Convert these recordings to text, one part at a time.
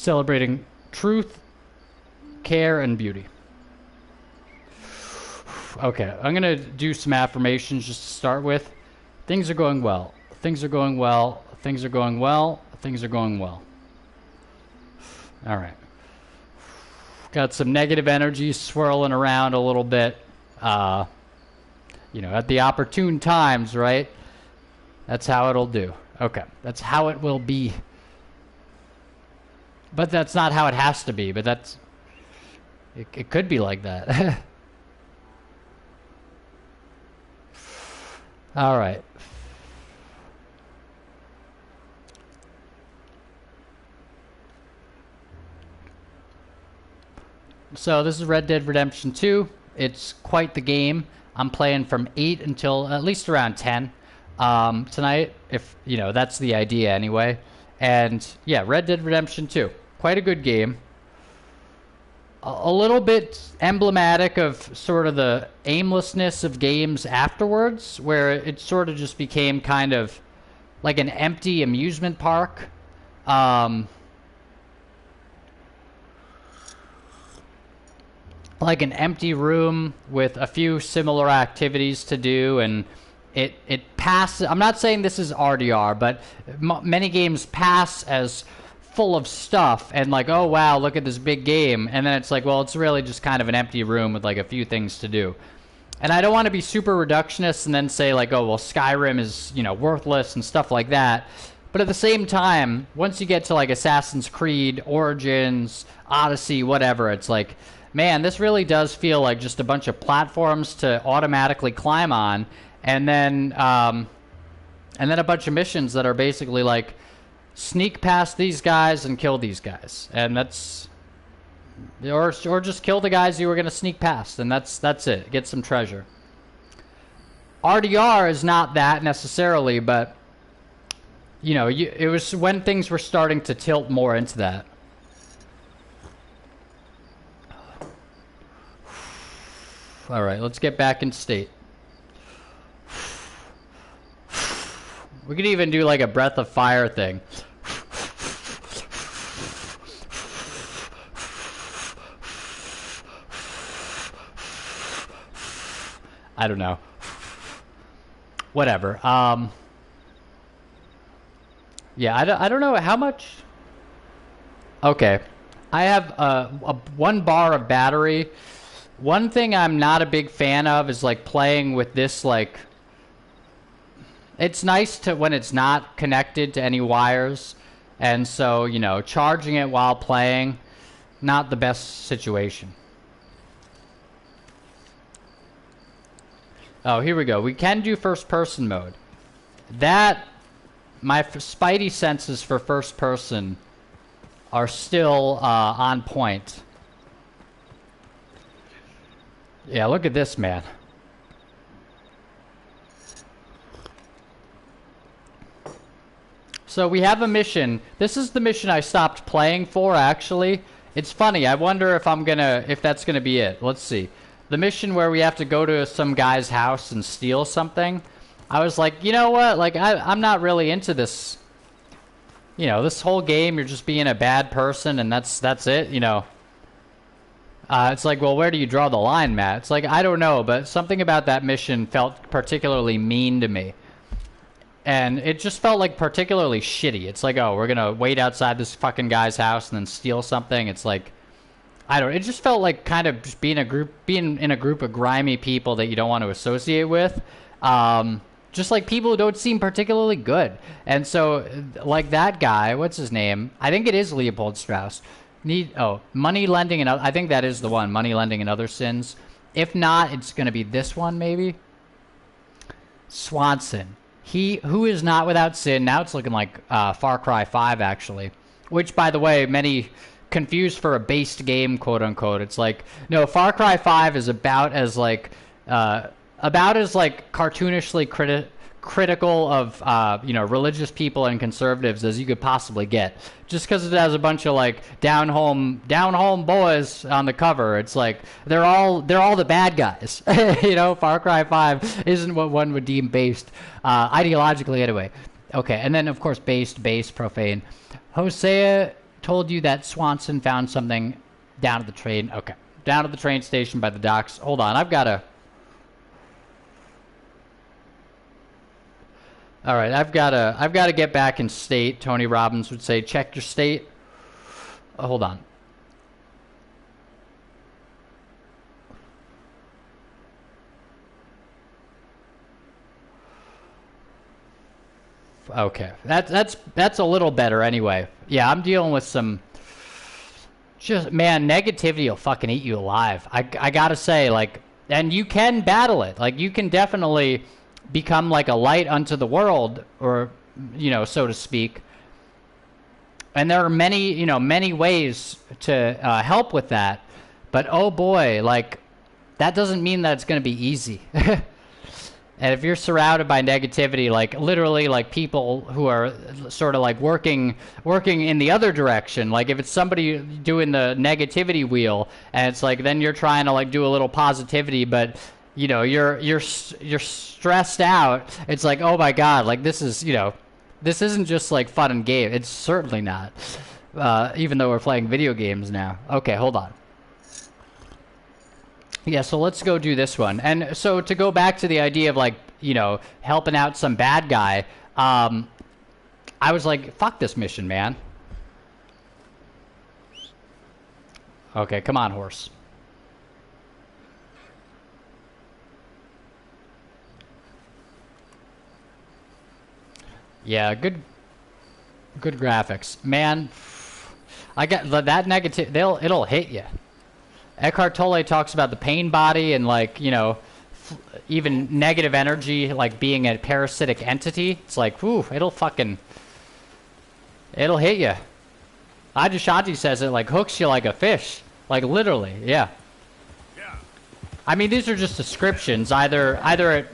celebrating truth, care, and beauty. Okay, I'm going to do some affirmations just to start with. Things are going well. Things are going well. Things are going well. Things are going well. All right. Got some negative energy swirling around a little bit. You know, at the opportune times, right? That's how it'll do. Okay, that's how it will be. But that's not how it has to be, but that's... It could be like that. All right. So this is Red Dead Redemption 2. It's quite the game. I'm playing from 8 until at least around 10 tonight, if, you know, that's the idea anyway. And, yeah, Red Dead Redemption 2. Quite a good game. A little bit emblematic of sort of the aimlessness of games afterwards, where it sort of just became kind of like an empty amusement park. Like an empty room with a few similar activities to do, and it passes. I'm not saying this is RDR, but many games pass as full of stuff and like, oh wow, look at this big game, and then it's like, well, it's really just kind of an empty room with like a few things to do. And I don't want to be super reductionist and then say like, oh well, Skyrim is, you know, worthless and stuff like that. But at the same time, once you get to like Assassin's Creed, Origins, Odyssey, whatever, it's like, man, this really does feel like just a bunch of platforms to automatically climb on, and then a bunch of missions that are basically like, sneak past these guys and kill these guys, and that's, or just kill the guys you were gonna sneak past, and that's it. Get some treasure. RDR is not that necessarily, but you know, it was when things were starting to tilt more into that. All right, let's get back in state. We could even do like a breath of fire thing. I don't know. Whatever. Yeah, I don't know how much. Okay. I have one bar of battery. One thing I'm not a big fan of is like playing with this, like, it's nice to when it's not connected to any wires, and so, you know, charging it while playing, not the best situation. Oh, here we go. We can do first person mode. That, my spidey senses for first person are still on point. Yeah, look at this, man. So we have a mission. This is the mission I stopped playing for, actually. It's funny. I wonder if that's gonna be it. Let's see. The mission where we have to go to some guy's house and steal something. I was like, you know what? Like, I'm not really into this. You know, this whole game, you're just being a bad person, and that's it. You know. It's like, well, where do you draw the line, Matt? It's like, I don't know, but something about that mission felt particularly mean to me. And it just felt like particularly shitty. It's like, oh, we're gonna wait outside this fucking guy's house and then steal something. It's like, it just felt like kind of just being in a group of grimy people that you don't want to associate with. Just like people who don't seem particularly good. And so, like that guy, what's his name? I think it is Leopold Strauss. Money Lending and I think that is the one, Money Lending and Other Sins. If not, it's going to be this one maybe. Swanson. Who is not without sin. Now it's looking like Far Cry 5 actually, which by the way, many confused for a based game, quote unquote. It's like, no, Far Cry 5 is about as cartoonishly critical of you know, religious people and conservatives as you could possibly get, just because it has a bunch of like down home boys on the cover. It's like they're all the bad guys. You know, Far Cry 5 isn't what one would deem based ideologically anyway. Okay, and then of course based, profane. Hosea Told you that Swanson found something down at the train. Okay. Down at the train station by the docks. Hold on, I've got to... Alright, I've got to get back in state. Tony Robbins would say, check your state. Hold on. Okay, that's a little better anyway. Yeah, I'm dealing with some... Just, man, negativity will fucking eat you alive. I gotta say, like... And you can battle it. Like, you can definitely become like a light unto the world, or, you know, so to speak. And there are many, you know, many ways to help with that. But, oh boy, like, that doesn't mean that it's gonna be easy. And if you're surrounded by negativity, like literally like people who are sort of like working in the other direction, like if it's somebody doing the negativity wheel and it's like then you're trying to like do a little positivity, but you know, you're stressed out. It's like, oh my God, like this is, you know, this isn't just like fun and game. It's certainly not. Even though we're playing video games now. Okay, hold on. Yeah, so let's go do this one. And so to go back to the idea of like, you know, helping out some bad guy, I was like, fuck this mission, man. Okay, come on, horse. Yeah, good graphics. Man, I got that negative, it'll hit you. Eckhart Tolle talks about the pain body and like, you know, even negative energy like being a parasitic entity. It's like, whew, it'll hit you. Adyashanti says it like hooks you like a fish. Like literally, yeah. I mean, these are just descriptions. Either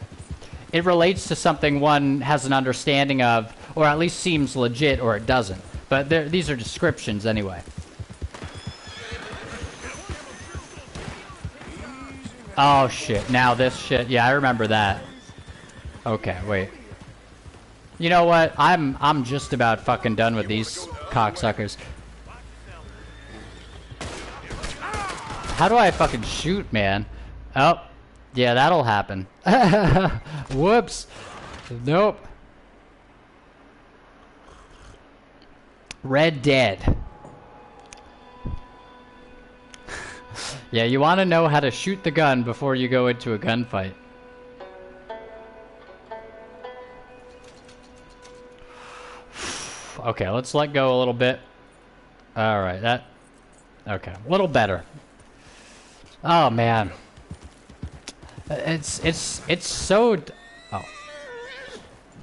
it relates to something one has an understanding of, or at least seems legit, or it doesn't. But these are descriptions anyway. Oh shit, now this shit. Yeah, I remember that. Okay, wait. You know what? I'm just about fucking done with these cocksuckers. How do I fucking shoot, man? Oh, yeah, that'll happen. Whoops. Nope. Red Dead. Yeah, you want to know how to shoot the gun before you go into a gunfight. Okay, let's let go a little bit. Alright, that... Okay, a little better. Oh, man. It's so... Oh.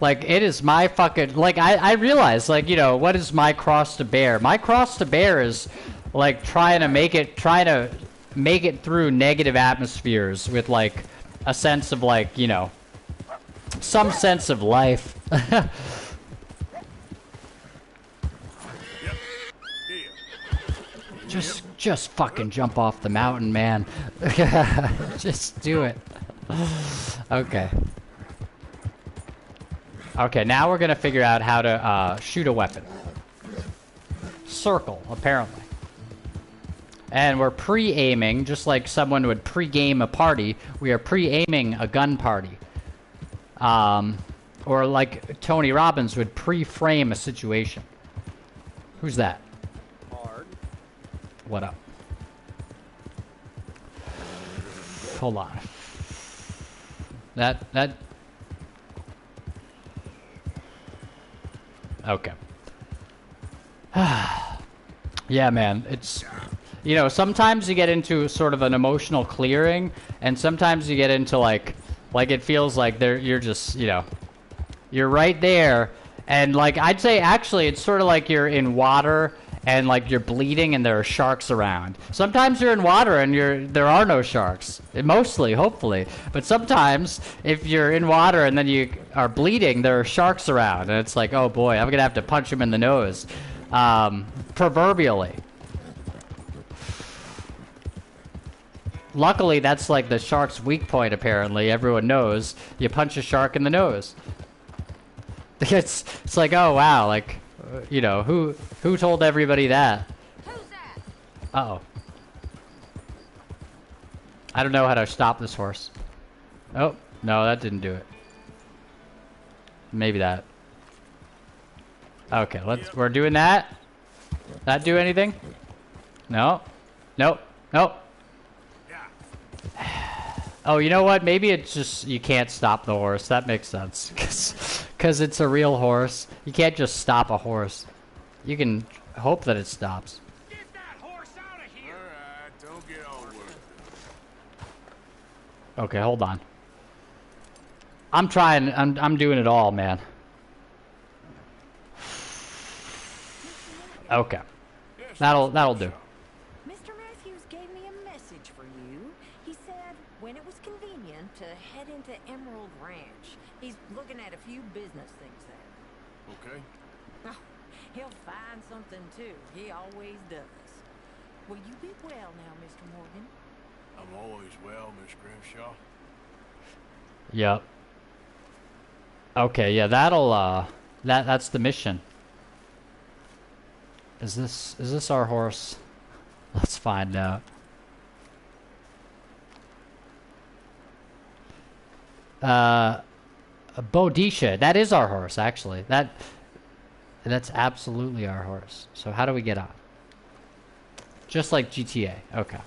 Like, it is my fucking... Like, I realize, like, you know, what is my cross to bear? My cross to bear is, like, trying to make it through negative atmospheres with like a sense of like, you know, some sense of life. Just fucking jump off the mountain, man. Just do it. Okay. Okay, now we're gonna figure out how to shoot a weapon. Circle, apparently. And we're pre-aiming, just like someone would pre-game a party. We are pre-aiming a gun party. Or like Tony Robbins would pre-frame a situation. Who's that? Hard. What up? Hold on. That... Okay. Yeah, man, it's... You know, sometimes you get into sort of an emotional clearing, and sometimes you get into like it feels like you're just, you know, you're right there, and like I'd say actually it's sort of like you're in water and like you're bleeding and there are sharks around. Sometimes you're in water and there are no sharks, mostly, hopefully, but sometimes if you're in water and then you are bleeding, there are sharks around, and it's like, oh boy, I'm gonna have to punch him in the nose, proverbially. Luckily, that's like the shark's weak point, apparently. Everyone knows. You punch a shark in the nose. It's like, oh, wow, like, you know, who told everybody that? Who's that? Uh-oh. I don't know how to stop this horse. Oh, no, that didn't do it. Maybe that. Okay, we're doing that. That do anything? No. Nope. Nope. Oh, you know what? Maybe it's just you can't stop the horse. That makes sense. Because it's a real horse. You can't just stop a horse. You can hope that it stops. Get that horse out of here! Alright, don't get all worried. Okay, hold on. I'm trying. I'm doing it all, man. Okay. That'll do. Mr. Matthews gave me a message for you. He said when it was convenient to head into Emerald Ranch. He's looking at a few business things there. Okay. Oh, he'll find something too. He always does. Will you be well now, Mr. Morgan? I'm always well, Miss Grimshaw. Yep. Okay, yeah, that's the mission. Is this our horse? Let's find out. Bodisha, that is our horse, actually. That's absolutely our horse. So how do we get on? Just like GTA. Okay.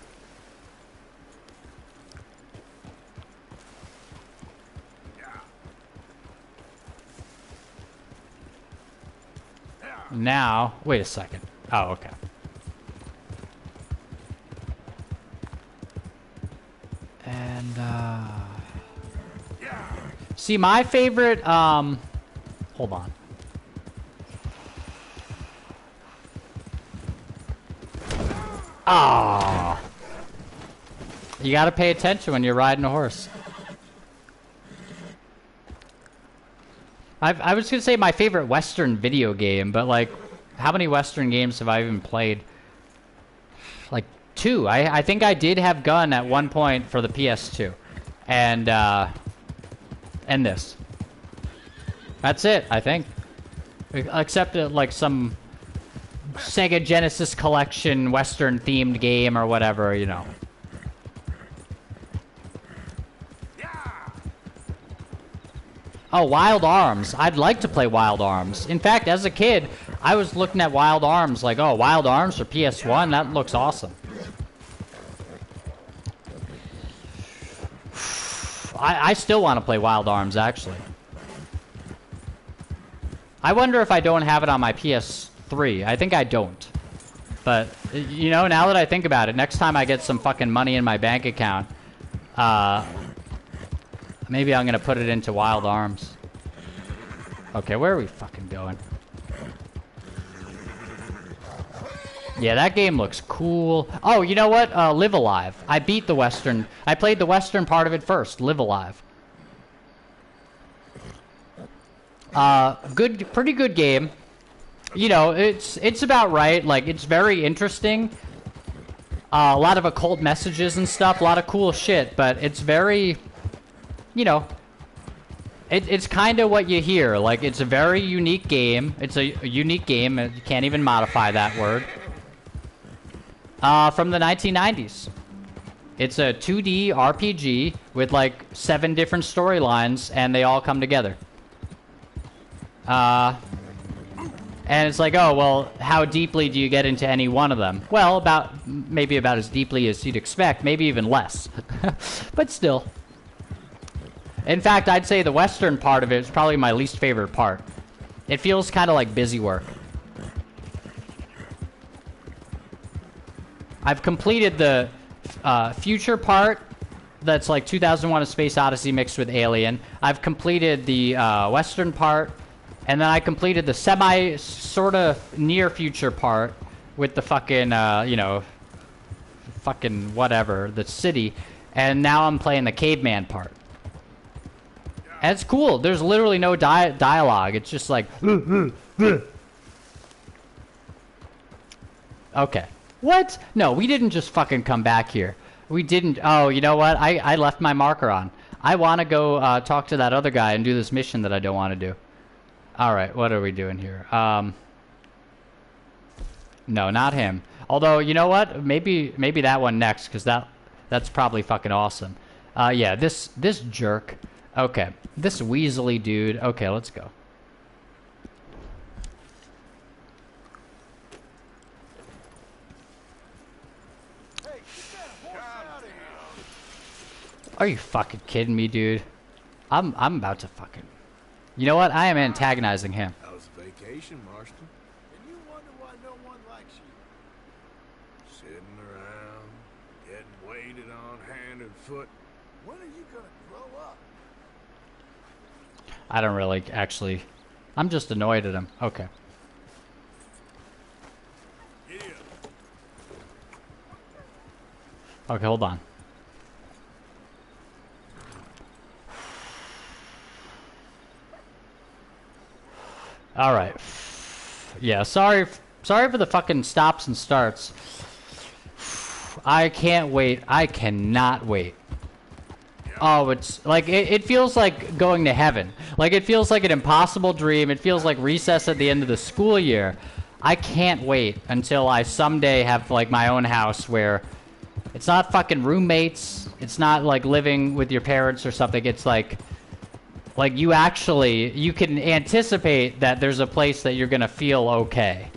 Now, wait a second. Oh, okay. And, see, my favorite, hold on. Ah. You gotta pay attention when you're riding a horse. I was gonna say my favorite Western video game, but like, how many Western games have I even played? Like 2. I think I did have Gun at one point for the PS2, and this. That's it, I think. Except like some Sega Genesis Collection Western themed game or whatever, you know. Oh, Wild Arms. I'd like to play Wild Arms. In fact, as a kid, I was looking at Wild Arms like, oh, Wild Arms for PS1? That looks awesome. I still want to play Wild Arms, actually. I wonder if I don't have it on my PS3. I think I don't. But, you know, now that I think about it, next time I get some fucking money in my bank account, maybe I'm gonna put it into Wild Arms. Okay, where are we fucking going? Yeah, that game looks cool. Oh, you know what? Live Alive. I beat the Western. I played the Western part of it first. Live Alive. Pretty good game. You know, it's about right. Like, it's very interesting. A lot of occult messages and stuff. A lot of cool shit. But it's very, you know, it's kind of what you hear. Like, it's a very unique game. It's a unique game. You can't even modify that word. From the 1990s. It's a 2D RPG with like 7 different storylines, and they all come together. And it's like, oh, well, how deeply do you get into any one of them? Well, maybe about as deeply as you'd expect, maybe even less. But still. In fact, I'd say the Western part of it is probably my least favorite part. It feels kind of like busy work. I've completed the future part that's like 2001: A Space Odyssey mixed with Alien. I've completed the Western part, and then I completed the sort of near future part with the fucking, you know, fucking whatever, the city, and now I'm playing the caveman part. And it's cool. There's literally no dialogue. It's just like, okay. What? No, we didn't just fucking come back here. We didn't. Oh, you know what? I left my marker on. I want to go talk to that other guy and do this mission that I don't want to do. All right, what are we doing here? No, not him. Although, you know what? Maybe that one next, because that's probably fucking awesome. Yeah, this jerk. Okay, this Weasley dude. Okay, let's go. Are you fucking kidding me, dude? I'm about to fucking... You know what? I am antagonizing him. That was a vacation, Marston. And you wonder why no one likes you. Sitting around, getting waited on hand and foot. When are you gonna grow up? I don't really actually... I'm just annoyed at him. Okay. Get up. Okay, hold on. All right. Yeah, sorry for the fucking stops and starts. I can't wait. I cannot wait. Oh, it's like it feels like going to heaven. Like it feels like an impossible dream. It feels like recess at the end of the school year. I can't wait until I someday have like my own house where it's not fucking roommates. It's not like living with your parents or something. It's like you can anticipate that there's a place that you're gonna feel okay.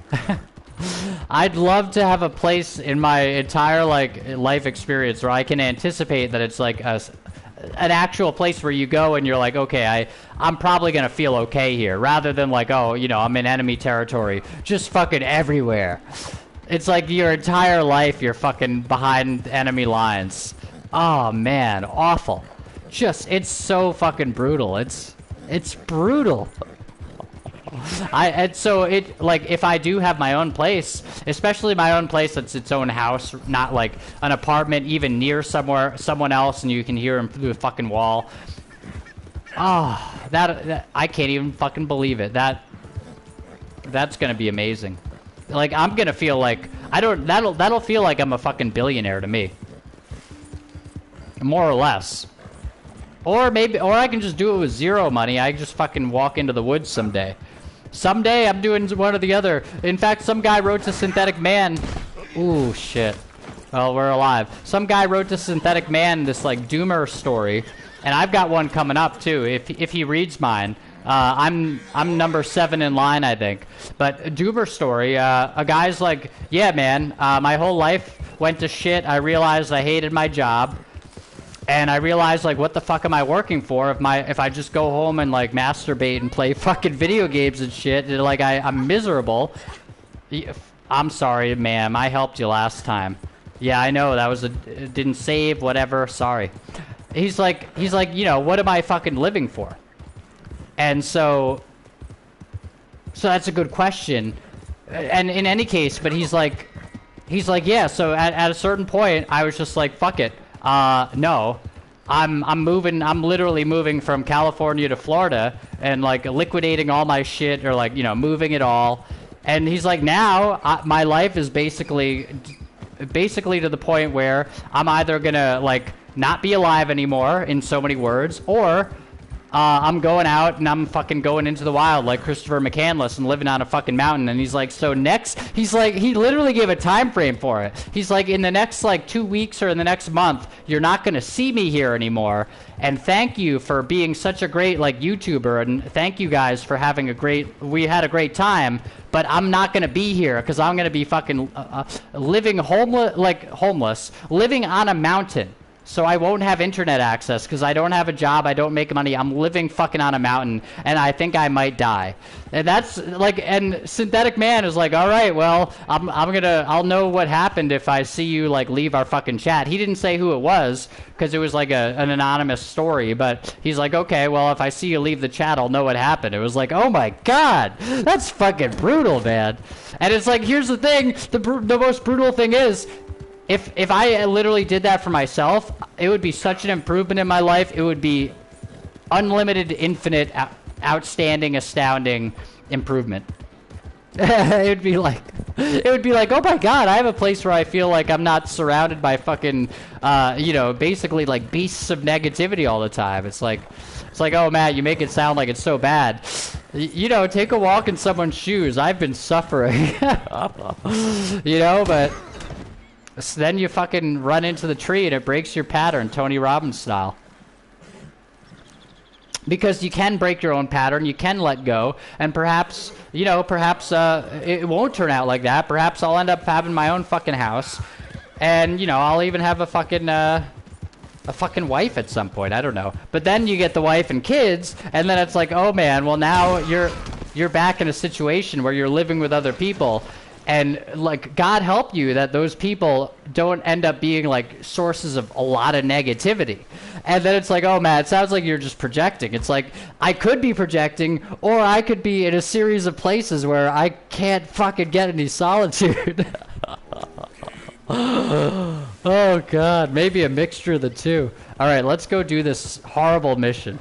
I'd love to have a place in my entire like life experience where I can anticipate that it's like an actual place where you go and you're like, okay, I'm probably gonna feel okay here, rather than like, oh, you know, I'm in enemy territory, just fucking everywhere. It's like your entire life you're fucking behind enemy lines. Oh man, awful. Just, it's so fucking brutal. It's brutal. Like, if I do have my own place, especially my own place that's its own house, not like an apartment even near someone else and you can hear him through the fucking wall. Oh, that I can't even fucking believe it. That's gonna be amazing. Like, I'm gonna feel like, that'll feel like I'm a fucking billionaire to me. More or less. Or I can just do it with zero money. I just fucking walk into the woods someday. Someday I'm doing one or the other. In fact, some guy wrote to Synthetic Man. Ooh, shit. Well, we're alive. Some guy wrote to Synthetic Man this like doomer story, and I've got one coming up too. If he reads mine, I'm number 7 in line, I think. But a doomer story. A guy's like, yeah, man. My whole life went to shit. I realized I hated my job. And I realized, like, what the fuck am I working for if I just go home and, like, masturbate and play fucking video games and shit? And, like, I'm miserable. I'm sorry, ma'am. I helped you last time. Yeah, I know. That was it didn't save, whatever. Sorry. He's like, you know, what am I fucking living for? And so that's a good question. And in any case, but he's like, yeah, so at a certain point, I was just like, fuck it. No, I'm literally moving from California to Florida and like liquidating all my shit or like, you know, moving it all. And he's like, now my life is basically to the point where I'm either gonna like not be alive anymore in so many words, or I'm going out and I'm fucking going into the wild like Christopher McCandless and living on a fucking mountain. And he's like, so next, he's like, he literally gave a time frame for it. He's like, in the next like 2 weeks or in the next month, you're not going to see me here anymore. And thank you for being such a great like YouTuber. And thank you guys for having we had a great time. But I'm not going to be here because I'm going to be fucking living homeless, living on a mountain. So I won't have internet access because I don't have a job, I don't make money, I'm living fucking on a mountain, and I think I might die. And that's like, and Synthetic Man is like, all right, well, I'll know what happened if I see you like leave our fucking chat. He didn't say who it was because it was like an anonymous story, but he's like, okay, well, if I see you leave the chat, I'll know what happened. It was like, oh my god, that's fucking brutal, man. And it's like, here's the thing, the most brutal thing is, If I literally did that for myself, it would be such an improvement in my life. It would be unlimited, infinite, outstanding, astounding improvement. It would be like, oh my god, I have a place where I feel like I'm not surrounded by fucking, you know, basically like beasts of negativity all the time. It's like, oh Matt, you make it sound like it's so bad. You know, take a walk in someone's shoes. I've been suffering. You know, but so then you fucking run into the tree and it breaks your pattern, Tony Robbins style. Because you can break your own pattern, you can let go, and perhaps, you know, perhaps it won't turn out like that. Perhaps I'll end up having my own fucking house, and, you know, I'll even have a fucking wife at some point. I don't know. But then you get the wife and kids, and then it's like, oh man, well now you're back in a situation where you're living with other people, and like, God help you that those people don't end up being like sources of a lot of negativity. And then it's like, oh man, it sounds like you're just projecting. It's like, I could be projecting, or I could be in a series of places where I can't fucking get any solitude. Oh god, maybe a mixture of the two. Alright, let's go do this horrible mission.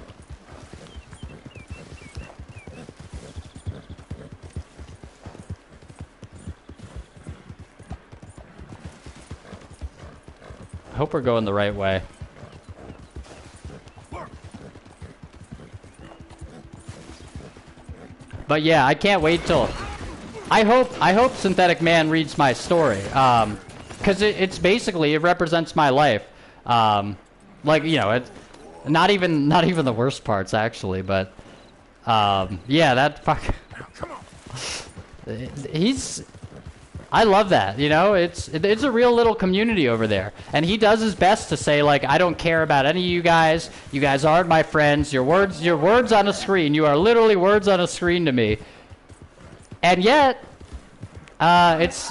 I hope we're going the right way. But yeah, I can't wait till... I hope Synthetic Man reads my story. Because it's basically, it represents my life. Like, you know, it's not even the worst parts, actually, but... yeah, that fuck... Come on. I love that, you know, it's a real little community over there, and he does his best to say, like, I don't care about any of you guys aren't my friends, your words on a screen, you are literally words on a screen to me, and yet,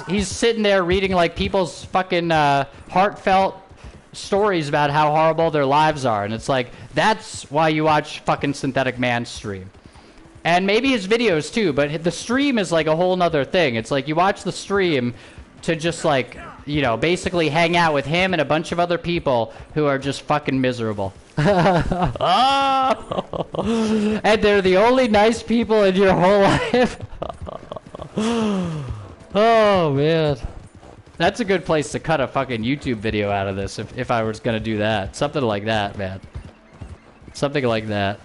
he's sitting there reading, like, people's fucking, heartfelt stories about how horrible their lives are, and it's like, that's why you watch fucking Synthetic Man stream. And maybe his videos too, but the stream is like a whole nother thing. It's like you watch the stream to just like, you know, basically hang out with him and a bunch of other people who are just fucking miserable. And they're the only nice people in your whole life. Oh man. That's a good place to cut a fucking YouTube video out of this if I was gonna do that. Something like that, man. Something like that.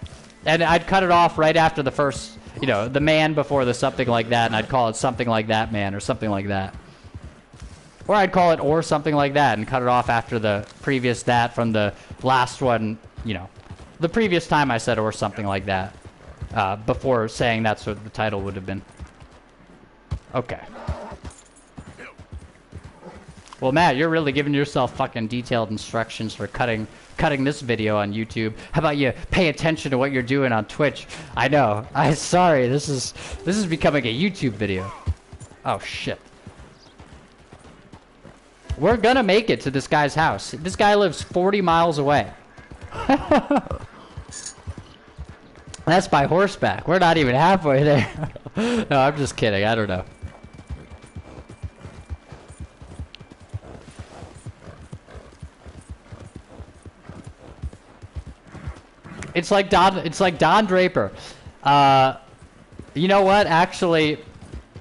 And I'd cut it off right after the first, you know, the man before the something like that, and I'd call it something like that man or something like that. Or I'd call it or something like that and cut it off after the previous that from the last one, you know, the previous time I said or something like that, before saying that's what the title would have been. Okay. Well, Matt, you're really giving yourself fucking detailed instructions for cutting this video on YouTube. How about you pay attention to what you're doing on Twitch? I know. I'm sorry. This is becoming a YouTube video. Oh shit. We're gonna make it to this guy's house. This guy lives 40 miles away. That's by horseback. We're not even halfway there. No, I'm just kidding. I don't know. It's like Don Draper. You know what? Actually,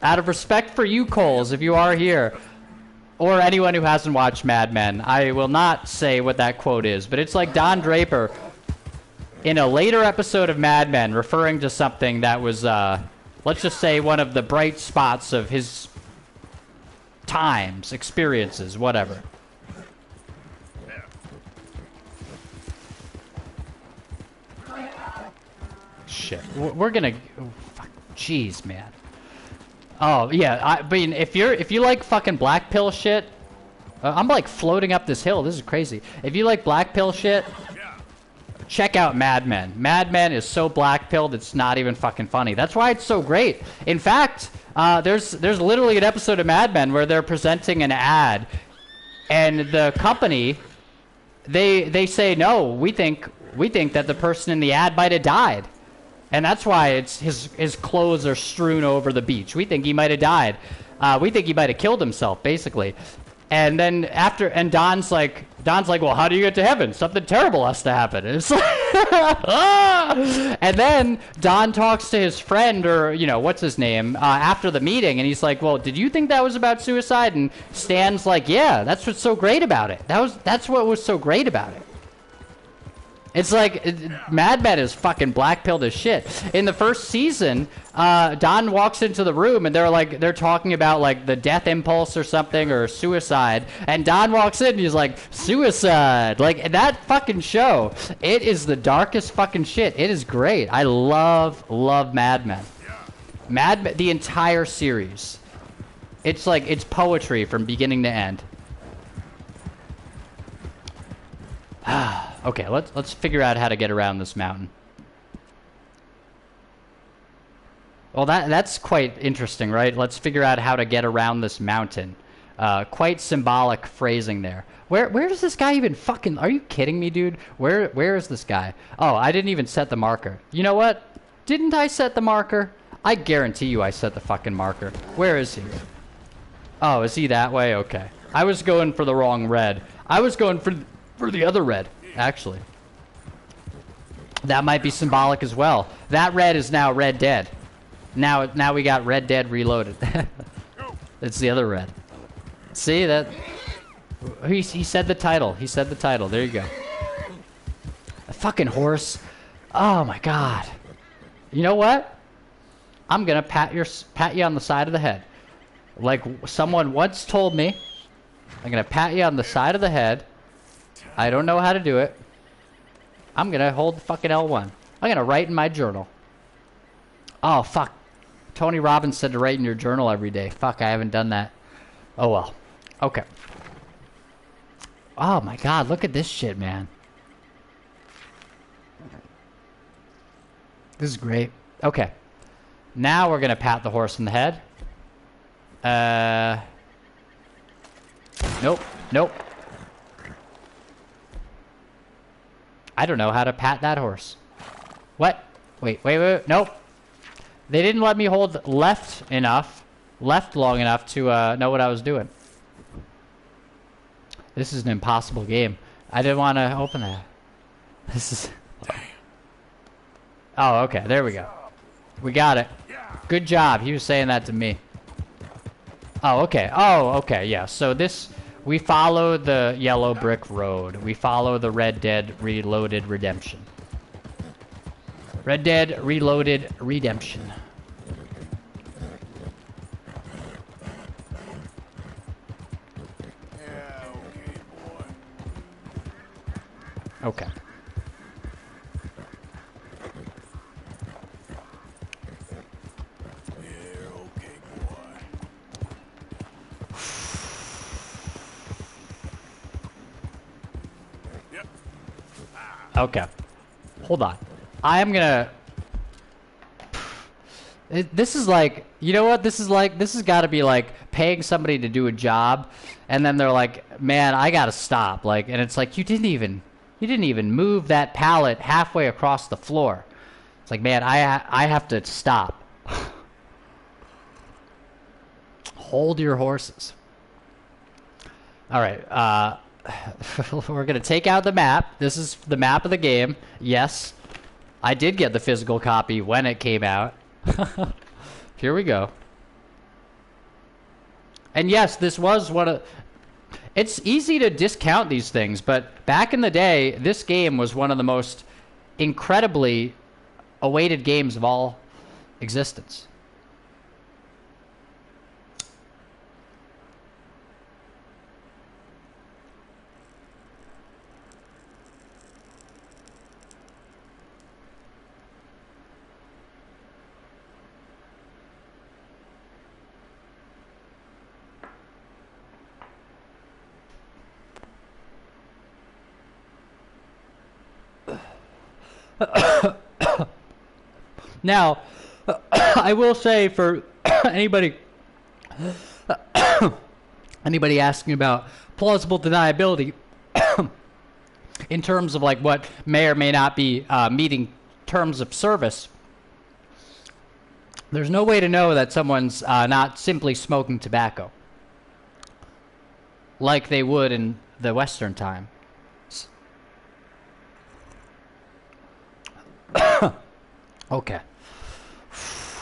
out of respect for you, Coles, if you are here, or anyone who hasn't watched Mad Men, I will not say what that quote is, but it's like Don Draper in a later episode of Mad Men referring to something that was, let's just say, one of the bright spots of his times, experiences, whatever. Shit. We're gonna... Oh, fuck. Jeez, man. Oh, yeah. I mean, if you like fucking black pill shit... I'm like floating up this hill. This is crazy. If you like black pill shit... check out Mad Men. Mad Men is so black pilled, it's not even fucking funny. That's why it's so great. In fact, there's literally an episode of Mad Men where they're presenting an ad, and the company, they say, no, we think that the person in the ad might have died. And that's why it's his clothes are strewn over the beach. We think he might have died. We think he might have killed himself, basically. And then and Don's like, well, how do you get to heaven? Something terrible has to happen. And it's like, and then Don talks to his friend, or, you know, what's his name, after the meeting, and he's like, well, did you think that was about suicide? And Stan's like, yeah, that's what's so great about it. That's what was so great about it. It's like Mad Men is fucking black-pilled as shit. In the first season, Don walks into the room and they're talking about like the death impulse or something or suicide, and Don walks in and he's like, suicide. Like that fucking show, it is the darkest fucking shit. It is great. I love Mad Men. Mad Men, the entire series. It's like it's poetry from beginning to end. Okay, let's figure out how to get around this mountain. Well, that's quite interesting, right? Let's figure out how to get around this mountain. Quite symbolic phrasing there. Where does this guy even fucking... Are you kidding me, dude? Where is this guy? Oh, I didn't even set the marker. You know what? Didn't I set the marker? I guarantee you I set the fucking marker. Where is he? Oh, is he that way? Okay. I was going for the wrong red. I was going for the other red, actually. That might be symbolic as well. That red is now Red Dead. Now we got Red Dead Reloaded. It's the other red. See that? He said the title. He said the title. There you go. A fucking horse. Oh my god. You know what? I'm gonna pat you on the side of the head. Like someone once told me. I'm gonna pat you on the side of the head. I don't know how to do it. I'm gonna hold the fucking L1. I'm gonna write in my journal. Oh, fuck. Tony Robbins said to write in your journal every day. Fuck, I haven't done that. Oh, well. Okay. Oh, my God. Look at this shit, man. This is great. Okay. Now we're gonna pat the horse in the head. Nope. Nope. I don't know how to pat that horse. What? Wait. Nope. They didn't let me hold left long enough to know what I was doing. This is an impossible game. I didn't want to open that. This is... Oh, okay. There we go. We got it. Good job. He was saying that to me. Oh, okay. Oh, okay. Yeah. So this... We follow the yellow brick road. We follow the Red Dead Reloaded Redemption. Red Dead Reloaded Redemption. Yeah, okay, boy. Okay. Yeah, okay, boy. Yep. Okay. Hold on. I am gonna... This is like... You know what this is like? This has got to be like paying somebody to do a job, and then they're like, man, I gotta stop. Like, and it's like, you didn't even move that pallet halfway across the floor. It's like, man, I have to stop. Hold your horses. All right. We're going to take out the map. This is the map of the game. Yes, I did get the physical copy when it came out. Here we go. And yes, this was one of... It's easy to discount these things, but back in the day, this game was one of the most incredibly awaited games of all existence. Now, I will say for anybody asking about plausible deniability in terms of like what may or may not be meeting terms of service, there's no way to know that someone's not simply smoking tobacco like they would in the Western time. Okay.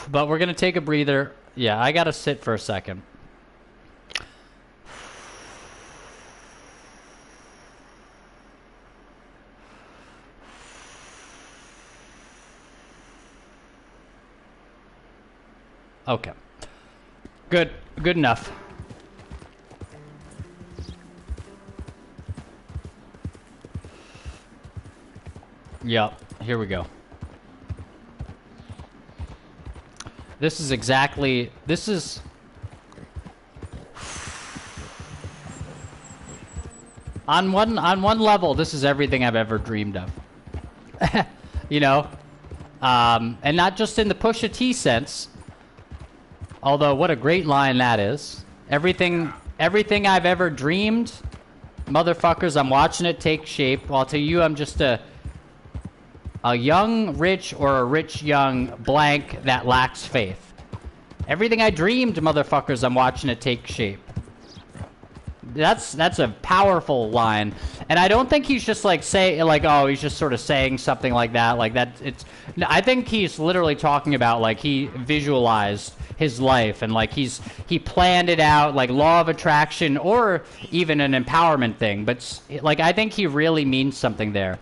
But we're going to take a breather. Yeah, I got to sit for a second. Okay. Good enough. Yep, here we go. This is on one level, this is everything I've ever dreamed of. You know? And not just in the Pusha T sense, although what a great line that is. Everything I've ever dreamed, motherfuckers, I'm watching it take shape. While to you, I'm just a young rich or a rich young blank that lacks faith. Everything I dreamed, motherfuckers, I'm watching it take shape. That's a powerful line, and I don't think he's just like he's just sort of saying something like that. Like that, I think he's literally talking about like he visualized his life and like he planned it out, like law of attraction or even an empowerment thing. But like I think he really means something there,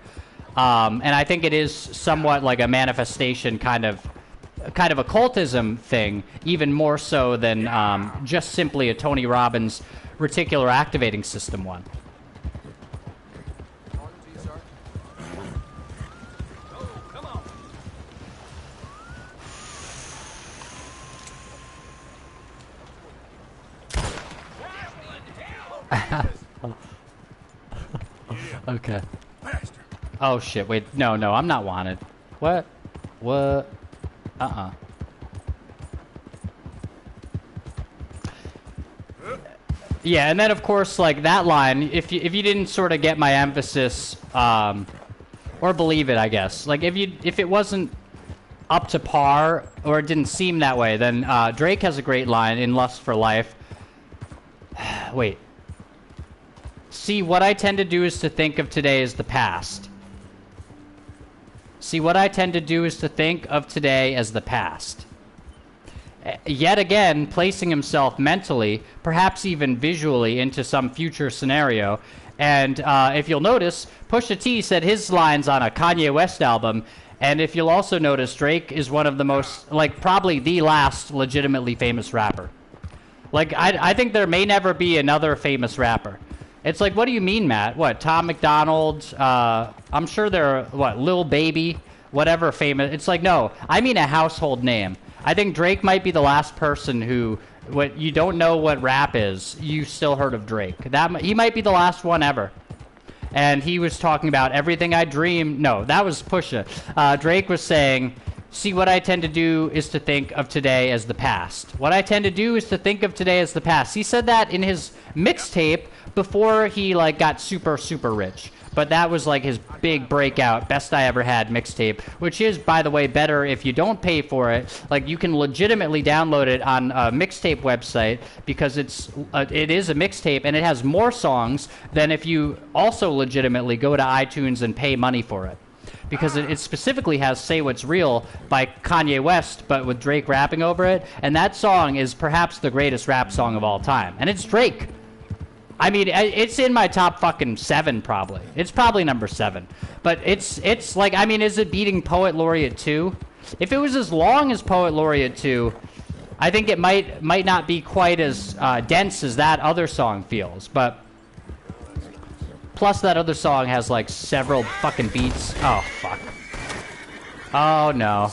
and I think it is somewhat like a manifestation kind of occultism thing, even more so than just simply a Tony Robbins reticular activating system one. Okay. Oh shit, wait, no, I'm not wanted. What? Yeah, and then of course, like that line, if you didn't sort of get my emphasis, or believe it, I guess, like if it wasn't up to par or it didn't seem that way, then Drake has a great line in Lust for Life. Wait. See, what I tend to do is to think of today as the past. See, what I tend to do is to think of today as the past. Yet again, placing himself mentally, perhaps even visually, into some future scenario. And if you'll notice, Pusha T said his lines on a Kanye West album. And if you'll also notice, Drake is one of the most, like, probably the last legitimately famous rapper. Like, I think there may never be another famous rapper. It's like, what do you mean, Matt? What, Tom McDonald? I'm sure there are, what, Lil Baby? Whatever famous. It's like, no, I mean a household name. I think Drake might be the last person who, what you don't know what rap is, you still heard of Drake. He might be the last one ever. And he was talking about everything I dream. No, that was Pusha. Drake was saying, see, what I tend to do is to think of today as the past. What I tend to do is to think of today as the past. He said that in his mixtape before he like got super, super rich. But that was like his big breakout, Best I Ever Had mixtape, which is, by the way, better if you don't pay for it. Like, you can legitimately download it on a mixtape website because it is a mixtape and it has more songs than if you also legitimately go to iTunes and pay money for it. Because it specifically has Say What's Real by Kanye West, but with Drake rapping over it. And that song is perhaps the greatest rap song of all time. And it's Drake. I mean, it's in my top fucking 7, probably. It's probably number 7. But it's like, I mean, is it beating Poet Laureate 2? If it was as long as Poet Laureate 2, I think it might not be quite as dense as that other song feels. But plus that other song has like several fucking beats. Oh, fuck. Oh, no.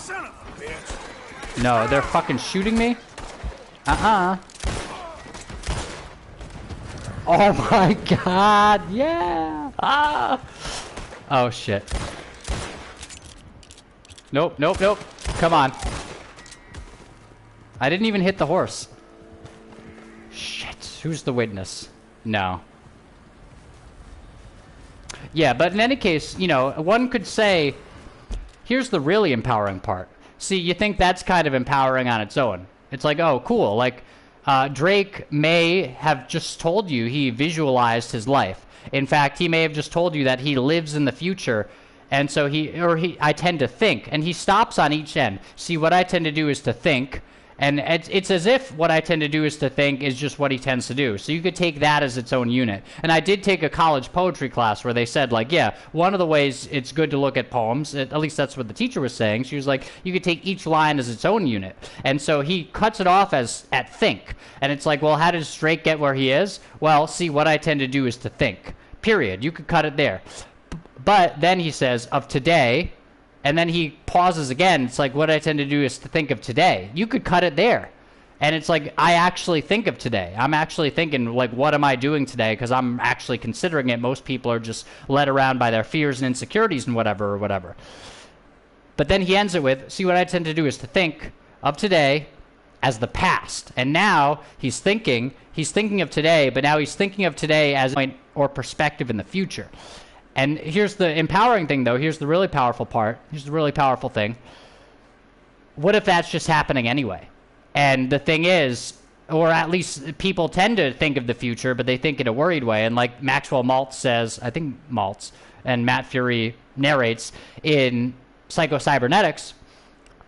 No, they're fucking shooting me? Oh my god, yeah! Ah! Oh shit. Nope. Come on. I didn't even hit the horse. Shit, who's the witness? No. Yeah, but in any case, you know, one could say, here's the really empowering part. See, you think that's kind of empowering on its own. It's like, oh, cool, like, Drake may have just told you he visualized his life. In fact, he may have just told you that he lives in the future, and so I tend to think, and he stops on each end. See, what I tend to do is to think, And it's as if what I tend to do is to think is just what he tends to do. So you could take that as its own unit. And I did take a college poetry class where they said, like, yeah, one of the ways it's good to look at poems, at least that's what the teacher was saying. She was like, you could take each line as its own unit. And so he cuts it off as at think. And it's like, well, how does Drake get where he is? Well, see, what I tend to do is to think. Period. You could cut it there. But then he says, of today, and then he pauses again. It's like, what I tend to do is to think of today. You could cut it there. And it's like, I actually think of today. I'm actually thinking, like, what am I doing today? Because I'm actually considering it. Most people are just led around by their fears and insecurities and whatever or whatever. But then he ends it with, see, what I tend to do is to think of today as the past. And now he's thinking of today, but now he's thinking of today as a point or perspective in the future. And here's the empowering thing, though. Here's the really powerful part. Here's the really powerful thing. What if that's just happening anyway? And the thing is, or at least people tend to think of the future, but they think in a worried way. And like Maxwell Maltz says, I think Maltz, and Matt Fury narrates in Psycho-Cybernetics,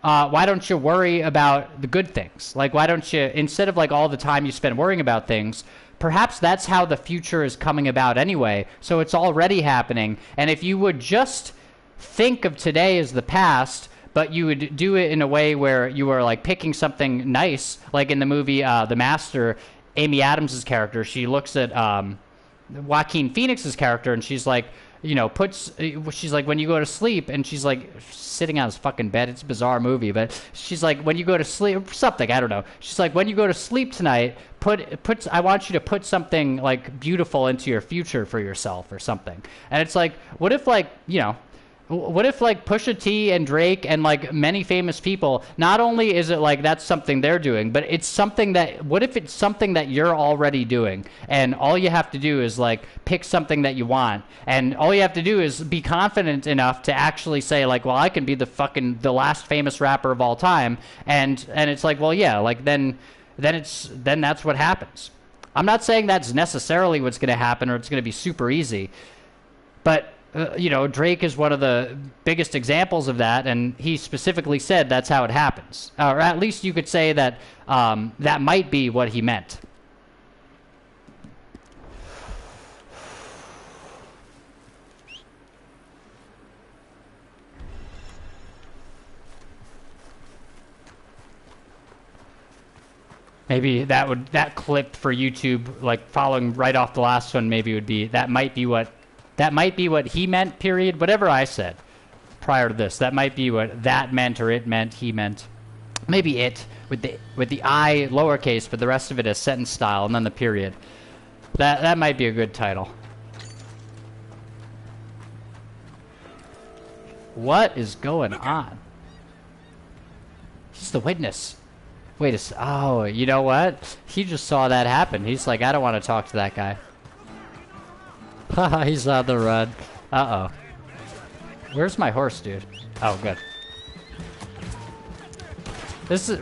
why don't you worry about the good things? Like, why don't you, instead of like all the time you spend worrying about things, perhaps that's how the future is coming about anyway. So it's already happening. And if you would just think of today as the past, but you would do it in a way where you were like picking something nice, like in the movie The Master, Amy Adams' character, she looks at Joaquin Phoenix's character and she's like, you know, she's like, when you go to sleep, and she's like sitting on his fucking bed. It's a bizarre movie, but she's like, when you go to sleep, something, I don't know. She's like, when you go to sleep tonight, I want you to put something like beautiful into your future for yourself or something. And it's like, what if like, you know, what if like Pusha T and Drake and like many famous people, not only is it like that's something they're doing, but it's something that, what if it's something that you're already doing, and all you have to do is like pick something that you want, and all you have to do is be confident enough to actually say like, well, I can be the last famous rapper of all time, and it's like, well, yeah, like then that's what happens. I'm not saying that's necessarily what's going to happen or it's going to be super easy, but you know, Drake is one of the biggest examples of that, and he specifically said that's how it happens. Or at least you could say that that might be what he meant. Maybe that clip for YouTube, like following right off the last one, maybe would be, that might be what he meant, period. Whatever I said prior to this, that might be what that meant, or it meant, he meant. Maybe it with the I lowercase, but the rest of it is sentence style, and then the period. That might be a good title. What is going on? He's the witness. Wait a oh, you know what? He just saw that happen. He's like, I don't want to talk to that guy. Haha, he's on the run. Uh-oh. Where's my horse, dude? Oh, good.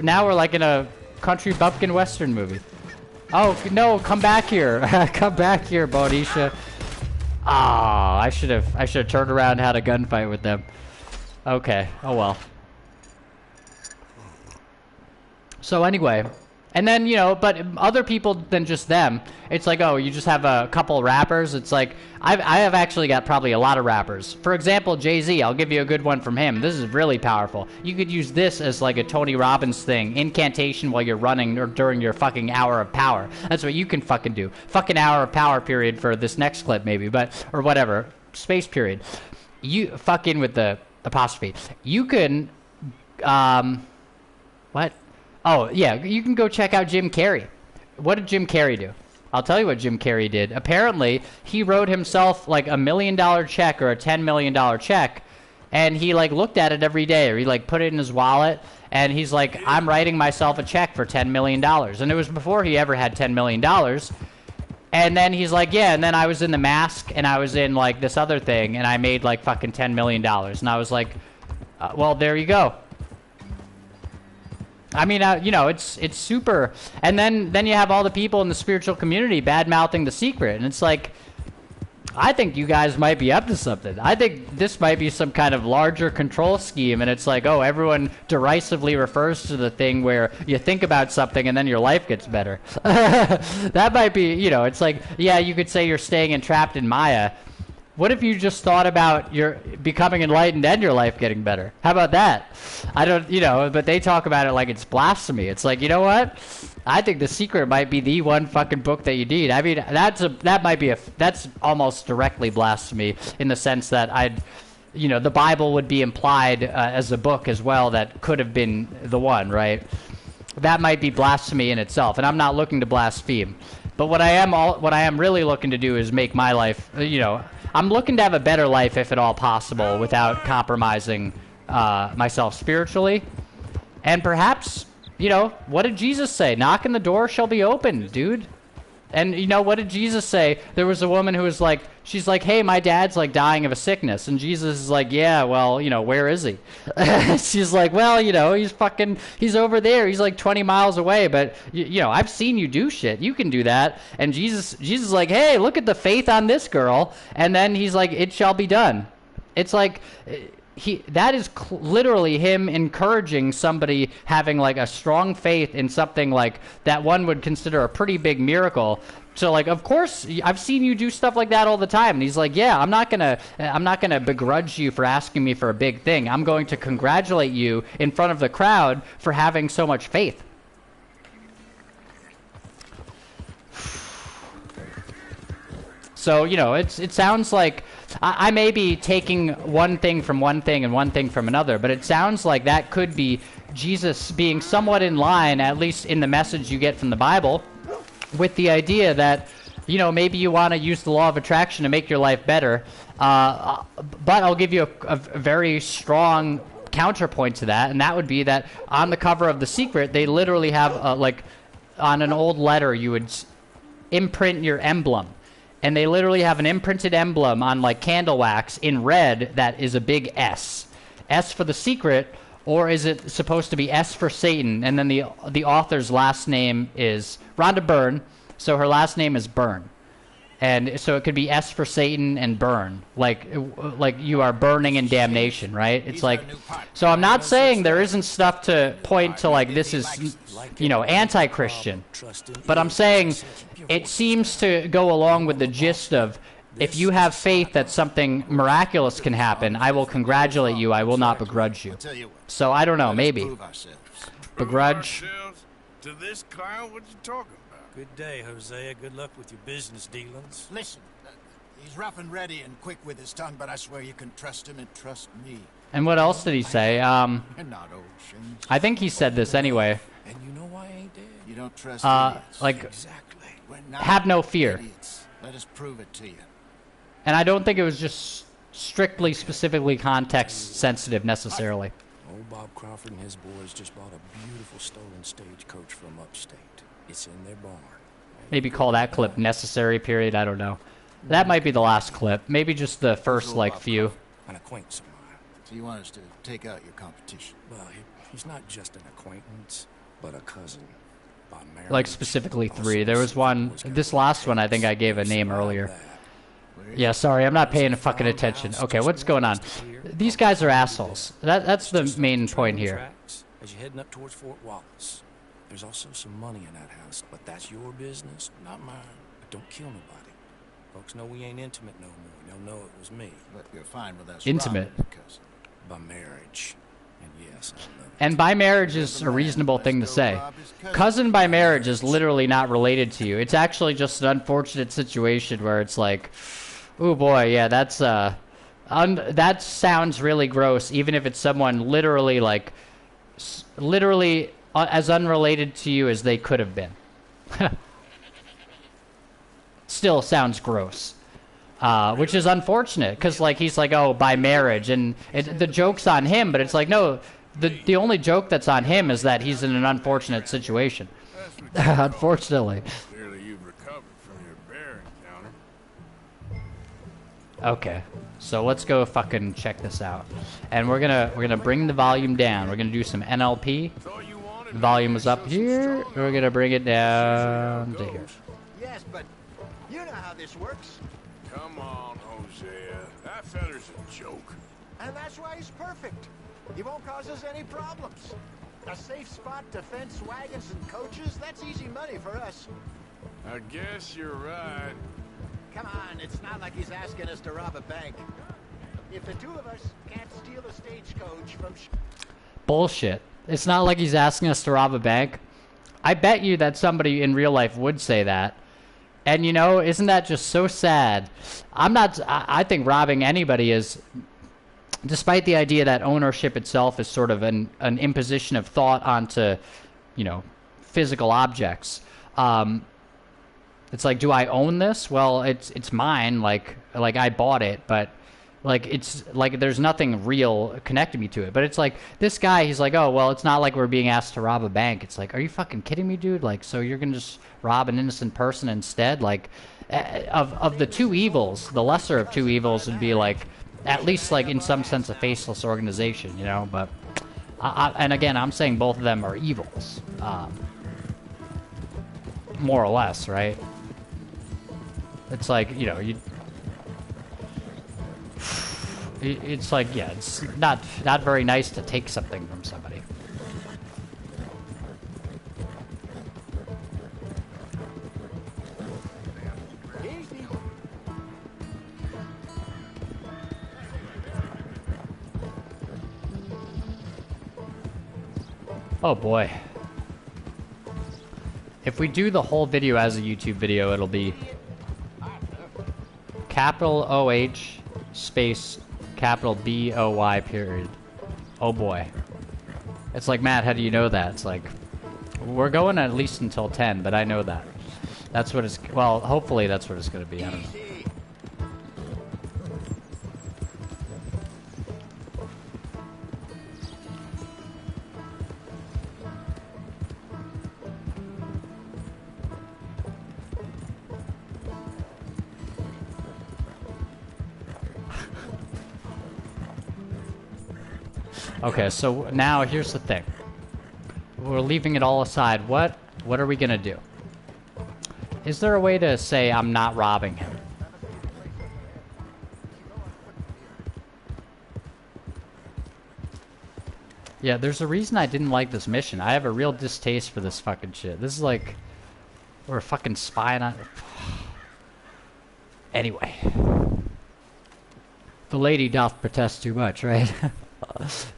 Now we're like in a country bumpkin western movie. Oh, no, come back here. Come back here, Bonisha. Ah, I should have turned around and had a gunfight with them. Okay, oh well. So anyway, and then, you know, but other people than just them, it's like, oh, you just have a couple rappers. It's like, I have actually got probably a lot of rappers. For example, Jay-Z, I'll give you a good one from him. This is really powerful. You could use this as like a Tony Robbins thing, incantation while you're running or during your fucking hour of power. That's what you can fucking do. Fucking hour of power period for this next clip maybe, but, or whatever, space period. You, fucking with the apostrophe. You can, what? Oh, yeah, you can go check out Jim Carrey. What did Jim Carrey do? I'll tell you what Jim Carrey did. Apparently, he wrote himself like $1 million check or a $10 million check, and he like looked at it every day, or he like put it in his wallet, and he's like, I'm writing myself a check for $10 million. And it was before he ever had $10 million. And then he's like, yeah, and then I was in The Mask, and I was in like this other thing, and I made like fucking $10 million. And I was like, well, there you go. I mean, you know, it's super. And then you have all the people in the spiritual community bad-mouthing The Secret. And it's like, I think you guys might be up to something. I think this might be some kind of larger control scheme, and it's like, oh, everyone derisively refers to the thing where you think about something and then your life gets better. That might be, you know, it's like, yeah, you could say you're staying entrapped in Maya. What if you just thought about your becoming enlightened and your life getting better? How about that? I don't, you know, but they talk about it like it's blasphemy. It's like, you know what? I think The Secret might be the one fucking book that you need. I mean, that's almost directly blasphemy in the sense that you know, the Bible would be implied as a book as well that could have been the one, right? That might be blasphemy in itself, and I'm not looking to blaspheme. But what I am really looking to do is make my life, you know, I'm looking to have a better life if at all possible without compromising myself spiritually. And perhaps, you know, what did Jesus say? Knock and the door shall be opened, dude. And, you know, what did Jesus say? There was a woman who was like, she's like, hey, my dad's like dying of a sickness. And Jesus is like, yeah, well, you know, where is he? She's like, well, you know, he's over there. He's like 20 miles away. But, you know, I've seen you do shit. You can do that. And Jesus is like, hey, look at the faith on this girl. And then he's like, it shall be done. It's like, that is literally him encouraging somebody having like a strong faith in something like that one would consider a pretty big miracle. So like, of course, I've seen you do stuff like that all the time. And he's like, yeah, I'm not gonna begrudge you for asking me for a big thing. I'm going to congratulate you in front of the crowd for having so much faith. So, you know, it sounds like I may be taking one thing from one thing and one thing from another, but it sounds like that could be Jesus being somewhat in line, at least in the message you get from the Bible, with the idea that, you know, maybe you want to use the law of attraction to make your life better, but I'll give you a very strong counterpoint to that, and that would be that on the cover of The Secret, they literally have, like, on an old letter, you would imprint your emblem. And they literally have an imprinted emblem on like candle wax in red that is a big S. S for The Secret, or is it supposed to be S for Satan? And then the author's last name is Rhonda Byrne, so her last name is Byrne. And so it could be S for Satan and burn, like you are burning in damnation, right? It's like, so I'm not saying there isn't stuff to point to like this is, you know, anti-Christian, but I'm saying it seems to go along with the gist of, if you have faith that something miraculous can happen, I will congratulate you, I will not begrudge you. So I don't know, maybe. Begrudge? To this clown, what you talking about? Good day, Hosea. Good luck with your business dealings. Listen, he's rough and ready and quick with his tongue, but I swear you can trust him and trust me. And what else did he say? You're not ocean. I think he said this anyway. And you know I ain't dead. You don't trust idiots. Like, Exactly. We're not have no fear. idiots. Let us prove it to you. And I don't think it was just strictly, specifically context sensitive necessarily. Old Bob Crawford and his boys just bought a beautiful stolen stagecoach from upstate. It's in their barn. Maybe call that clip necessary period, I don't know. That might be the last clip. Maybe just the first, like, few. An acquaintance of mine. So you want us to take out your competition? Well, he's not just an acquaintance, but a cousin. By marriage. Like, specifically 3. There was one, this last one I think I gave a name earlier. Yeah, sorry, I'm not paying fucking attention. Okay, what's going on? These guys are assholes. That's the main point here. As you're heading up towards Fort Wallace. There's also some money in that house, but that's your business, not mine. But don't kill nobody. Folks know we ain't intimate no more. They'll know it was me. But you're fine with us Intimate. robbing your cousin. By marriage. And yes, I love it. And by marriage is a reasonable thing to say. Cousin by marriage is literally not related to you. It's actually just an unfortunate situation where it's like, oh boy, yeah, that's that sounds really gross, even if it's someone literally like, literally as unrelated to you as they could have been. Still sounds gross. Which is unfortunate, because like he's like, oh, by marriage, and the joke's on him, but it's like, no, the only joke that's on him is that he's in an unfortunate situation. Unfortunately. Clearly you've recovered from your bear encounter. Okay, so let's go fucking check this out, and we're gonna bring the volume down. We're gonna do some NLP. The volume is up here. We're gonna bring it down to here. Yes, but you know how this works. Come on, Hosea. That fella's a joke. And that's why he's perfect. He won't cause us any problems. A safe spot to fence wagons and coaches, that's easy money for us. I guess you're right. Come on, it's not like he's asking us to rob a bank. If the two of us can't steal a stagecoach from... Bullshit. It's not like he's asking us to rob a bank. I bet you that somebody in real life would say that. And you know, isn't that just so sad? I think robbing anybody is, despite the idea that ownership itself is sort of an imposition of thought onto, you know, physical objects. It's like, do I own this? Well, it's mine. Like I bought it, but like it's like there's nothing real connected me to it. But it's like this guy, he's like, oh well, it's not like we're being asked to rob a bank. It's like, are you fucking kidding me, dude? Like, so you're gonna just rob an innocent person instead? Like, of the two evils, the lesser of two evils would be like, at least like in some sense a faceless organization, you know. But and again, I'm saying both of them are evils, more or less, right? It's like, you know, it's like, yeah, it's not very nice to take something from somebody. Easy. Oh boy. If we do the whole video as a YouTube video, it'll be capital OH space capital BOY period. Oh boy. It's like, Matt, how do you know that? It's like, we're going at least until 10, but I know that. That's what it's, well, hopefully that's what it's going to be. I don't know. Okay, so now here's the thing. We're leaving it all aside. What are we gonna do? Is there a way to say I'm not robbing him? Yeah, there's a reason I didn't like this mission. I have a real distaste for this fucking shit. This is like, we're fucking spying on... Anyway. The lady doth protest too much, right?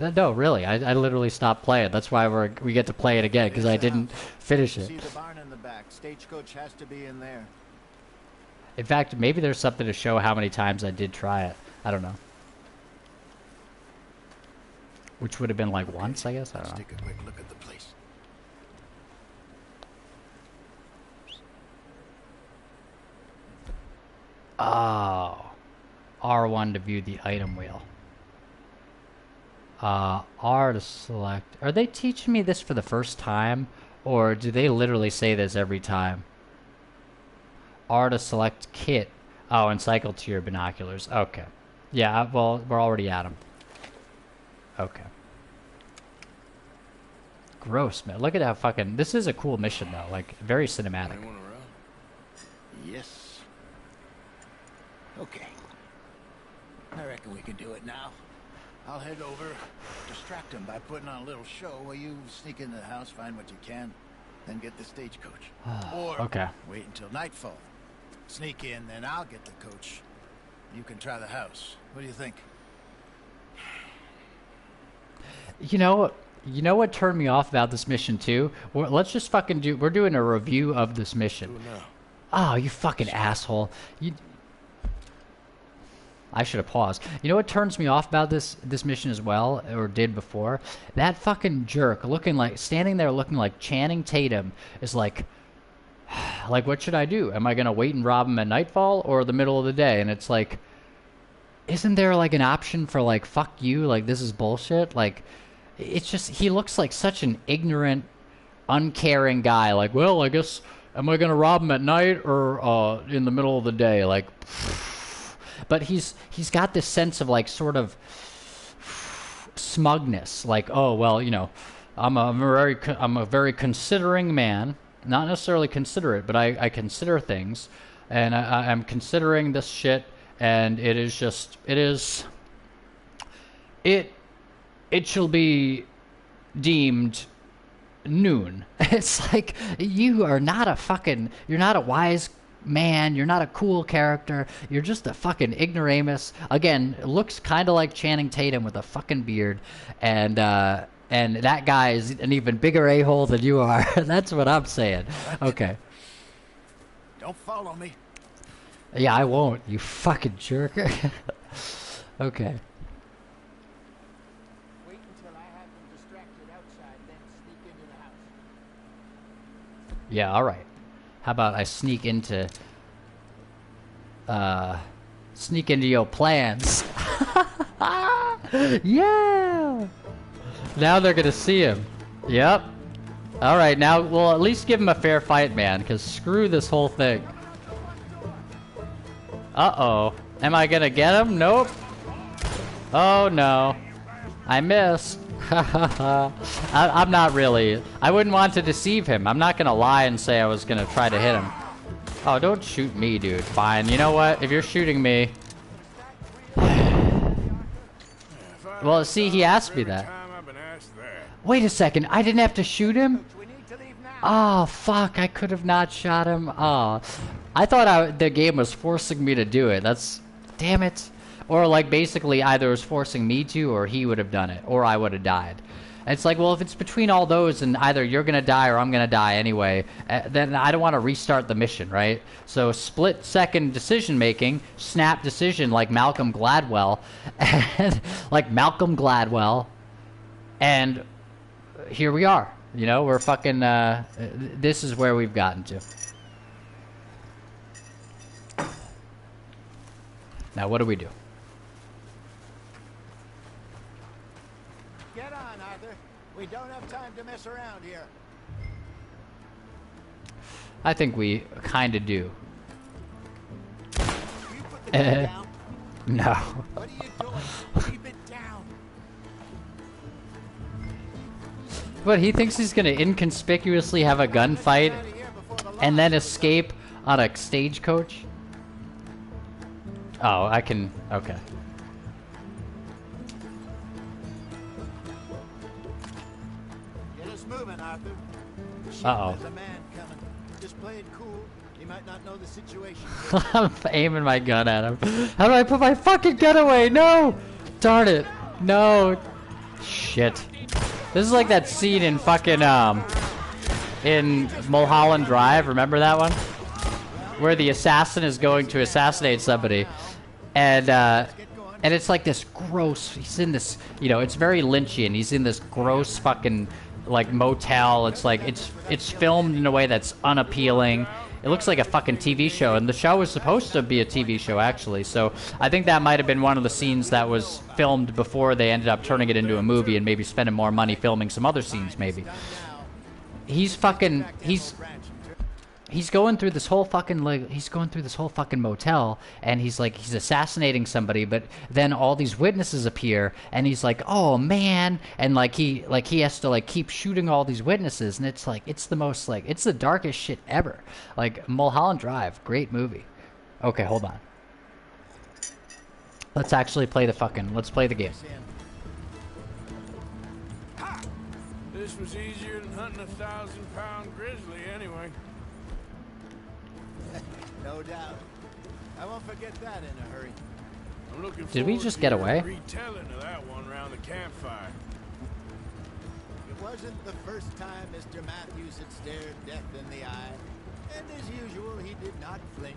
No, really, I literally stopped playing. That's why we get to play it again, because I didn't finish it. See the barn in the back. Stagecoach has to be in there. In fact, maybe there's something to show how many times I did try it. I don't know. Which would have been like once, I guess? I don't know. Let's take a quick look at the place. Oh. R1 to view the item wheel. R to select. Are they teaching me this for the first time? Or do they literally say this every time? R to select kit. Oh, and cycle to your binoculars. Okay. Yeah, well, we're already at them. Okay. Gross, man. Look at how fucking... This is a cool mission, though. Like, very cinematic. Anyone around? Yes. Okay. I reckon we can do it now. I'll head over, distract him by putting on a little show while you sneak into the house, find what you can, then get the stagecoach. Or Okay. wait until nightfall. Sneak in, then I'll get the coach. You can try the house. What do you think? You know what turned me off about this mission, too? Let's just fucking do... We're doing a review of this mission. Do it now. Oh, you fucking asshole. I should have paused. You know what turns me off about this mission as well, or did before? That fucking jerk standing there looking like Channing Tatum is like, what should I do? Am I going to wait and rob him at nightfall or the middle of the day? And it's like, isn't there like an option for like, fuck you, like this is bullshit? Like, it's just, he looks like such an ignorant, uncaring guy. Like, well, I guess, am I going to rob him at night or in the middle of the day? Like, but he's got this sense of like sort of smugness, like, oh well, you know, I'm a very considering man, not necessarily considerate, but I consider things. and I'm considering this shit, and it is just, it shall be deemed noon. It's like, you're not a wise man, you're not a cool character, you're just a fucking ignoramus. Again, looks kind of like Channing Tatum with a fucking beard, and that guy is an even bigger a-hole than you are. That's what I'm saying. Okay. Don't follow me. Yeah, I won't, you fucking jerk. Okay. Wait until I have them distracted outside, then sneak into the house. Yeah, alright. How about I sneak into your plans? Yeah! Now they're gonna see him. Yep. Alright, now we'll at least give him a fair fight, man, because screw this whole thing. Uh-oh. Am I gonna get him? Nope. Oh, no. I missed. I'm not really. I wouldn't want to deceive him. I'm not gonna lie and say I was gonna try to hit him. Oh, don't shoot me, dude. Fine. You know what? If you're shooting me... Well, see, he asked me that. Wait a second. I didn't have to shoot him? Oh, fuck. I could have not shot him. Oh. I thought the game was forcing me to do it. That's... Damn it. Or, like, basically either it was forcing me to, or he would have done it. Or I would have died. And it's like, well, if it's between all those, and either you're gonna die or I'm gonna die anyway, then I don't want to restart the mission, right? So split-second decision-making, snap decision like Malcolm Gladwell, and and here we are. You know, we're fucking, this is where we've gotten to. Now, what do we do? Get on, Arthur. We don't have time to mess around here. I think we kind of do. You put the gun down. No. What are you doing? Keep it down. But he thinks he's gonna inconspicuously have a gunfight Out of here before the law. and then escape on a stagecoach? Oh, I can... Okay. Get us moving, Arthur. Shit, Uh-oh. There's a man coming. Just play it cool. He might not know the situation. I'm aiming my gun at him. How do I put my fucking gun away? No! Darn it. No. Shit. This is like that scene in fucking, in Mulholland Drive. Remember that one? Where the assassin is going to assassinate somebody. And it's like this gross, he's in this, you know, it's very Lynchian. He's in this gross fucking, like, motel. It's like, it's filmed in a way that's unappealing. It looks like a fucking TV show, and the show was supposed to be a TV show, actually. So I think that might have been one of the scenes that was filmed before they ended up turning it into a movie and maybe spending more money filming some other scenes, maybe. He's fucking, he's going through this whole fucking, like, he's going through this whole fucking motel, and he's like, he's assassinating somebody, but then all these witnesses appear, and he's like, oh man, and like he has to like keep shooting all these witnesses, and it's like, it's the most, like, it's the darkest shit ever. Like, Mulholland Drive, great movie. Okay, hold on. Let's actually play let's play the game. This was easier than hunting a 1,000-pound grizzly anyway. No doubt. I won't forget that in a hurry. I'm looking Did we forward just to get your away? retelling of that one around the campfire. It wasn't the first time Mr. Matthews had stared death in the eye. And as usual, he did not flinch.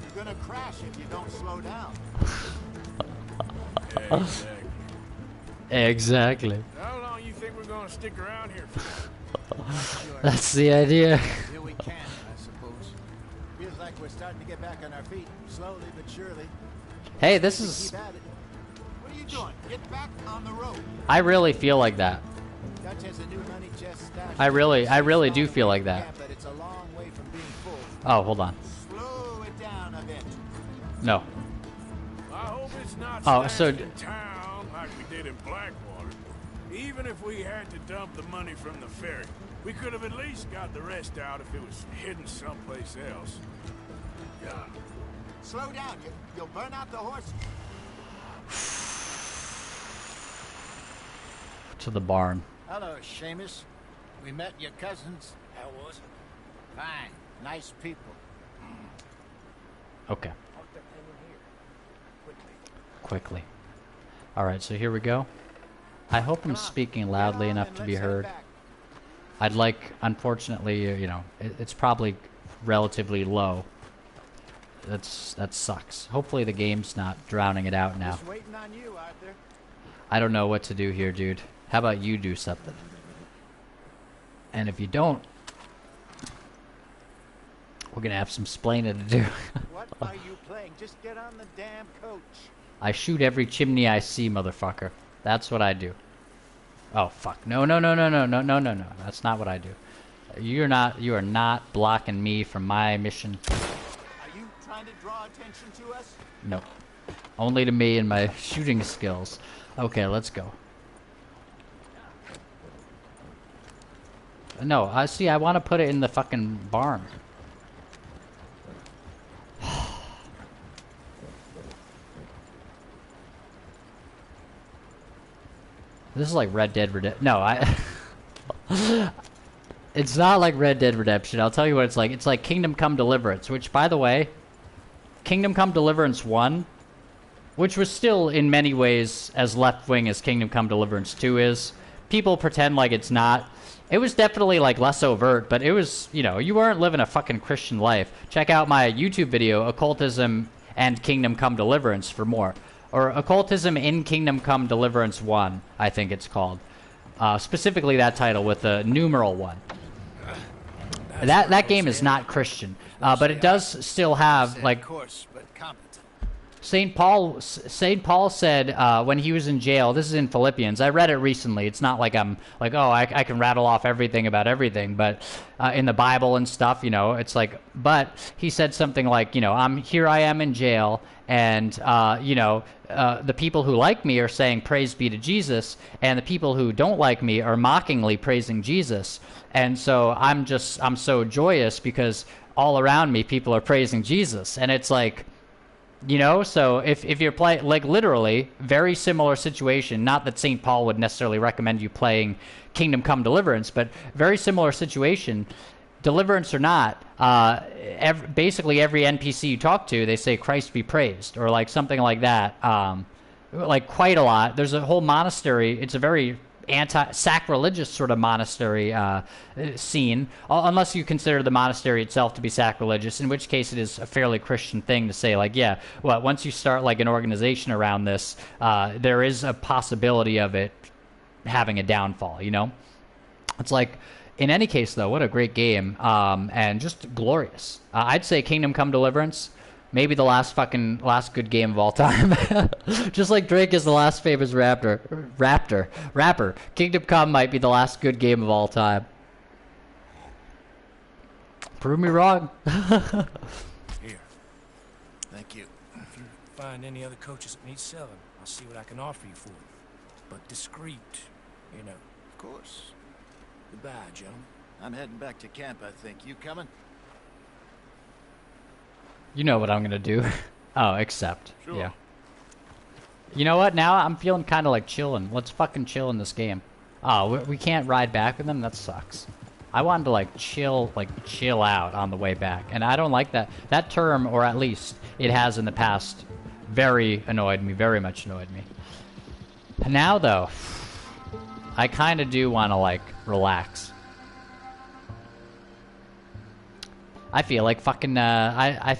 You're gonna crash if you don't slow down. Yeah, exactly. Exactly. How long you think we're gonna stick around here for? That's the idea. Till we can, I suppose. Feels like we're starting to get back on our feet, slowly but surely. Hey, this is... Keep at it. What are you doing? Get back on the road. I really feel like that. Dutch has a new money chest stash. I really do feel like that. But it's a long way from being full. Oh, hold on. Slow it down a bit. No. I hope it's not Oh, so smashed in town like we did in Blackwater. Even if we had to dump the money from the ferry, we could have at least got the rest out if it was hidden someplace else. Yeah. Slow down. You'll burn out the horse. To the barn. Hello, Seamus. We met your cousins. How was it? Fine. Nice people. Okay. Quickly. Alright, so here we go. I hope I'm speaking loudly enough to be heard. I'd like, unfortunately, you know, it's probably relatively low. That sucks. Hopefully the game's not drowning it out now. Just waiting on you, Arthur. I don't know what to do here, dude. How about you do something? And if you don't, we're gonna have some splaining to do. What are you playing? Just get on the damn coach. I shoot every chimney I see, motherfucker. That's what I do. Oh, fuck. No. That's not what I do. You are not blocking me from my mission. Are you trying to draw attention to us? No. Only to me and my shooting skills. Okay, let's go. No, I want to put it in the fucking barn. This is like Red Dead Redemption. No, it's not like Red Dead Redemption. I'll tell you what it's like. It's like Kingdom Come Deliverance, which, by the way, Kingdom Come Deliverance 1, which was still in many ways as left-wing as Kingdom Come Deliverance 2 is. People pretend like it's not. It was definitely like less overt, but it was, you know, you weren't living a fucking Christian life. Check out my YouTube video, Occultism and Kingdom Come Deliverance, for more. Or Occultism in Kingdom Come Deliverance 1, I think it's called. Specifically that title with the numeral 1. That game is not Christian, but it does still have, like, Coarse, but competent. St. Paul said when he was in jail, this is in Philippians, I read it recently, it's not like I'm like, oh, I can rattle off everything about everything, but in the Bible and stuff, you know, it's like, but he said something like, you know, I am in jail, and you know, the people who like me are saying praise be to Jesus, and the people who don't like me are mockingly praising Jesus, and so I'm so joyous because all around me people are praising Jesus, and it's like, you know, so if you're playing, like, literally, very similar situation, not that St. Paul would necessarily recommend you playing Kingdom Come Deliverance, but very similar situation, Deliverance or not, basically every NPC you talk to, they say, Christ be praised, or like something like that, like quite a lot. There's a whole monastery, it's a very anti-sacrilegious sort of monastery scene, unless you consider the monastery itself to be sacrilegious, in which case it is a fairly Christian thing to say, like, yeah, well, once you start like an organization around this, there is a possibility of it having a downfall, you know? It's like, in any case, though, what a great game, and just glorious. I'd say Kingdom Come Deliverance, maybe the last good game of all time. Just like Drake is the last famous rapper. Kingdom Come might be the last good game of all time. Prove me wrong. Here. Thank you. If you find any other coaches that need selling, I'll see what I can offer you for it. But discreet, you know. Of course. Goodbye, gentlemen. I'm heading back to camp, I think. You coming? You know what I'm gonna do. Oh, accept. Sure. Yeah. You know what? Now I'm feeling kind of like chilling. Let's fucking chill in this game. Oh, we can't ride back with them? That sucks. I wanted to like chill out on the way back. And I don't like that. That term, or at least it has in the past, very much annoyed me. And now though, I kind of do want to like relax. I feel like fucking, I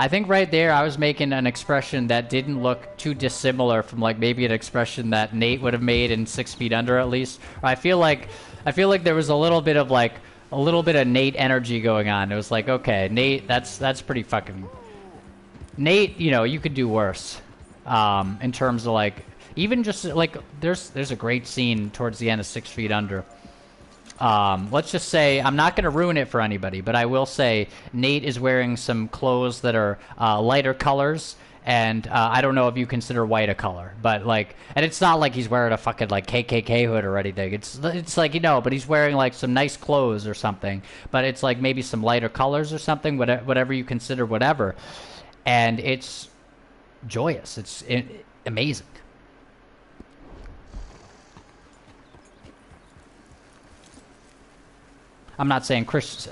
think right there I was making an expression that didn't look too dissimilar from like maybe an expression that Nate would have made in 6 Feet Under at least. I feel like there was a little bit of Nate energy going on. It was like, okay, Nate, that's pretty fucking, Nate, you know, you could do worse, in terms of like, even just like, there's a great scene towards the end of 6 Feet Under. Let's just say, I'm not going to ruin it for anybody, but I will say Nate is wearing some clothes that are lighter colors, And I don't know if you consider white a color, but like, and it's not like he's wearing a fucking like KKK hood or anything. It's like, you know, but he's wearing like some nice clothes or something. But it's like maybe some lighter colors or something, whatever you consider, whatever. And it's joyous. It's amazing. I'm not saying Chris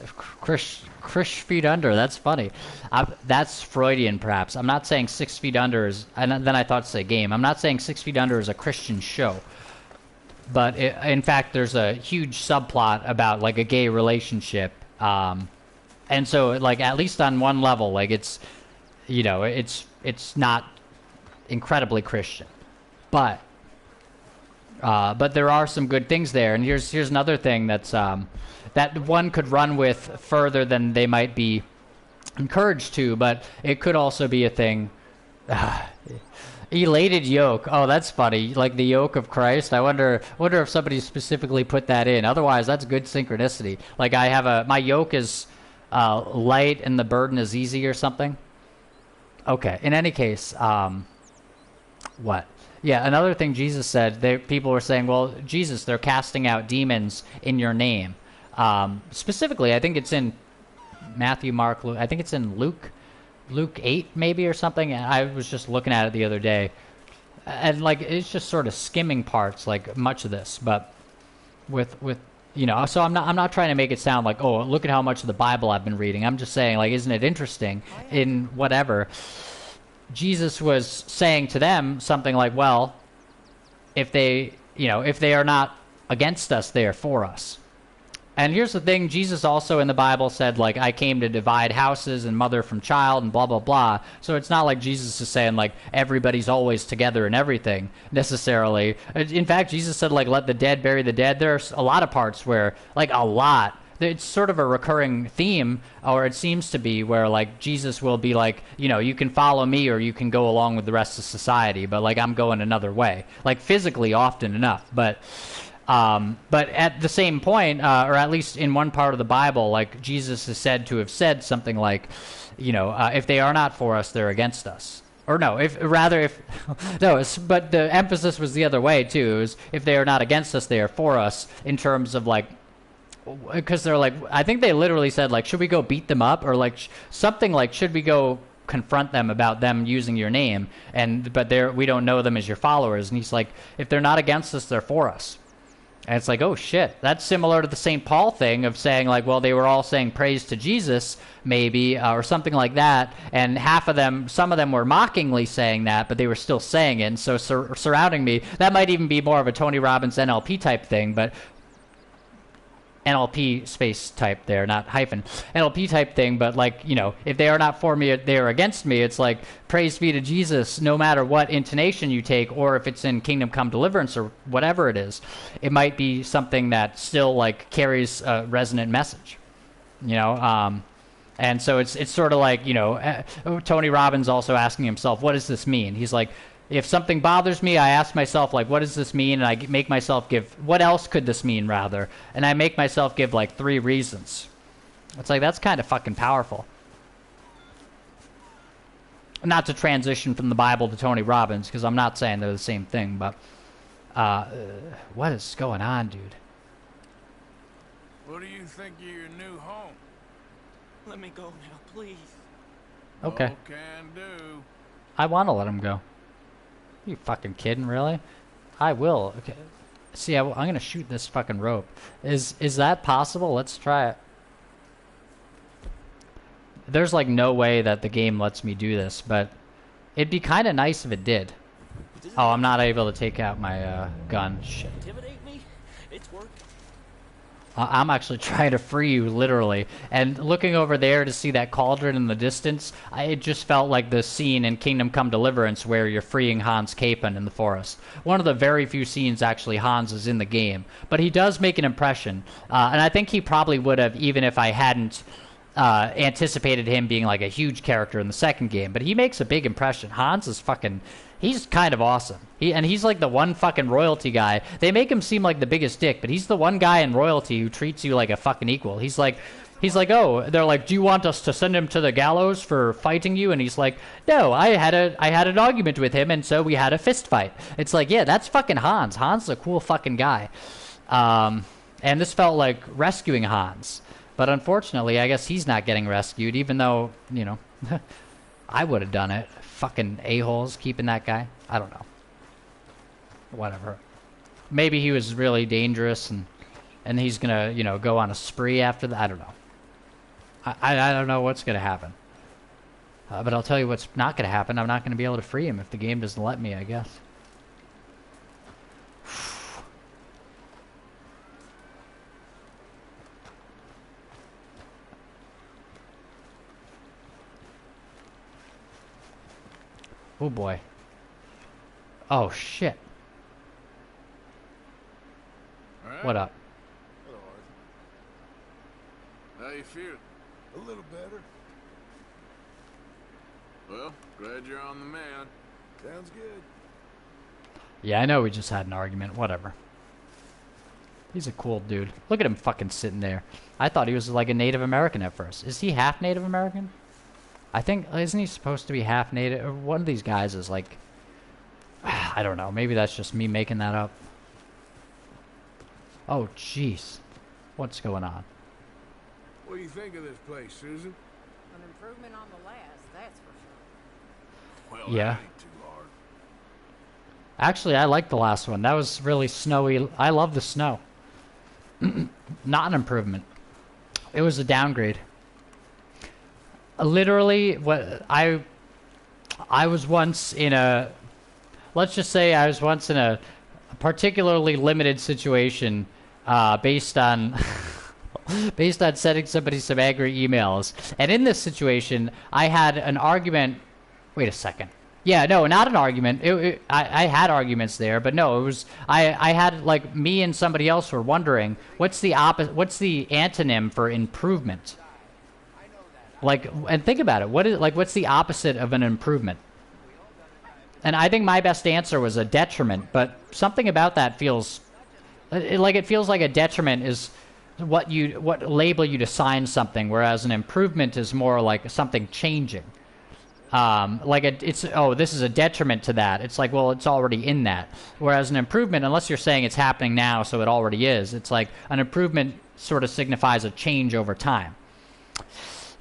feet under. That's funny. That's Freudian, perhaps. I'm not saying 6 feet under is. And then I thought to say game. I'm not saying 6 feet under is a Christian show. But in fact, there's a huge subplot about like a gay relationship, and so like at least on one level, like it's, you know, it's not incredibly Christian, but there are some good things there. And here's another thing that's that one could run with further than they might be encouraged to, but it could also be a thing. Elated yoke. Oh, that's funny. Like the yoke of Christ. I wonder if somebody specifically put that in. Otherwise, that's good synchronicity. Like I have my yoke is light and the burden is easy or something. Okay. In any case, what? Yeah, another thing Jesus said, people were saying, well, Jesus, they're casting out demons in your name. Specifically, I think it's in Matthew, Mark, Luke. I think it's in Luke 8 maybe or something. And I was just looking at it the other day. And like, it's just sort of skimming parts, like much of this. But with you know, so I'm not trying to make it sound like, oh, look at how much of the Bible I've been reading. I'm just saying, like, isn't it interesting in whatever. Jesus was saying to them something like, well, if they are not against us, they are for us. And here's the thing, Jesus also in the Bible said, like, I came to divide houses and mother from child and blah, blah, blah. So it's not like Jesus is saying, like, everybody's always together and everything, necessarily. In fact, Jesus said, like, let the dead bury the dead. There's a lot of parts where, like, a lot. It's sort of a recurring theme, or it seems to be, where, like, Jesus will be like, you know, you can follow me or you can go along with the rest of society, but, like, I'm going another way. Like, physically often enough, but at the same point, or at least in one part of the Bible, like Jesus is said to have said something like, you know, if they are not for us, they're against us. Or no, but the emphasis was the other way too. It was, if they are not against us, they are for us, in terms of like, because they're like, I think they literally said like, should we go beat them up, or like something like, should we go confront them about them using your name? But we don't know them as your followers. And he's like, if they're not against us, they're for us. And it's like, oh, shit. That's similar to the St. Paul thing of saying, like, well, they were all saying praise to Jesus, maybe, or something like that. And some of them were mockingly saying that, but they were still saying it. And so surrounding me, that might even be more of a Tony Robbins NLP type thing, but NLP space type there, not hyphen. NLP type thing, but like, you know, if they are not for me, they are against me. It's like, praise be to Jesus, no matter what intonation you take, or if it's in Kingdom Come Deliverance or whatever it is, it might be something that still like carries a resonant message, you know? And so it's sort of like, you know, Tony Robbins also asking himself, what does this mean? He's like, if something bothers me, I ask myself, like, what does this mean? And I make myself give, what else could this mean, rather? And I make myself give, like, 3 reasons. It's like, that's kind of fucking powerful. Not to transition from the Bible to Tony Robbins, because I'm not saying they're the same thing, but what is going on, dude? What do you think of your new home? Let me go now, please. Okay. No can do. I want to let him go. You fucking kidding, really? I will. Okay. See, I'm gonna shoot this fucking rope. Is that possible? Let's try it. There's like no way that the game lets me do this, but it'd be kind of nice if it did. Oh, I'm not able to take out my gun. Shit. Intimidate me? It's working. I'm actually trying to free you, literally. And looking over there to see that cauldron in the distance, it just felt like the scene in Kingdom Come Deliverance where you're freeing Hans Capon in the forest. One of the very few scenes, actually, Hans is in the game. But he does make an impression. And I think he probably would have, even if I hadn't anticipated him being like a huge character in the second game. But he makes a big impression. Hans is fucking... He's kind of awesome. He's like the one fucking royalty guy. They make him seem like the biggest dick, but he's the one guy in royalty who treats you like a fucking equal. He's like, He's like, oh, they're like, do you want us to send him to the gallows for fighting you? And he's like, no, I had an argument with him, and so we had a fist fight. It's like, yeah, that's fucking Hans. Hans is a cool fucking guy. And this felt like rescuing Hans. But unfortunately, I guess he's not getting rescued, even though, you know, I would have done it. Fucking a-holes keeping that guy. I don't know. Whatever. Maybe he was really dangerous, and he's gonna, you know, go on a spree after that. I don't know. I don't know what's gonna happen. But I'll tell you what's not gonna happen. I'm not gonna be able to free him if the game doesn't let me, I guess. Oh boy. Oh shit. All right. What up? Hello, Arthur. How you feeling? A little better. Well, glad you're on the man. Sounds good. Yeah, I know we just had an argument. Whatever. He's a cool dude. Look at him fucking sitting there. I thought he was like a Native American at first. Is he half Native American? I think, isn't he supposed to be half Native? Or one of these guys is like, I don't know. Maybe that's just me making that up. Oh, jeez. What's going on? What do you think of this place, Susan? An improvement on the last, that's for sure. Well, Yeah. that ain't too hard. Actually, I like the last one. That was really snowy. I love the snow. Not an improvement. It was a downgrade. Literally, what I was once in a, let's just say I was once in a particularly limited situation based on based on sending somebody some angry emails. And in this situation, I had an argument. Wait a second. Yeah, no, not an argument. I had arguments there, but no, it was I had like me and somebody else were wondering what's the antonym for improvement. Like, and think about it. What's the opposite of an improvement? And I think my best answer was a detriment, but something about that feels it feels like a detriment is what label you'd assign something, whereas an improvement is more like something changing. This is a detriment to that. It's like, well, it's already in that. Whereas an improvement, unless you're saying it's happening now, so it already is. It's like an improvement sort of signifies a change over time.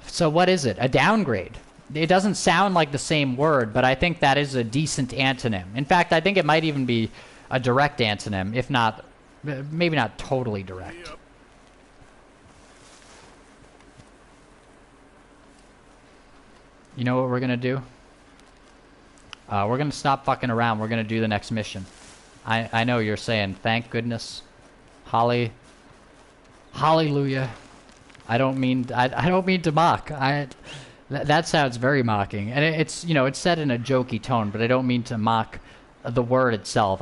So what is it? A downgrade. It doesn't sound like the same word, but I think that is a decent antonym. In fact, I think it might even be a direct antonym, if not, maybe not totally direct. Yep. You know what we're going to do? We're going to stop fucking around. We're going to do the next mission. I know you're saying, thank goodness. Hallelujah. I don't mean to mock. That sounds very mocking. And it's said in a jokey tone, but I don't mean to mock the word itself.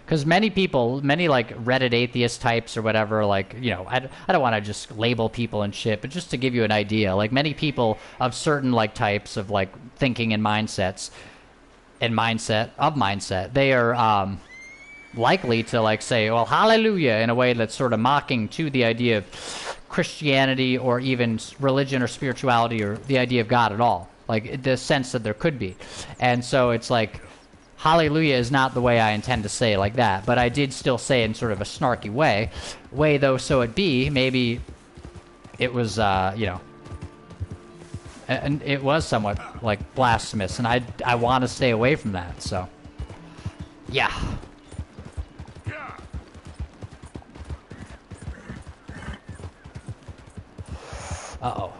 Because many people, like Reddit atheist types or whatever, like, I don't want to just label people and shit, but just to give you an idea, like many people of certain like types of like thinking and mindset, they are likely to like say, well, hallelujah, in a way that's sort of mocking to the idea of Christianity or even religion or spirituality or the idea of God at all, like the sense that there could be. And so it's like, hallelujah is not the way I intend to say like that, but I did still say it in sort of a snarky way though, so it be, maybe it was, and it was somewhat like blasphemous, and I want to stay away from that, so, yeah. Uh-oh.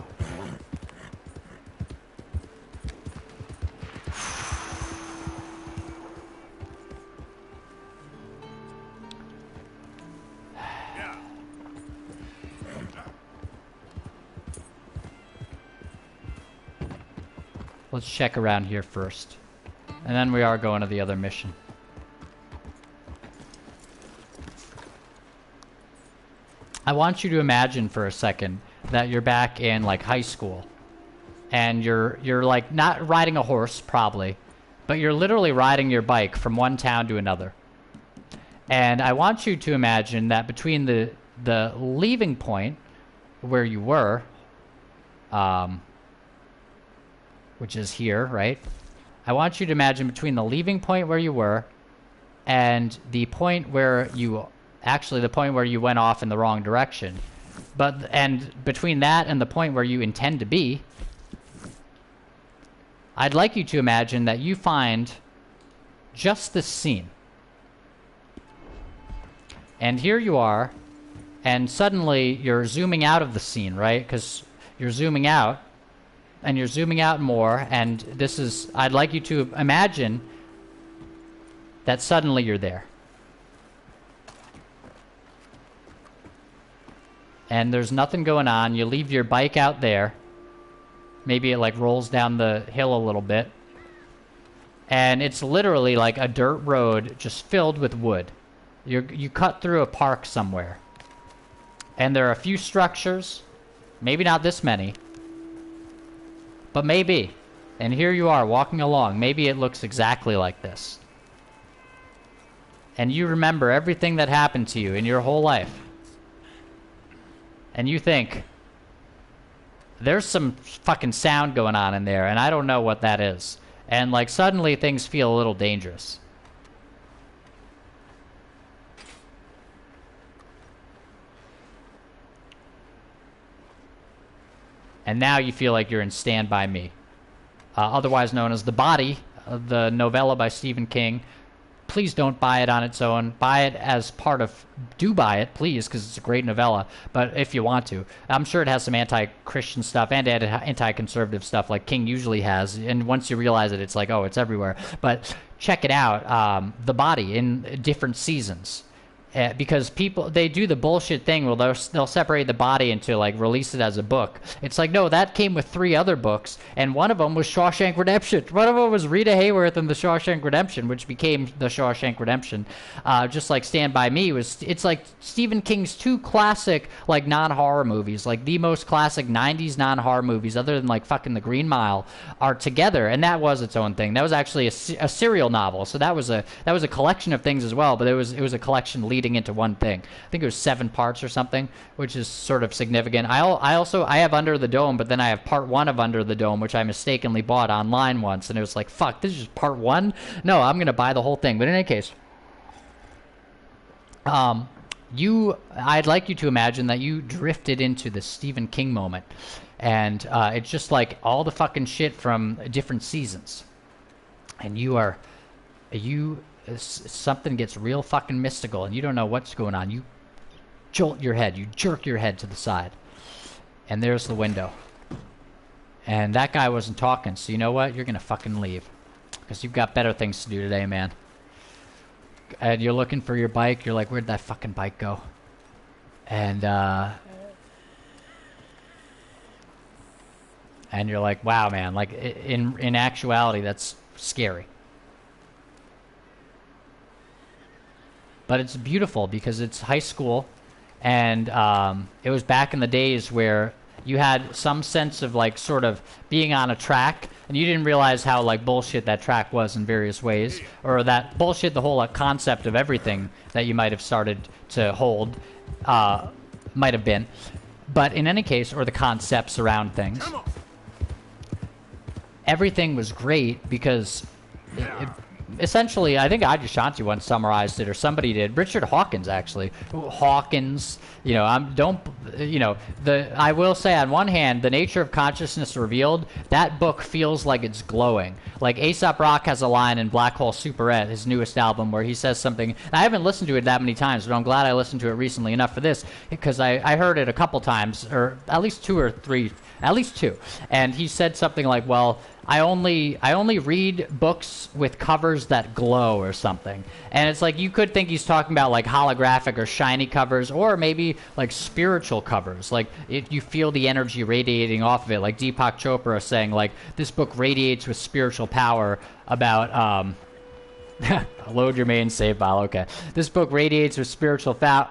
Let's check around here first. And then we are going to the other mission. I want you to imagine for a second that you're back in like high school. And you're like not riding a horse probably, but you're literally riding your bike from one town to another. And I want you to imagine that between the leaving point where you were, which is here, right? I want you to imagine between the leaving point where you were and the point where you, actually the point where you went off in the wrong direction. And between that and the point where you intend to be, I'd like you to imagine that you find just this scene. And here you are, and suddenly you're zooming out of the scene, right? Because you're zooming out, and you're zooming out more, and this is, I'd like you to imagine that suddenly you're there. And there's nothing going on. You leave your bike out there. Maybe it like rolls down the hill a little bit. And it's literally like a dirt road just filled with wood. You cut through a park somewhere. And there are a few structures. Maybe not this many. But maybe. And here you are walking along. Maybe it looks exactly like this. And you remember everything that happened to you in your whole life. And you think, there's some fucking sound going on in there, and I don't know what that is. And like suddenly things feel a little dangerous. And now you feel like you're in Stand By Me. Otherwise known as The Body, the novella by Stephen King. Please don't buy it on its own. Buy it as part of... Do buy it, please, because it's a great novella. But if you want to. I'm sure it has some anti-Christian stuff and anti-conservative stuff like King usually has. And once you realize it, it's like, oh, it's everywhere. But check it out. The Body in different seasons. Because people, they do the bullshit thing where they'll separate The Body into, like, release it as a book. It's like, no, that came with 3 other books, and one of them was Shawshank Redemption. One of them was Rita Hayworth and the Shawshank Redemption, which became the Shawshank Redemption. Just like Stand By Me it's like Stephen King's 2 classic, like, non-horror movies, like the most classic 90s non-horror movies, other than, like, fucking The Green Mile, are together, and that was its own thing. That was actually a serial novel, so that was a collection of things as well, but it was a collection leading into one thing. I think it was 7 parts or something, which is sort of significant. I have Under the Dome, but then I have part 1 of Under the Dome, which I mistakenly bought online once, and it was like, fuck, this is just part 1? No, I'm gonna buy the whole thing. But in any case, I'd like you to imagine that you drifted into the Stephen King moment, and it's just like all the fucking shit from different seasons, and something gets real fucking mystical and you don't know what's going on. You jolt your head, you jerk your head to the side, and there's the window. And that guy wasn't talking, so you know what? You're gonna fucking leave. Because you've got better things to do today, man. And you're looking for your bike, you're like, where'd that fucking bike go? And you're like, wow, man, like, in actuality, that's scary. But it's beautiful because it's high school, and it was back in the days where you had some sense of, like, sort of being on a track, and you didn't realize how, like, bullshit that track was in various ways, or that bullshit, the whole concept of everything that you might have started to hold might have been. But in any case, or the concepts around things, everything was great because essentially, I think Adyashanti once summarized it, or somebody did. Richard Hawkins, actually. Hawkins, I will say, on one hand, The Nature of Consciousness Revealed, that book feels like it's glowing. Like, A$AP Rock has a line in Black Hole Superette, his newest album, where he says something. I haven't listened to it that many times, but I'm glad I listened to it recently enough for this, because I heard it a couple times, or at least 2 or 3, at least 2. And he said something like, well, I only read books with covers that glow or something. And it's like, you could think he's talking about like holographic or shiny covers, or maybe like spiritual covers. Like, you feel the energy radiating off of it. Like Deepak Chopra saying, like, this book radiates with spiritual power about, load your main save file, okay. This book radiates with spiritual power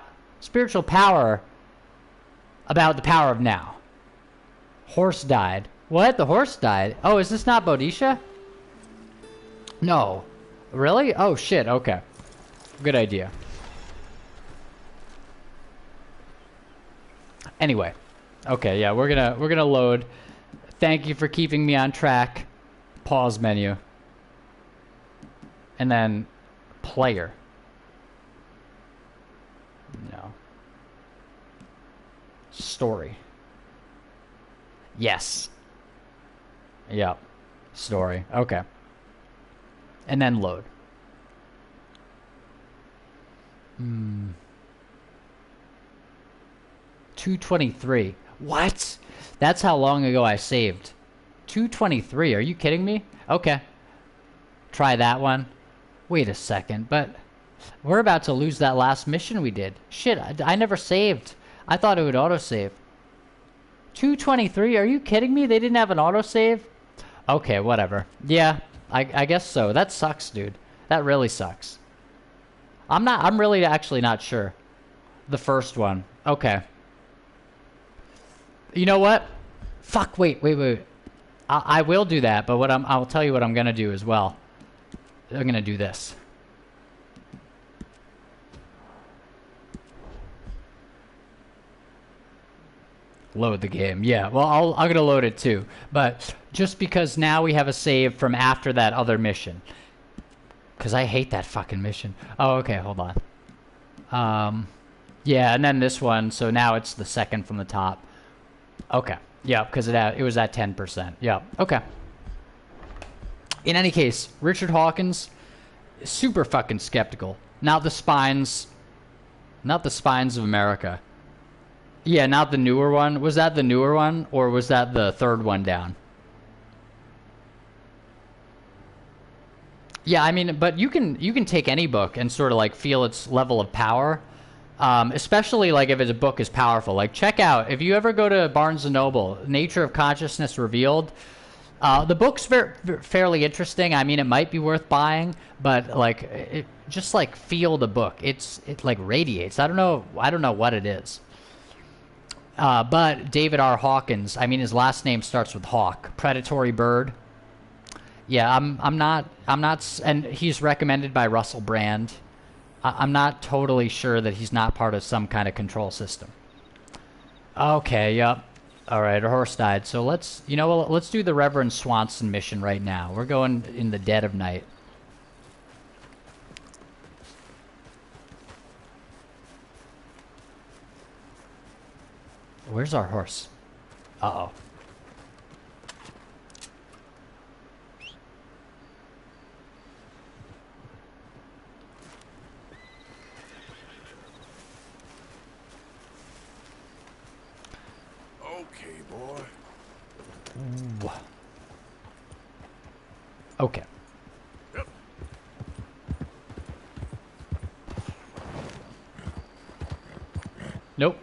about the power of now. Horse died. What? The horse died? Oh, is this not Bodhisha? No. Really? Oh, shit. Okay. Good idea. Anyway. Okay, yeah, we're gonna load. Thank you for keeping me on track. Pause menu. And then player. No. Story. Yes. Yep. Story. Okay. And then load. 223. What? That's how long ago I saved. 223. Are you kidding me? Okay. Try that one. Wait a second, but we're about to lose that last mission we did. Shit, I never saved. I thought it would autosave. 223? Are you kidding me? They didn't have an autosave? Okay, whatever. Yeah, I guess so. That sucks, dude. That really sucks. I'm really actually not sure. The first one. Okay. You know what? Fuck, wait. I will do that, but I'll tell you what I'm gonna do as well. I'm gonna do this. Load the game. Yeah, well, I'm gonna load it too. But just because now we have a save from after that other mission. Because I hate that fucking mission. Oh, okay, hold on. Yeah, and then this one, so now it's the second from the top. Okay. Yeah, because it was at 10%. Yeah, okay. In any case, Richard Hawkins, super fucking skeptical. Not the Spines of America. Yeah, not the newer one. Was that the newer one, or was that the third one down? Yeah, I mean, but you can take any book and sort of like feel its level of power, especially like if a book is powerful. Like check out, if you ever go to Barnes and Noble, Nature of Consciousness Revealed. The book's fairly interesting. I mean, it might be worth buying, but like just like feel the book. It like radiates. I don't know what it is. But David R. Hawkins, I mean, his last name starts with Hawk, predatory bird. Yeah, I'm not, and he's recommended by Russell Brand. I'm not totally sure that he's not part of some kind of control system. Okay, yep. All right, our horse died. So let's do the Reverend Swanson mission right now. We're going in the dead of night. Where's our horse? Uh-oh. Okay, boy. Ooh. Okay. Yep. Nope.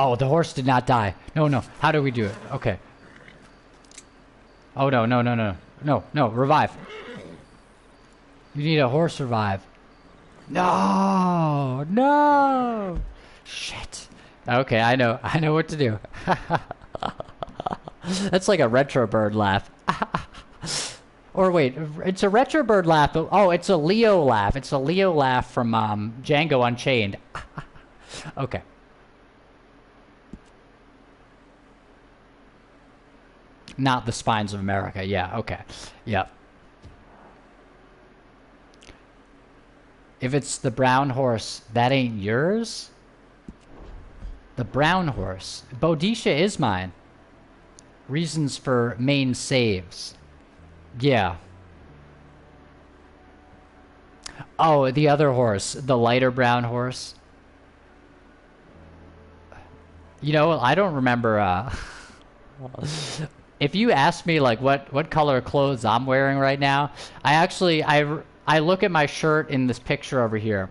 Oh, the horse did not die. No. How do we do it? Okay. Oh, no. Revive. You need a horse revive. No. Shit. Okay, I know what to do. That's like a retro bird laugh. Or wait, it's a retro bird laugh. Oh, it's a Leo laugh. It's a Leo laugh from Django Unchained. Okay. Not the Spines of America. Yeah, okay. Yep. If it's the brown horse, that ain't yours? The brown horse. Bodisha is mine. Reasons for main saves. Yeah. Oh, the other horse. The lighter brown horse. You know, I don't remember, if you ask me like what color clothes I'm wearing right now, I look at my shirt in this picture over here,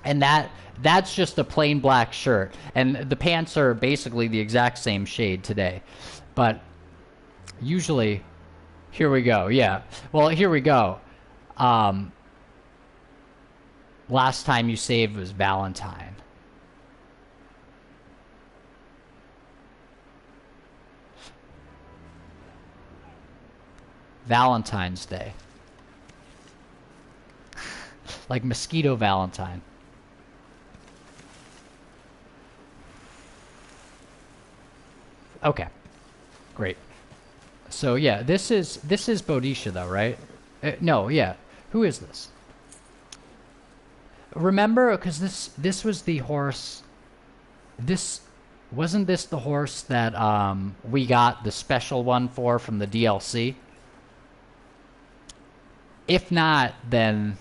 and that's just a plain black shirt, and the pants are basically the exact same shade today. But usually, here we go. Yeah. Well, here we go. Last time you saved was Valentine. Valentine's Day. Like Mosquito Valentine. Okay. Great. So yeah, this is Bodisha though, right? No, yeah. Who is this? Remember, because this was the horse. This wasn't this the horse that we got the special one for from the DLC? If not, then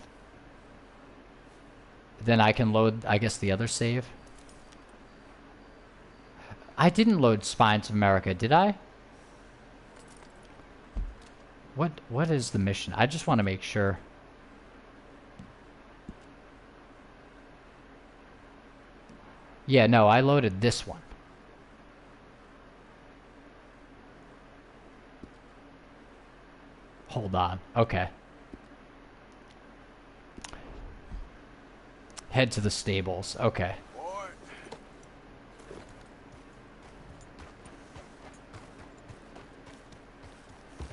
I can load, I guess, the other save. I didn't load Spines of America, did I? What is the mission? I just want to make sure. Yeah, no, I loaded this one. Hold on. Okay. Head to the stables. Okay. Boy.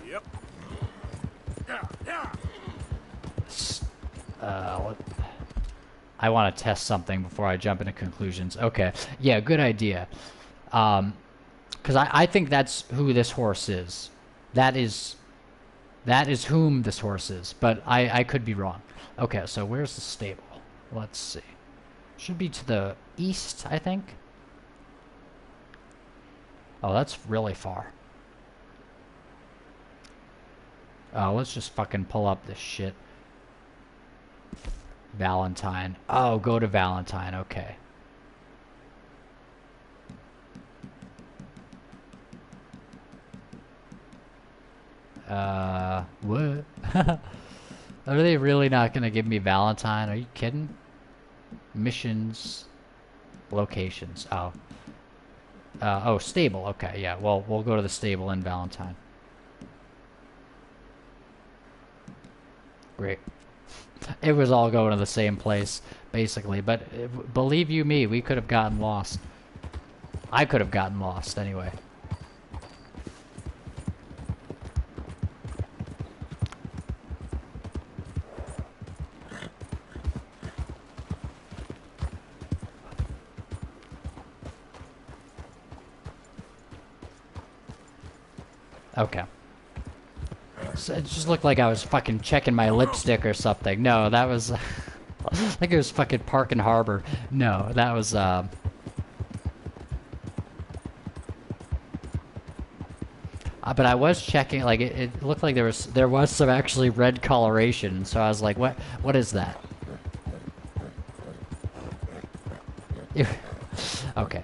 Yep. Yeah. I want to test something before I jump into conclusions. Okay. Yeah, good idea. Because I think that's who this horse is. That is whom this horse is. But I could be wrong. Okay, so where's the stable? Let's see. Should be to the east, I think. Oh, that's really far. Oh, let's just fucking pull up this shit. Valentine. Oh, go to Valentine. Okay. What? Are they really not gonna give me Valentine? Are you kidding? Missions. Locations. Oh. Oh, stable. Okay, yeah. Well, we'll go to the stable in Valentine. Great. It was all going to the same place, basically. But believe you me, we could have gotten lost. I could have gotten lost, anyway. Okay. So it just looked like I was fucking checking my lipstick or something. No, that was... I think it was fucking Park and Harbor. No, that was... But I was checking, like, it looked like there was some actually red coloration, so I was like, what is that? Okay.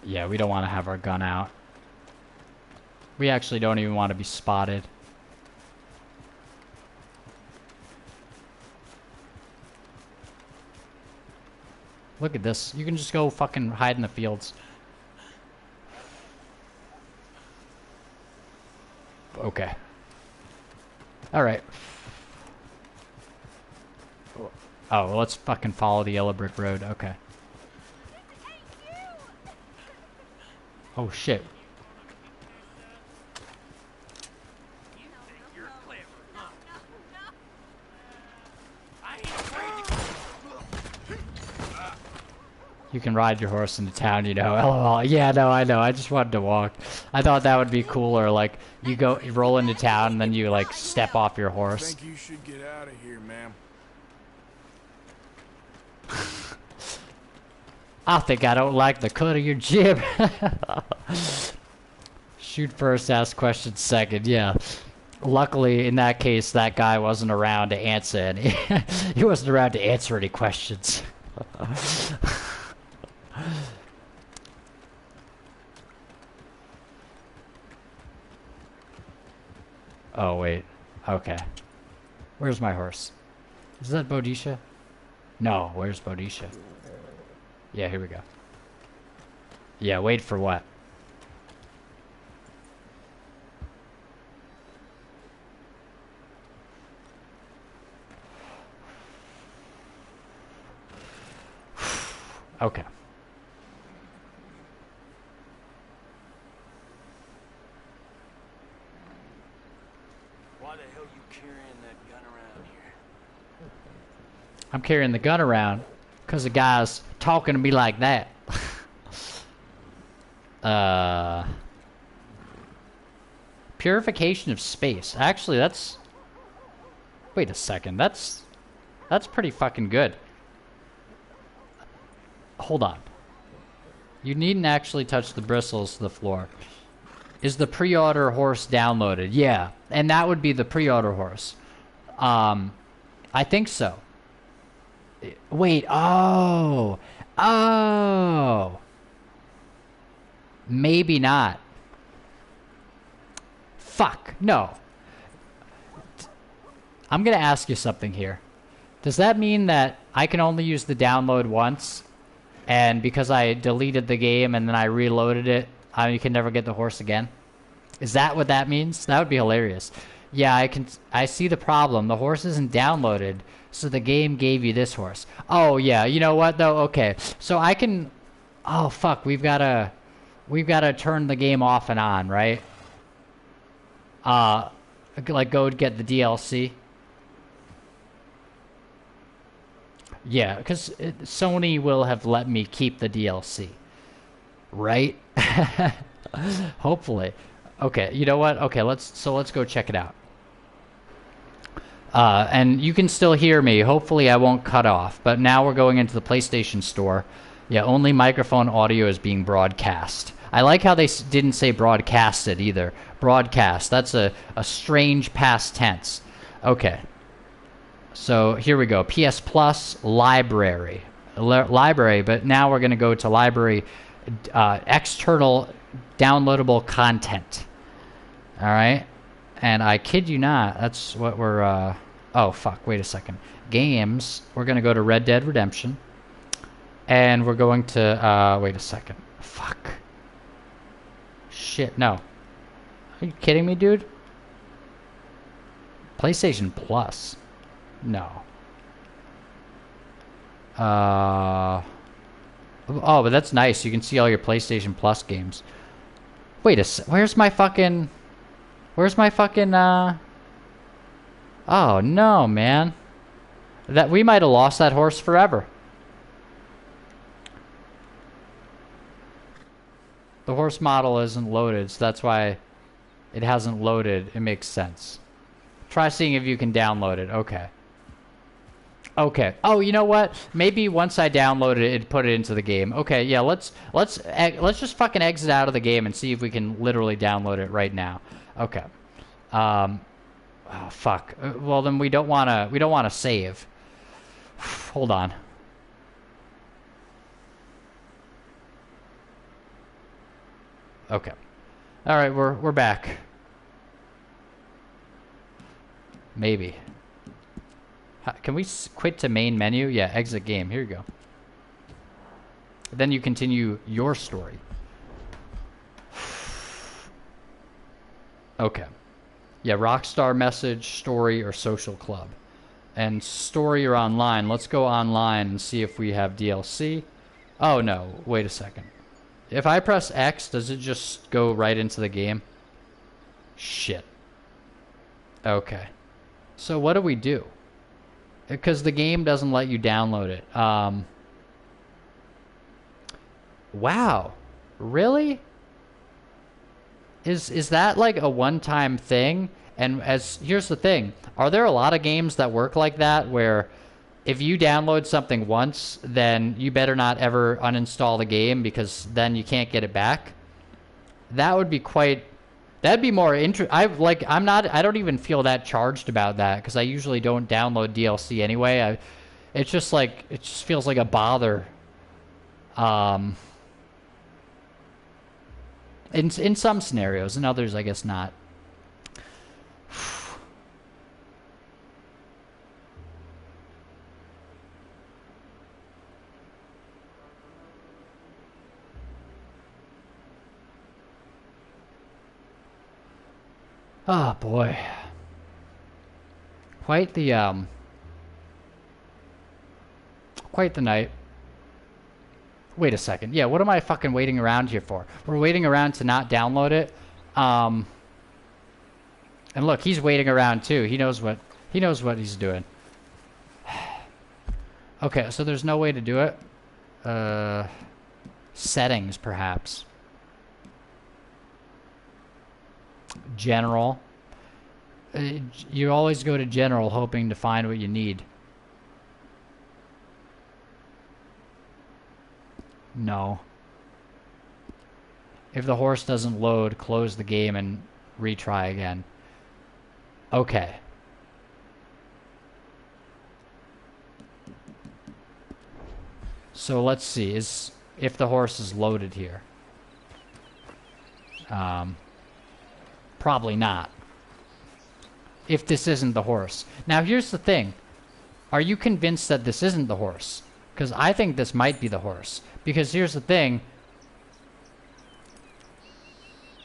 Yeah, we don't want to have our gun out. We actually don't even want to be spotted. Look at this. You can just go fucking hide in the fields. Okay. Alright. Oh, well, let's fucking follow the yellow brick road. Okay. Oh, shit. You can ride your horse into town, you know. LOL. Yeah, no, I know. I just wanted to walk. I thought that would be cooler. Like, you roll into town, and then you, like, step off your I horse. think you should get out of here, ma'am. I think I don't like the cut of your jib. Shoot first, ask questions second. Yeah. Luckily, in that case, that guy wasn't around to answer any. He wasn't around to answer any questions. Oh, wait. Okay. Where's my horse? Is that Bodisha? No, where's Bodisha? Yeah, here we go. Yeah, wait for what? Okay. I'm carrying the gun around because the guy's talking to me like that. Purification of space. Actually, that's... Wait a second. That's pretty fucking good. Hold on. You needn't actually touch the bristles to the floor. Is the pre-order horse downloaded? Yeah. And that would be the pre-order horse. I think so. Wait. Oh. Oh. Maybe not. Fuck. No. I'm going to ask you something here. Does that mean that I can only use the download once? And because I deleted the game and then I reloaded it, you can never get the horse again? Is that what that means? That would be hilarious. Yeah, I see the problem. The horse isn't downloaded, so the game gave you this horse. Oh, yeah. You know what, though? Okay. So I can... Oh, fuck. We've got to turn the game off and on, right? Like, go get the DLC. Yeah, because Sony will have let me keep the DLC. Right? Hopefully. Okay, you know what? Okay, let's go check it out. And you can still hear me. Hopefully I won't cut off. But now we're going into the PlayStation Store. Yeah, only microphone audio is being broadcast. I like how they didn't say broadcasted either. Broadcast. That's a strange past tense. Okay. So here we go. PS Plus library. Library, but now we're going to go to library external downloadable content. All right? And I kid you not, that's what we're... oh, fuck. Wait a second. Games. We're going to go to Red Dead Redemption. And we're going to... wait a second. Fuck. Shit, no. Are you kidding me, dude? PlayStation Plus. No. Oh, but that's nice. You can see all your PlayStation Plus games. Wait where's my fucking... Oh, no, man. We might have lost that horse forever. The horse model isn't loaded, so that's why it hasn't loaded. It makes sense. Try seeing if you can download it. Okay. Okay. Oh, you know what? Maybe once I download it put it into the game. Okay, yeah, let's just fucking exit out of the game and see if we can literally download it right now. Okay. Oh, fuck. Well, then we don't want to save. Hold on. Okay. All right, we're back. Maybe. Can we quit to main menu? Yeah, exit game. Here you go. Then you continue your story. Okay. Yeah, Rockstar message, story, or social club. And story or online. Let's go online and see if we have DLC. Oh, no. Wait a second. If I press X, does it just go right into the game? Shit. Okay. So what do we do? Because the game doesn't let you download it. Wow. Really? Is that like a one-time thing? And here's the thing. Are there a lot of games that work like that where if you download something once, then you better not ever uninstall the game because then you can't get it back? That would be that'd be more I don't even feel that charged about that because I usually don't download DLC anyway. It just feels like a bother. In some scenarios, in others I guess not. Oh boy. Quite the night. Wait a second. Yeah, what am I fucking waiting around here for? We're waiting around to not download it. And look, he's waiting around too. He knows what he's doing. Okay, so there's no way to do it. Settings, perhaps. General. You always go to general hoping to find what you need. No. If the horse doesn't load, close the game and retry again. Okay. So let's see, if the horse is loaded here. Probably not. If this isn't the horse. Now here's the thing. Are you convinced that this isn't the horse? Because I think this might be the horse. Because here's the thing.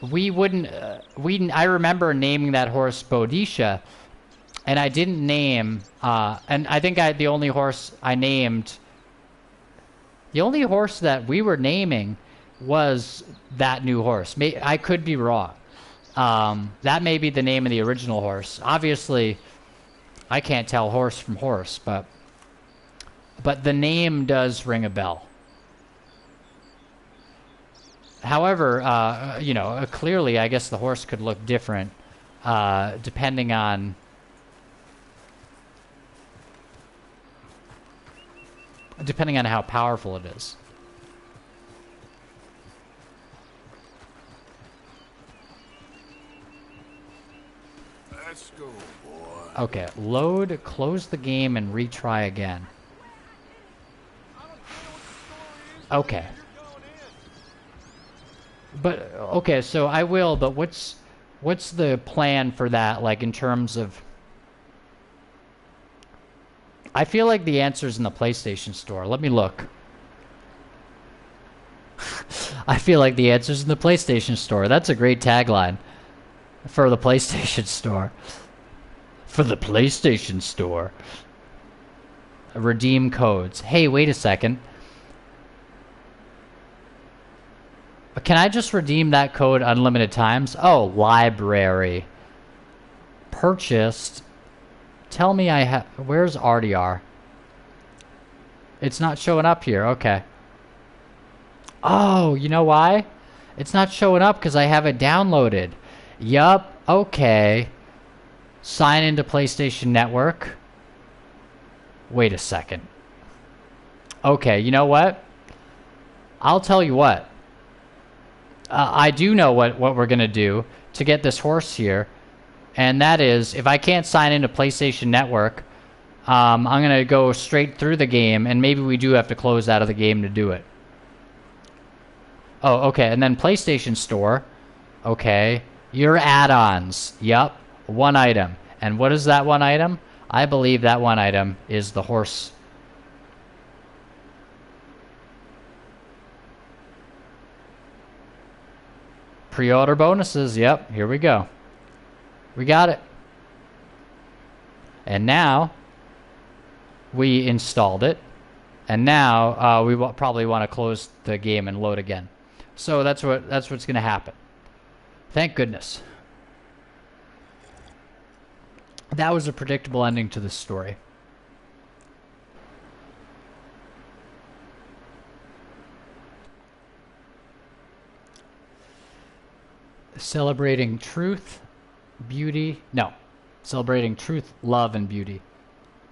I remember naming that horse Boadicea, and I didn't name, and I think the only horse I named, the only horse that we were naming was that new horse. I could be wrong. That may be the name of the original horse. Obviously, I can't tell horse from horse, but the name does ring a bell. However, clearly, I guess the horse could look different, depending on how powerful it is. Let's go, boy. Okay, load, close the game, and retry again. Okay. But, okay, so I will, but what's the plan for that, like, in terms of... I feel like the answer's in the PlayStation Store. Let me look. I feel like the answer's in the PlayStation Store. That's a great tagline. For the PlayStation Store. For the PlayStation Store. Redeem codes. Hey, wait a second. Can I just redeem that code unlimited times? Oh, library. Purchased. Tell me I have... Where's RDR? It's not showing up here. Okay. Oh, you know why? It's not showing up because I have it downloaded. Yup. Okay. Sign into PlayStation Network. Wait a second. Okay, you know what? I'll tell you what. I do know what we're going to do to get this horse here. And that is, if I can't sign into PlayStation Network, I'm going to go straight through the game, and maybe we do have to close out of the game to do it. Oh, okay, and then PlayStation Store. Okay, your add-ons. Yup, one item. And what is that one item? I believe that one item is the horse. Pre-order bonuses. Yep, here we go. We got it. And now we installed it. And now we probably want to close the game and load again. So that's what's going to happen. Thank goodness. That was a predictable ending to this story. Celebrating truth, beauty. No. Celebrating truth, love, and beauty.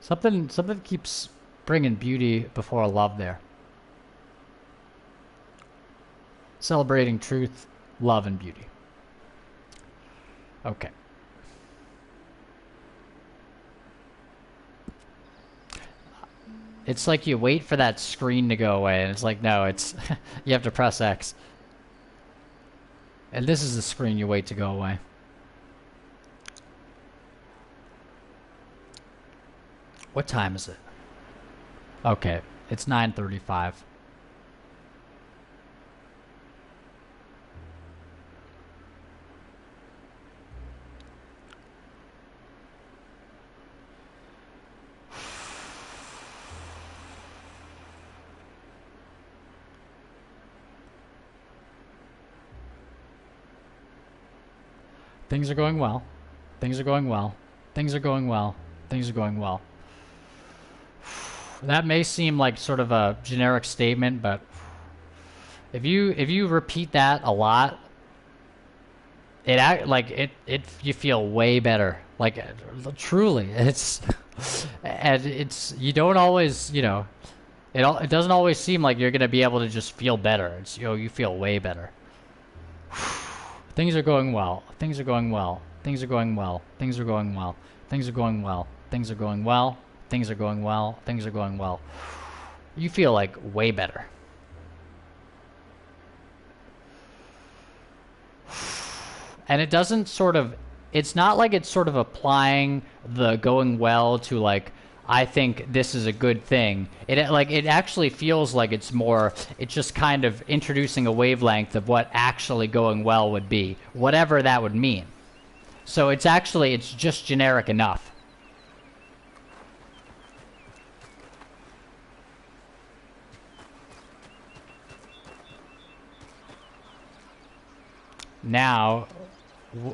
Something keeps bringing beauty before love there. Celebrating truth, love, and beauty. Okay. It's like you wait for that screen to go away, and it's like, no, it's you have to press X. And this is the screen you wait to go away. What time is it? Okay, it's 9:35. Things are going well. Things are going well. Things are going well. Things are going well. That may seem like sort of a generic statement, but if you repeat that a lot, you feel way better. Like truly, it's you don't always, you know, it doesn't always seem like you're gonna be able to just feel better. It's, you know, you feel way better. Things are going well. Things are going well. Things are going well. Things are going well. Things are going well. Things are going well. Things are going well. Things are going well. You feel like way better. And it doesn't sort of, it's not like it's sort of applying the going well to like, I think this is a good thing. It actually feels like it's more, it's just kind of introducing a wavelength of what actually going well would be, whatever that would mean. So it's just generic enough. Now,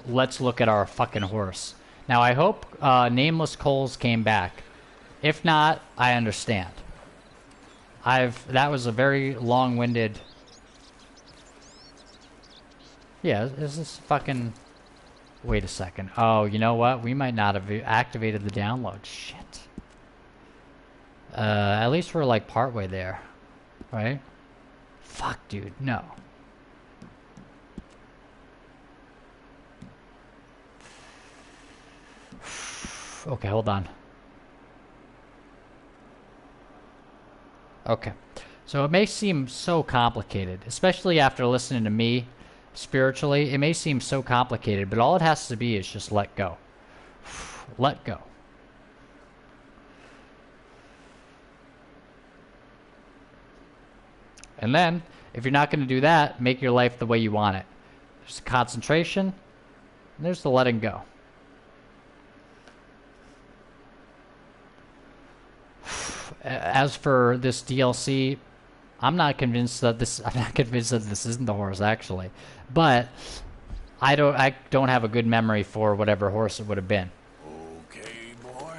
let's look at our fucking horse. Now, I hope Nameless Coles came back. If not, I understand. That was a very long-winded... Yeah, is this fucking... Wait a second. Oh, you know what? We might not have activated the download. Shit. At least we're like partway there. Right? Fuck, dude. No. Okay, hold on. Okay. So it may seem so complicated, especially after listening to me spiritually. It may seem so complicated, but all it has to be is just let go. Let go. And then, if you're not going to do that, make your life the way you want it. There's concentration, and there's the letting go. As for this DLC, I'm not convinced that this isn't the horse actually, but I don't have a good memory for whatever horse it would have been. Okay, boy.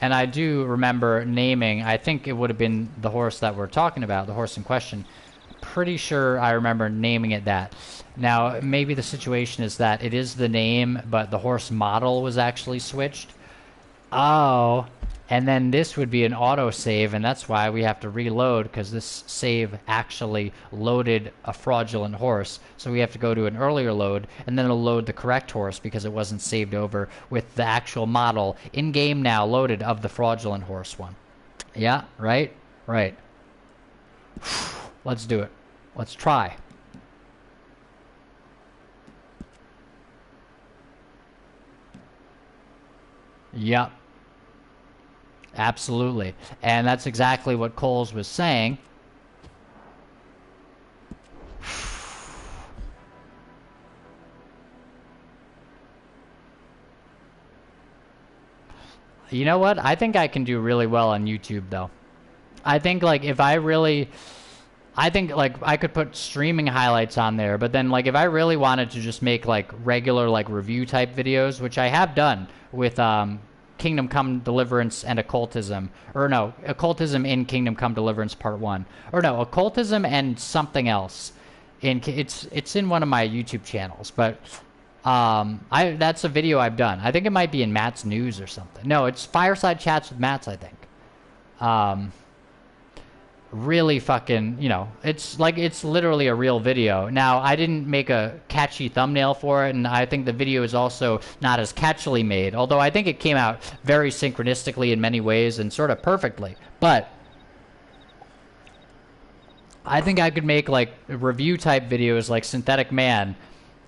And I do remember naming, I think it would have been the horse that we're talking about, the horse in question. Pretty sure I remember naming it that. Now, maybe the situation is that it is the name, but the horse model was actually switched. Oh, and then this would be an autosave, and that's why we have to reload, because this save actually loaded a fraudulent horse. So we have to go to an earlier load, and then it'll load the correct horse because it wasn't saved over with the actual model in-game now loaded of the fraudulent horse one. Yeah, right? Right. Let's do it. Let's try. Yep. Absolutely. And that's exactly what Coles was saying. You know what? I think I can do really well on YouTube, though. I think, like, I think, like, I could put streaming highlights on there, but then, like, if I really wanted to just make, like, regular, like, review-type videos, which I have done with, Kingdom Come Deliverance and Occultism. Or no, Occultism in Kingdom Come Deliverance Part 1. Or no, Occultism and something else. It's in one of my YouTube channels, but that's a video I've done. I think it might be in Matt's News or something. No, it's Fireside Chats with Matt's, I think. Really fucking, you know, it's literally a real video. Now, I didn't make a catchy thumbnail for it, and I think the video is also not as catchily made, although I think it came out very synchronistically in many ways and sort of perfectly. But I think I could make, like, review type videos like Synthetic Man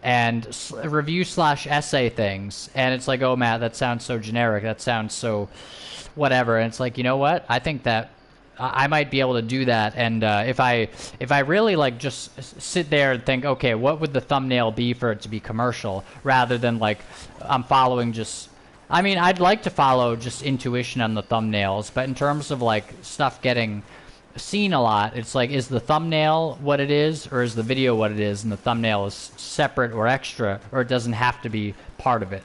and review/essay things, and it's like, oh, Matt, that sounds so generic, that sounds so whatever, and it's like, you know what, I think that I might be able to do that, and if I really, like, just sit there and think, okay, what would the thumbnail be for it to be commercial, rather than, like, I'm following just, I mean, I'd like to follow just intuition on the thumbnails, but in terms of, like, stuff getting seen a lot, it's like, is the thumbnail what it is, or is the video what it is, and the thumbnail is separate or extra, or it doesn't have to be part of it.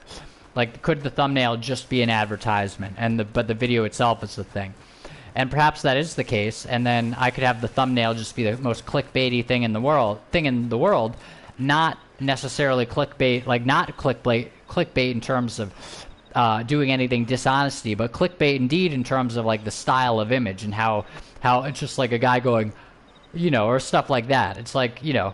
Like, could the thumbnail just be an advertisement, but the video itself is the thing? And perhaps that is the case, and then I could have the thumbnail just be the most clickbaity thing in the world, not necessarily clickbait, like not clickbait in terms of doing anything dishonesty, but clickbait indeed in terms of like the style of image and how it's just like a guy going, you know, or stuff like that. It's like, you know,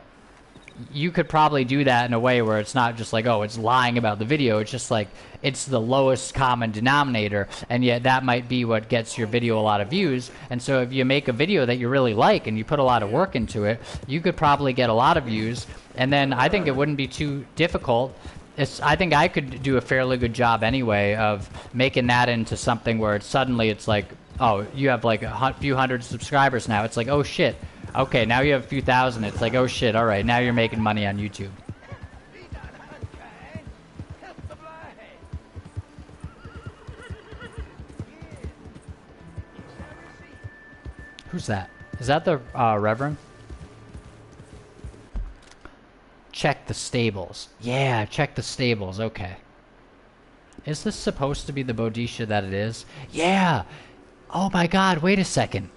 you could probably do that in a way where it's not just like, oh, it's lying about the video. It's just like, it's the lowest common denominator, and yet that might be what gets your video a lot of views. And so if you make a video that you really like and you put a lot of work into it, you could probably get a lot of views. And then I think it wouldn't be too difficult. I think I could do a fairly good job anyway of making that into something where it's like, oh, you have like a few hundred subscribers now. It's like, oh shit. Okay, now you have a few thousand. It's like, oh shit, all right, now you're making money on YouTube. Who's that? Is that the Reverend? Check the stables. Yeah, check the stables. Okay. Is this supposed to be the Bodicia that it is? Yeah. Oh my god, wait a second.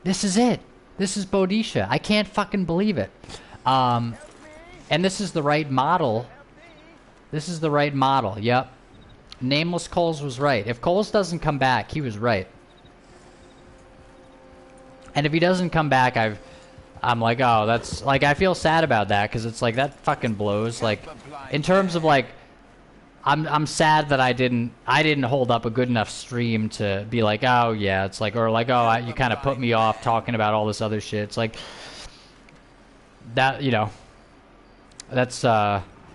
This is it. This is Bodicia. I can't fucking believe it. And this is the right model. This is the right model. Yep. Nameless Coles was right. If Coles doesn't come back, he was right. And if he doesn't come back, I'm like, oh, that's like, I feel sad about that, because it's like, that fucking blows. Like, in terms of like, I'm sad that I didn't hold up a good enough stream to be like, oh yeah, it's like, or like, oh, you kind of put me off talking about all this other shit. It's like that, you know, that's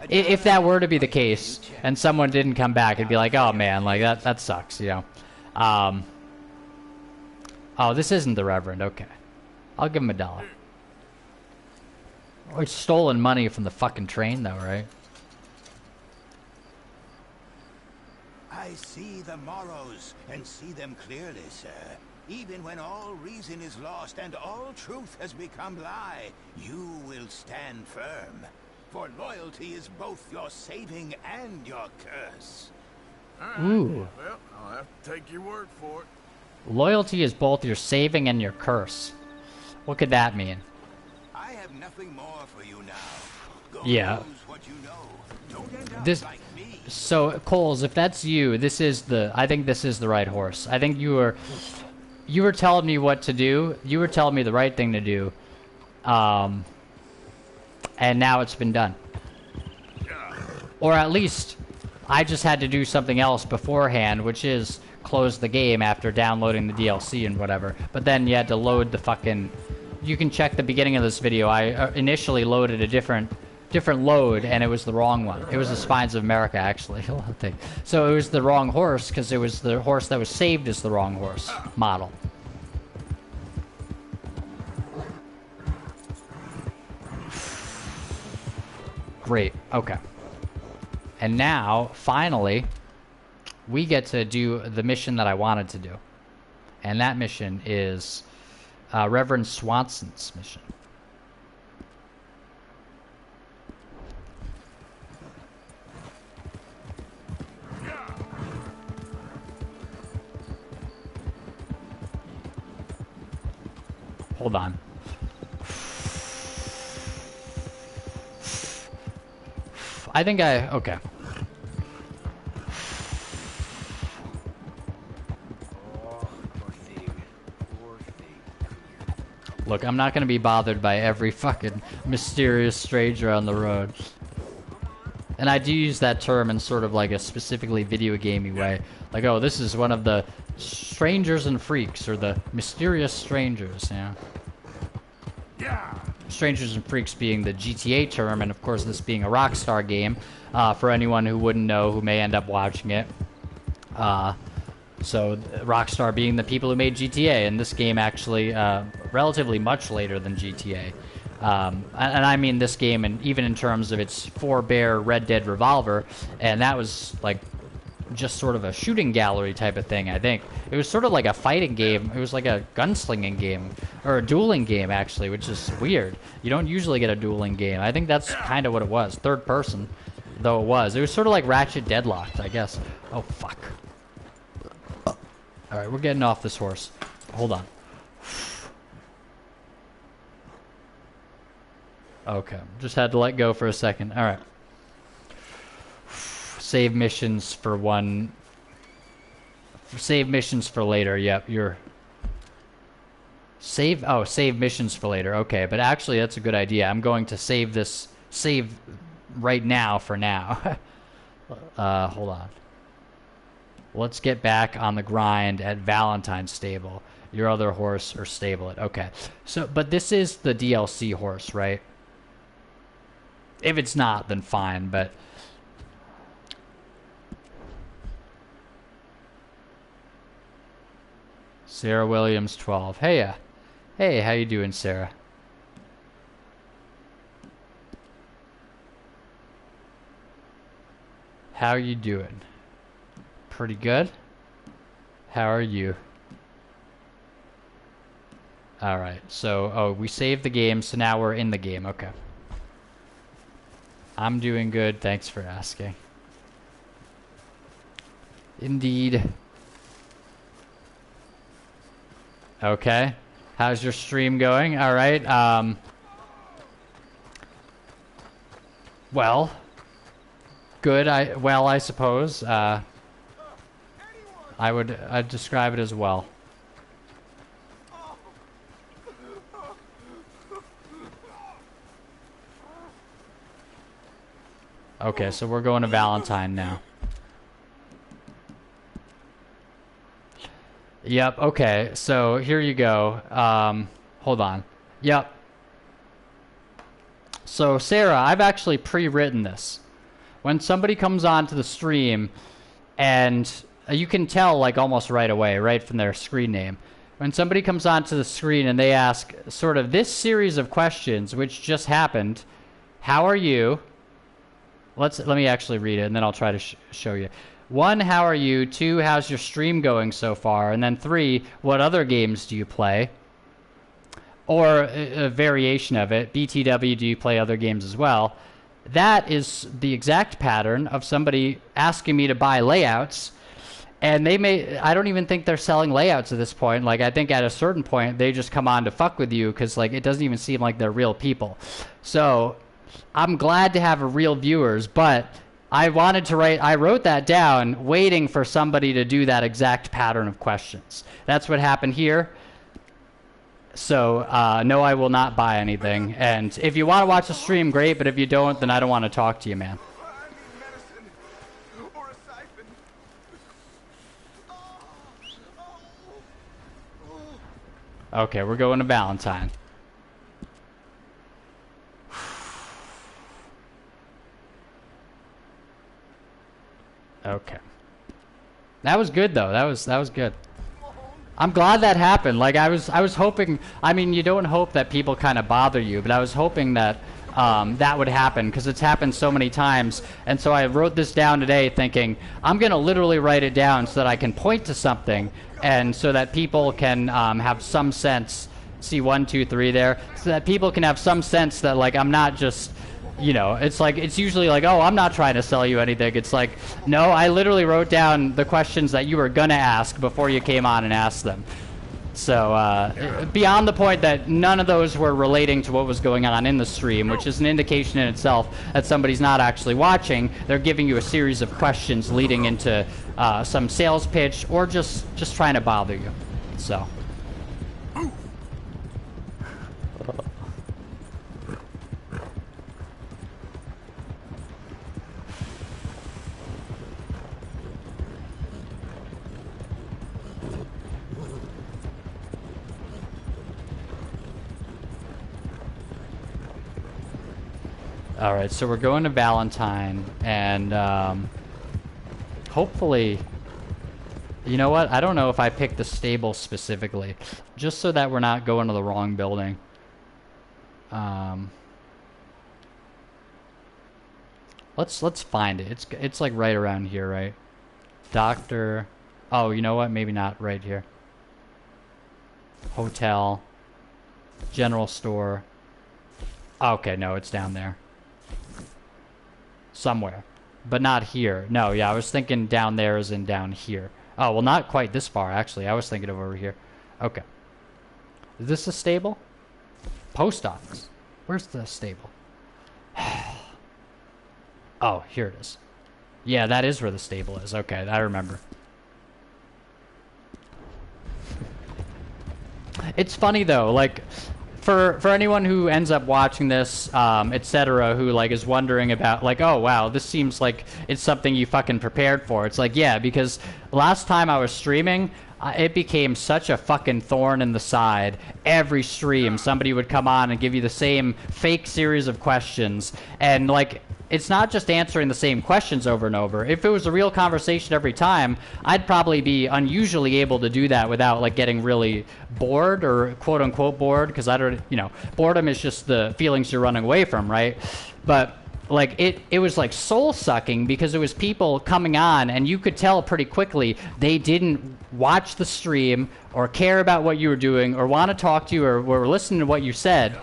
if that were to be the case and someone didn't come back, it'd be like, oh man, like that sucks, you know. Oh, this isn't the Reverend. Okay, I'll give him $1. Or stolen money from the fucking train though, right? I see the morrows, and see them clearly, sir. Even when all reason is lost and all truth has become lie, you will stand firm. For loyalty is both your saving and your curse. Ooh. Well, I'll have to take your word for it. Loyalty is both your saving and your curse. What could that mean? I have nothing more for you now. Go Yeah. use what you know. Don't end up This. like me. So Coles, if that's you, I think this is the right horse. I think you were telling me what to do. You were telling me the right thing to do. And now it's been done. Or at least I just had to do something else beforehand, which is close the game after downloading the DLC and whatever. But then you had to load the fucking... You can check the beginning of this video. I initially loaded a different load, and it was the wrong one. It was the Spines of America, actually. So it was the wrong horse, because it was the horse that was saved as the wrong horse model. Great. Okay. And now, finally, we get to do the mission that I wanted to do. And that mission is Reverend Swanson's mission. Hold on. I think okay. Look, I'm not going to be bothered by every fucking mysterious stranger on the road. And I do use that term in sort of like a specifically video gamey way. Like, oh, this is one of the strangers and freaks, or the mysterious strangers, yeah. Strangers and freaks being the GTA term, and of course this being a Rockstar game, for anyone who wouldn't know, who may end up watching it. So Rockstar being the people who made GTA, and this game actually relatively much later than GTA. And I mean this game, and even in terms of its forebear Red Dead Revolver, and that was like just sort of a shooting gallery type of thing, I think. It was sort of like a fighting game. It was like a gunslinging game, or a dueling game, actually, which is weird. You don't usually get a dueling game. I think that's kind of what it was. Third person, though it was. It was sort of like Ratchet Deadlocked, I guess. Oh, fuck. Alright, we're getting off this horse. Hold on. Okay, just had to let go for a second. Alright. Save missions for one... Save missions for later. Yep, you're... Save... Oh, save missions for later. Okay, but actually that's a good idea. I'm going to save this... Save right now for now. Hold on. Let's get back on the grind at Valentine's stable. Your other horse or stable it. Okay. So, but this is the DLC horse, right? If it's not, then fine, but... Sarah Williams, 12. Hey, hey, how you doing, Sarah? How you doing? Pretty good. How are you? Alright, so, oh, we saved the game, so now we're in the game. Okay. I'm doing good, thanks for asking. Indeed. Okay. How's your stream going? Alright, well... Good, I suppose. I'd describe it as well. Okay, so we're going to Valentine now. Yep, okay, so here you go. Hold on. Yep. So, Sarah, I've actually pre-written this. When somebody comes onto the stream, and you can tell, like, almost right away, right from their screen name. When somebody comes onto the screen and they ask sort of this series of questions, which just happened, how are you? Let me actually read it, and then I'll try to show you. 1, how are you? 2, how's your stream going so far? And then 3, what other games do you play? Or a variation of it, BTW, do you play other games as well? That is the exact pattern of somebody asking me to buy layouts, and I don't even think they're selling layouts at this point. Like, I think at a certain point, they just come on to fuck with you, because, like, it doesn't even seem like they're real people. So, I'm glad to have real viewers, but I wrote that down, waiting for somebody to do that exact pattern of questions. That's what happened here. So, no, I will not buy anything. And if you want to watch the stream, great, but if you don't, then I don't want to talk to you, man. Okay, we're going to Valentine. Okay. That was good, though. That was good. I'm glad that happened. Like, I was hoping... I mean, you don't hope that people kind of bother you, but I was hoping that that would happen, because it's happened so many times. And so I wrote this down today thinking, I'm going to literally write it down so that I can point to something, and so that people can have some sense... See 1, 2, 3 there? So that people can have some sense that, like, I'm not just... You know, it's like, it's usually like, oh, I'm not trying to sell you anything. It's like, no, I literally wrote down the questions that you were going to ask before you came on and asked them. So, beyond the point that none of those were relating to what was going on in the stream, which is an indication in itself that somebody's not actually watching. They're giving you a series of questions leading into some sales pitch, or just trying to bother you. So. Alright, so we're going to Valentine, and hopefully, you know what, I don't know if I picked the stable specifically, just so that we're not going to the wrong building. Let's find it. It's like right around here, right? Doctor, oh, you know what, maybe not right here. Hotel, general store. Okay, no, it's down there. Somewhere, but not here. No, yeah, I was thinking down there as in down here. Oh, well, not quite this far, actually. I was thinking of over here. Okay. Is this a stable? Post office. Where's the stable? Oh, here it is. Yeah, that is where the stable is. Okay, I remember. It's funny, though, like... For anyone who ends up watching this, etc., who like is wondering about like, oh wow, this seems like it's something you fucking prepared for. It's like, yeah, because last time I was streaming, it became such a fucking thorn in the side. Every stream, somebody would come on and give you the same fake series of questions, and like, it's not just answering the same questions over and over. If it was a real conversation every time, I'd probably be unusually able to do that without like getting really bored or quote unquote bored, because I don't, you know, boredom is just the feelings you're running away from, right? But like it was like soul sucking, because it was people coming on and you could tell pretty quickly they didn't watch the stream or care about what you were doing or want to talk to you or were listening to what you said.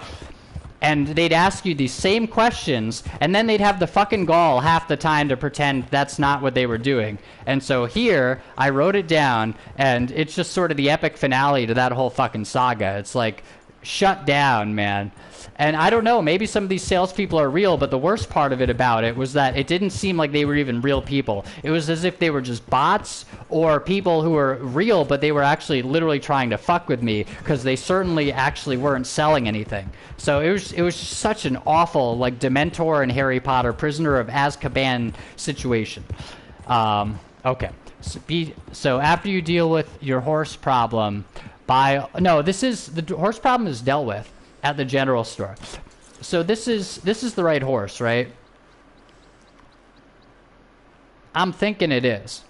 And they'd ask you these same questions, and then they'd have the fucking gall half the time to pretend that's not what they were doing. And so here, I wrote it down, and it's just sort of the epic finale to that whole fucking saga. It's like, shut down, man. And I don't know, maybe some of these salespeople are real, but the worst part of it about it was that it didn't seem like they were even real people. It was as if they were just bots or people who were real, but they were actually literally trying to fuck with me, because they certainly actually weren't selling anything. So it was such an awful, like, Dementor and Harry Potter Prisoner of Azkaban situation. Okay. So after you deal with your horse problem, the horse problem is dealt with at the general store. So this is the right horse, right? I'm thinking it is.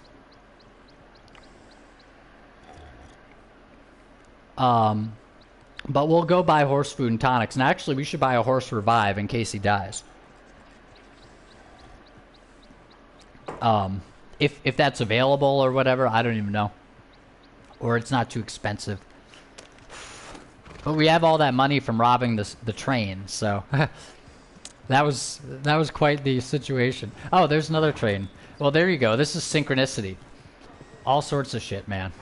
But we'll go buy horse food and tonics. And actually, we should buy a horse revive in case he dies. If that's available or whatever, I don't even know. Or it's not too expensive. But we have all that money from robbing the train, so that was quite the situation. Oh, there's another train. Well, there you go. This is synchronicity. All sorts of shit, man.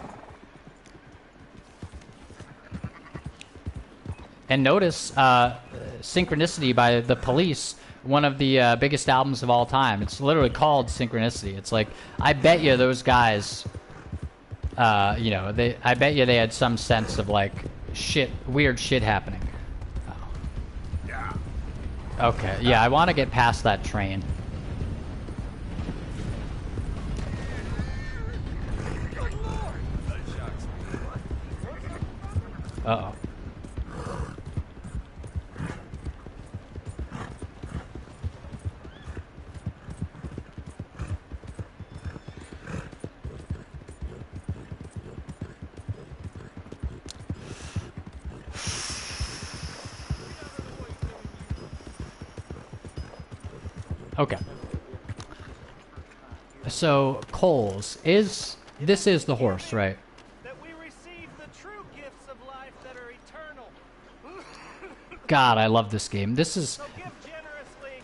And notice Synchronicity by The Police, one of the biggest albums of all time. It's literally called Synchronicity. It's like, I bet you those guys, you know, I bet you they had some sense of like weird shit happening. Oh. Yeah. Okay, yeah, I want to get past that train. Uh-oh. Okay. So, Coles, this is the horse, right? That we receive the true gifts of life that are eternal. God, I love this game. This is... So give generously,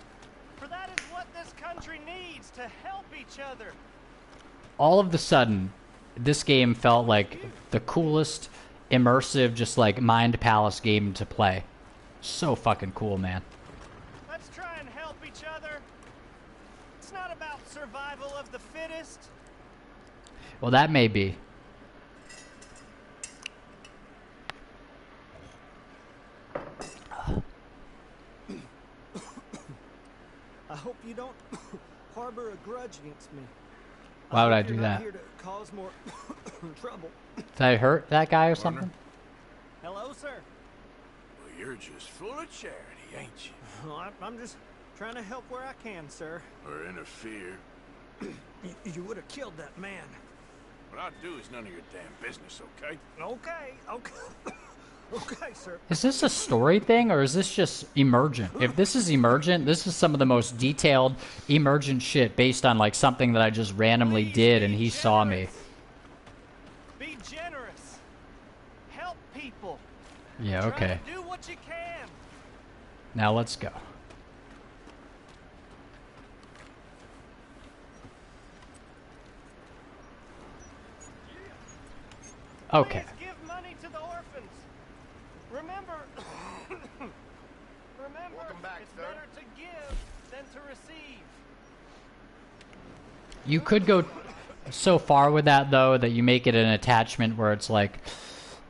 for that is what this country needs, to help each other. All of a sudden, this game felt like the coolest, immersive, just like Mind Palace game to play. So fucking cool, man. Let's try and help each other. It's not about survival of the fittest. Well, that may be. I hope you don't harbor a grudge against me. Why would I hope do you're not that? here to cause more trouble. Did I hurt that guy or something? Hello, sir. Well, you're just full of charity, ain't you? Well, I'm just trying to help where I can, sir. Or interfere. You would have killed that man. What I do is none of your damn business, okay? Okay. Okay, sir. Is this a story thing, or is this just emergent? If this is emergent, this is some of the most detailed emergent shit based on like something that I just randomly did and he saw me. Be generous. Help people. Yeah, okay. Try to do what you can. Now let's go. Okay. Please give money to the orphans. Remember, Welcome back, it's sir. better to give than to receive. You could go so far with that, though, that you make it an attachment where it's like,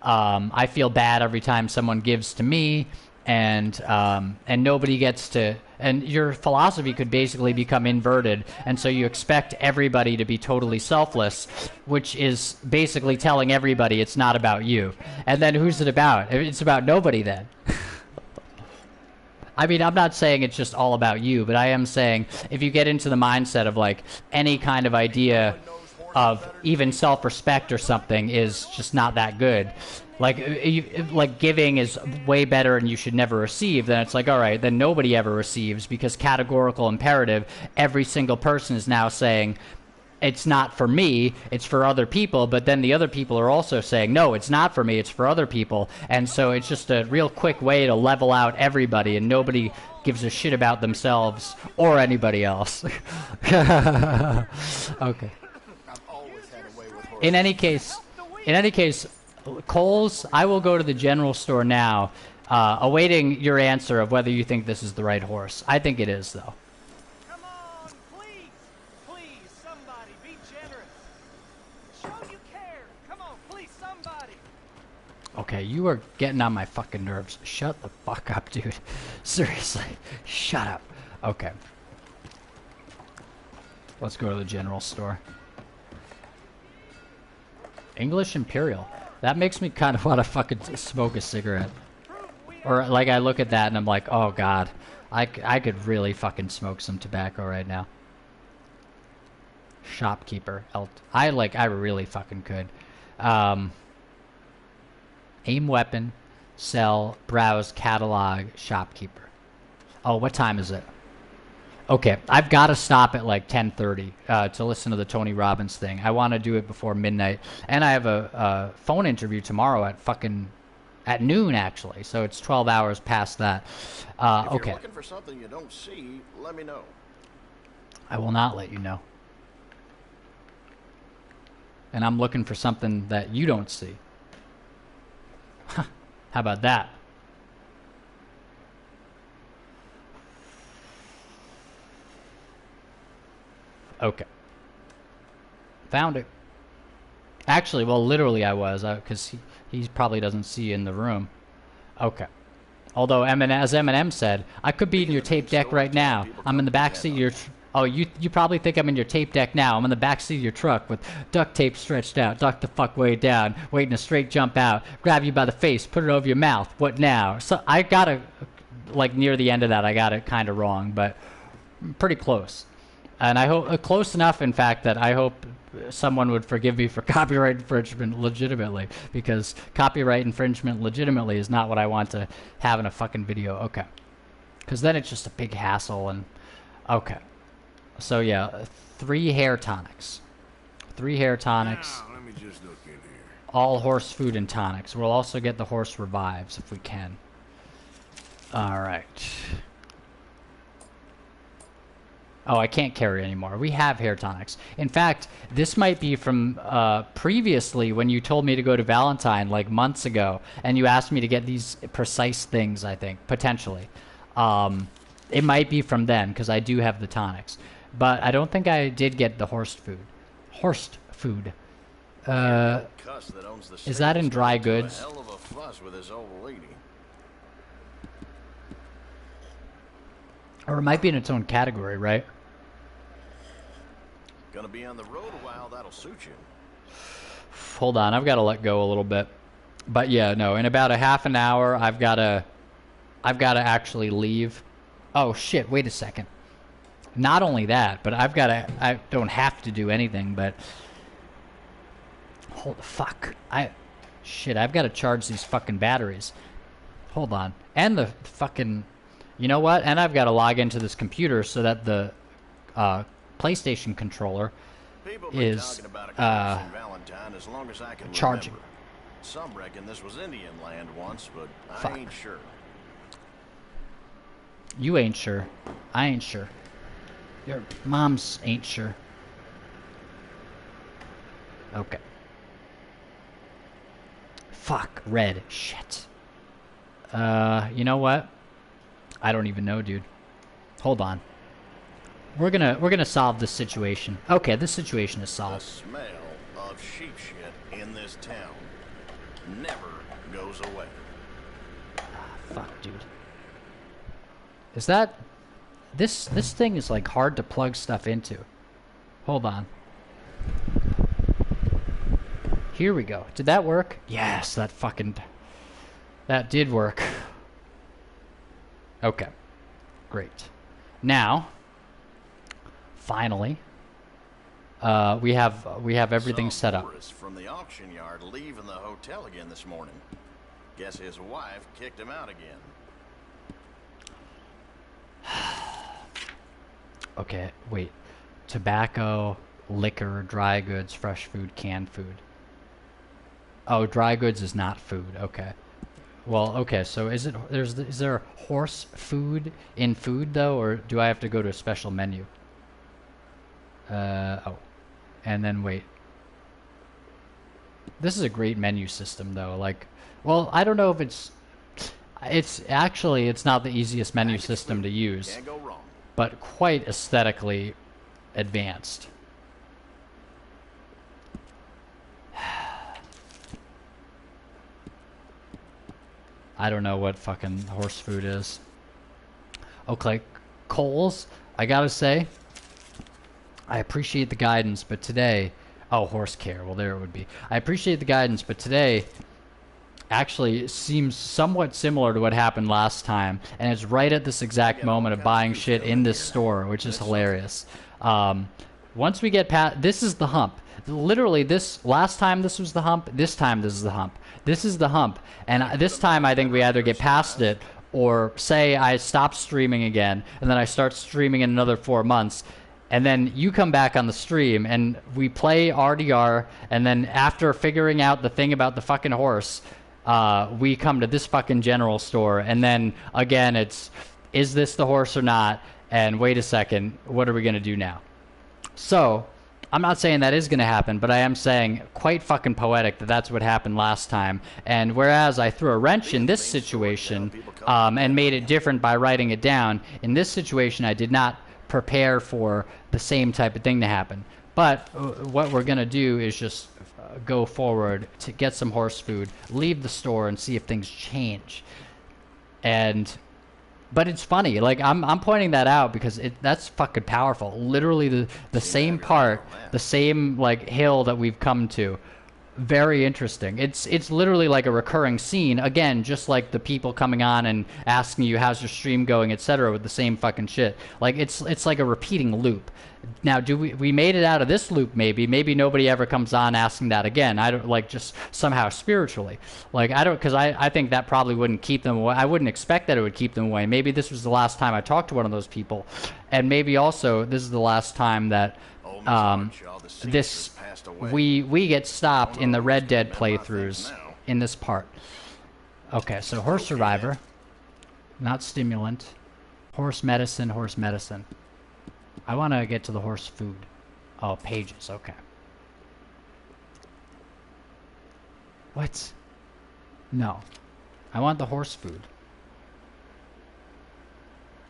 I feel bad every time someone gives to me, and nobody gets to. And your philosophy could basically become inverted, and so you expect everybody to be totally selfless, which is basically telling everybody it's not about you. And then who's it about? It's about nobody then. I mean, I'm not saying it's just all about you, but I am saying if you get into the mindset of like any kind of idea of even self-respect or something is just not that good. Like giving is way better and you should never receive, then it's like, all right, then nobody ever receives, because categorical imperative, every single person is now saying, it's not for me, it's for other people, but then the other people are also saying, no, it's not for me, it's for other people. And so it's just a real quick way to level out everybody, and nobody gives a shit about themselves or anybody else. Okay. In any case, Coles, I will go to the general store now, awaiting your answer of whether you think this is the right horse. I think it is, though. Come on, please, please, somebody, be generous. Show you care. Come on, please, somebody. Okay, you are getting on my fucking nerves. Shut the fuck up, dude. Seriously, shut up. Okay. Let's go to the general store. English Imperial. That makes me kind of want to fucking smoke a cigarette. Or, like, I look at that and I'm like, oh, God. I could really fucking smoke some tobacco right now. Shopkeeper. I really fucking could. Aim weapon. Sell. Browse. Catalog. Shopkeeper. Oh, what time is it? Okay, I've got to stop at like 10:30 to listen to the Tony Robbins thing. I want to do it before midnight, and I have a phone interview tomorrow at noon actually. So it's 12 hours past that. If Okay. you're looking for something you don't see, let me know. I will not let you know. And I'm looking for something that you don't see. How about that? Okay. Found it. Actually, well, literally I was, because he probably doesn't see you in the room. Okay. Although, as Eminem said, I could be in your tape deck right now. I'm in the backseat of your... Oh, you probably think I'm in your tape deck now. I'm in the backseat of your truck with duct tape stretched out, ducked the fuck way down, waiting to straight jump out, grab you by the face, put it over your mouth. What now? So I got it, like, near the end of that, I got it kind of wrong, but pretty close. And I hope, close enough, in fact, that I hope someone would forgive me for copyright infringement legitimately, because copyright infringement legitimately is not what I want to have in a fucking video. Okay. Because then it's just a big hassle, and... Okay. So, yeah, 3 hair tonics. 3 hair tonics. Now, let me just look in here. All horse food and tonics. We'll also get the horse revives if we can. Alright. Oh, I can't carry anymore. We have hair tonics. In fact, this might be from previously when you told me to go to Valentine, like months ago, and you asked me to get these precise things, I think, potentially. It might be from then, because I do have the tonics. But I don't think I did get the horse food. Horse food. Is that in dry goods? Hell of a fuss with this old lady. Or it might be in its own category, right? Gonna be on the road a while, that'll suit you. Hold on, I've got to let go a little bit. But yeah, no, in about a half an hour, I've got to actually leave. Oh shit, wait a second. Not only that, but I don't have to do anything, but hold the fuck. I've got to charge these fucking batteries. Hold on. And the fucking, you know what? And I've got to log into this computer so that the PlayStation controller is Valentine as long as I can charging. Remember. Some reckon this was Indian land once, but Fuck. I ain't sure. You ain't sure. I ain't sure. Your mom's ain't sure. Okay. fuck, red. Shit. You know what? I don't even know, dude. Hold on. We're gonna solve this situation. Okay, this situation is The solved. smell of sheep shit in this town never goes away. Fuck, dude. Is that... This thing is, like, hard to plug stuff into. Hold on. Here we go. Did that work? Yes, that fucking... That did work. Okay. Great. Now, finally, we have everything set up. Tourists from the auction yard leaving the hotel again this morning. Guess his wife kicked him out again. Okay, wait. Tobacco, liquor, dry goods, fresh food, canned food. Oh, dry goods is not food. Okay. Well, okay. So is there horse food in food though, or do I have to go to a special menu? Oh, and then wait. This is a great menu system though. Like, well, I don't know if it's actually it's not the easiest menu system to use, Can't go wrong. but quite aesthetically advanced. I don't know what fucking horse food is. Okay, Coles, I gotta say, I appreciate the guidance, but today... Oh, horse care. Well, there it would be. I appreciate the guidance, but today actually seems somewhat similar to what happened last time, and it's right at this exact moment of buying shit in this store, which is hilarious. Once we get past... This is the hump. Literally, this... Last time this was the hump. This time this is the hump. This is the hump. And this time I think we either get past it, or say I stop streaming again, and then I start streaming in another 4 months, and then you come back on the stream, and we play RDR, and then after figuring out the thing about the fucking horse, we come to this fucking general store, and then, again, it's, is this the horse or not? And wait a second, what are we going to do now? So, I'm not saying that is going to happen, but I am saying quite fucking poetic that that's what happened last time. And whereas I threw a wrench in this situation and made it different by writing it down, in this situation I did not prepare for the same type of thing to happen. But what we're going to do is just go forward to get some horse food, leave the store, and see if things change. But it's funny, like I'm pointing that out because that's fucking powerful. Literally the same part, the same like hill that we've come to. Very interesting. It's literally like a recurring scene. Again, just like the people coming on and asking you how's your stream going, etc. with the same fucking shit. Like it's like a repeating loop. Now, do we made it out of this loop? Maybe nobody ever comes on asking that again. I don't like just somehow spiritually. Like I don't, because I think that probably wouldn't keep them away. I wouldn't expect that it would keep them away. Maybe this was the last time I talked to one of those people, and maybe also this is the last time that we get stopped in the Red Dead playthroughs in this part. Okay, so horse survivor, not stimulant, horse medicine. I want to get to the horse food. Oh, pages, okay. What? No. I want the horse food.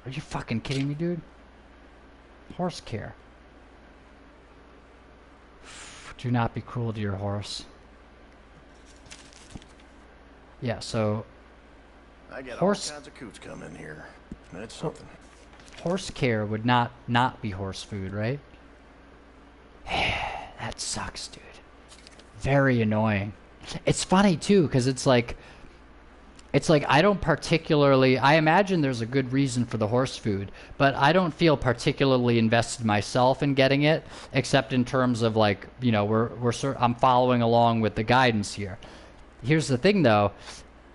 Are you fucking kidding me, dude? Horse care. Do not be cruel to your horse. Yeah, so... I get horse... all kinds of coots come in here. That's something. Horse care would not be horse food, right? That sucks, dude. Very annoying. It's funny too, because it's like I don't particularly... I imagine there's a good reason for the horse food, but I don't feel particularly invested myself in getting it, except in terms of like, you know, I'm following along with the guidance here. Here's the thing though.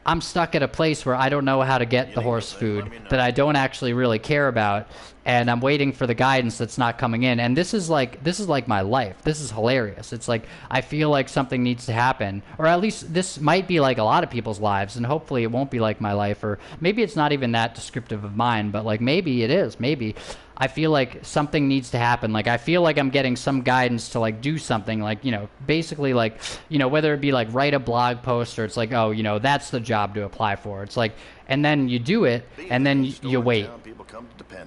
I'm stuck at a place where I don't know how to get the horse food that I don't actually really care about, and I'm waiting for the guidance that's not coming in. And this is like my life. This is hilarious. It's like I feel like something needs to happen, or at least this might be like a lot of people's lives, and hopefully it won't be like my life, or maybe it's not even that descriptive of mine, but like maybe it is. Maybe I feel like something needs to happen. Like, I feel like I'm getting some guidance to, like, do something. Like, you know, basically, like, you know, whether it be, like, write a blog post or it's like, oh, you know, that's the job to apply for. It's like, and then you do it, and then you wait.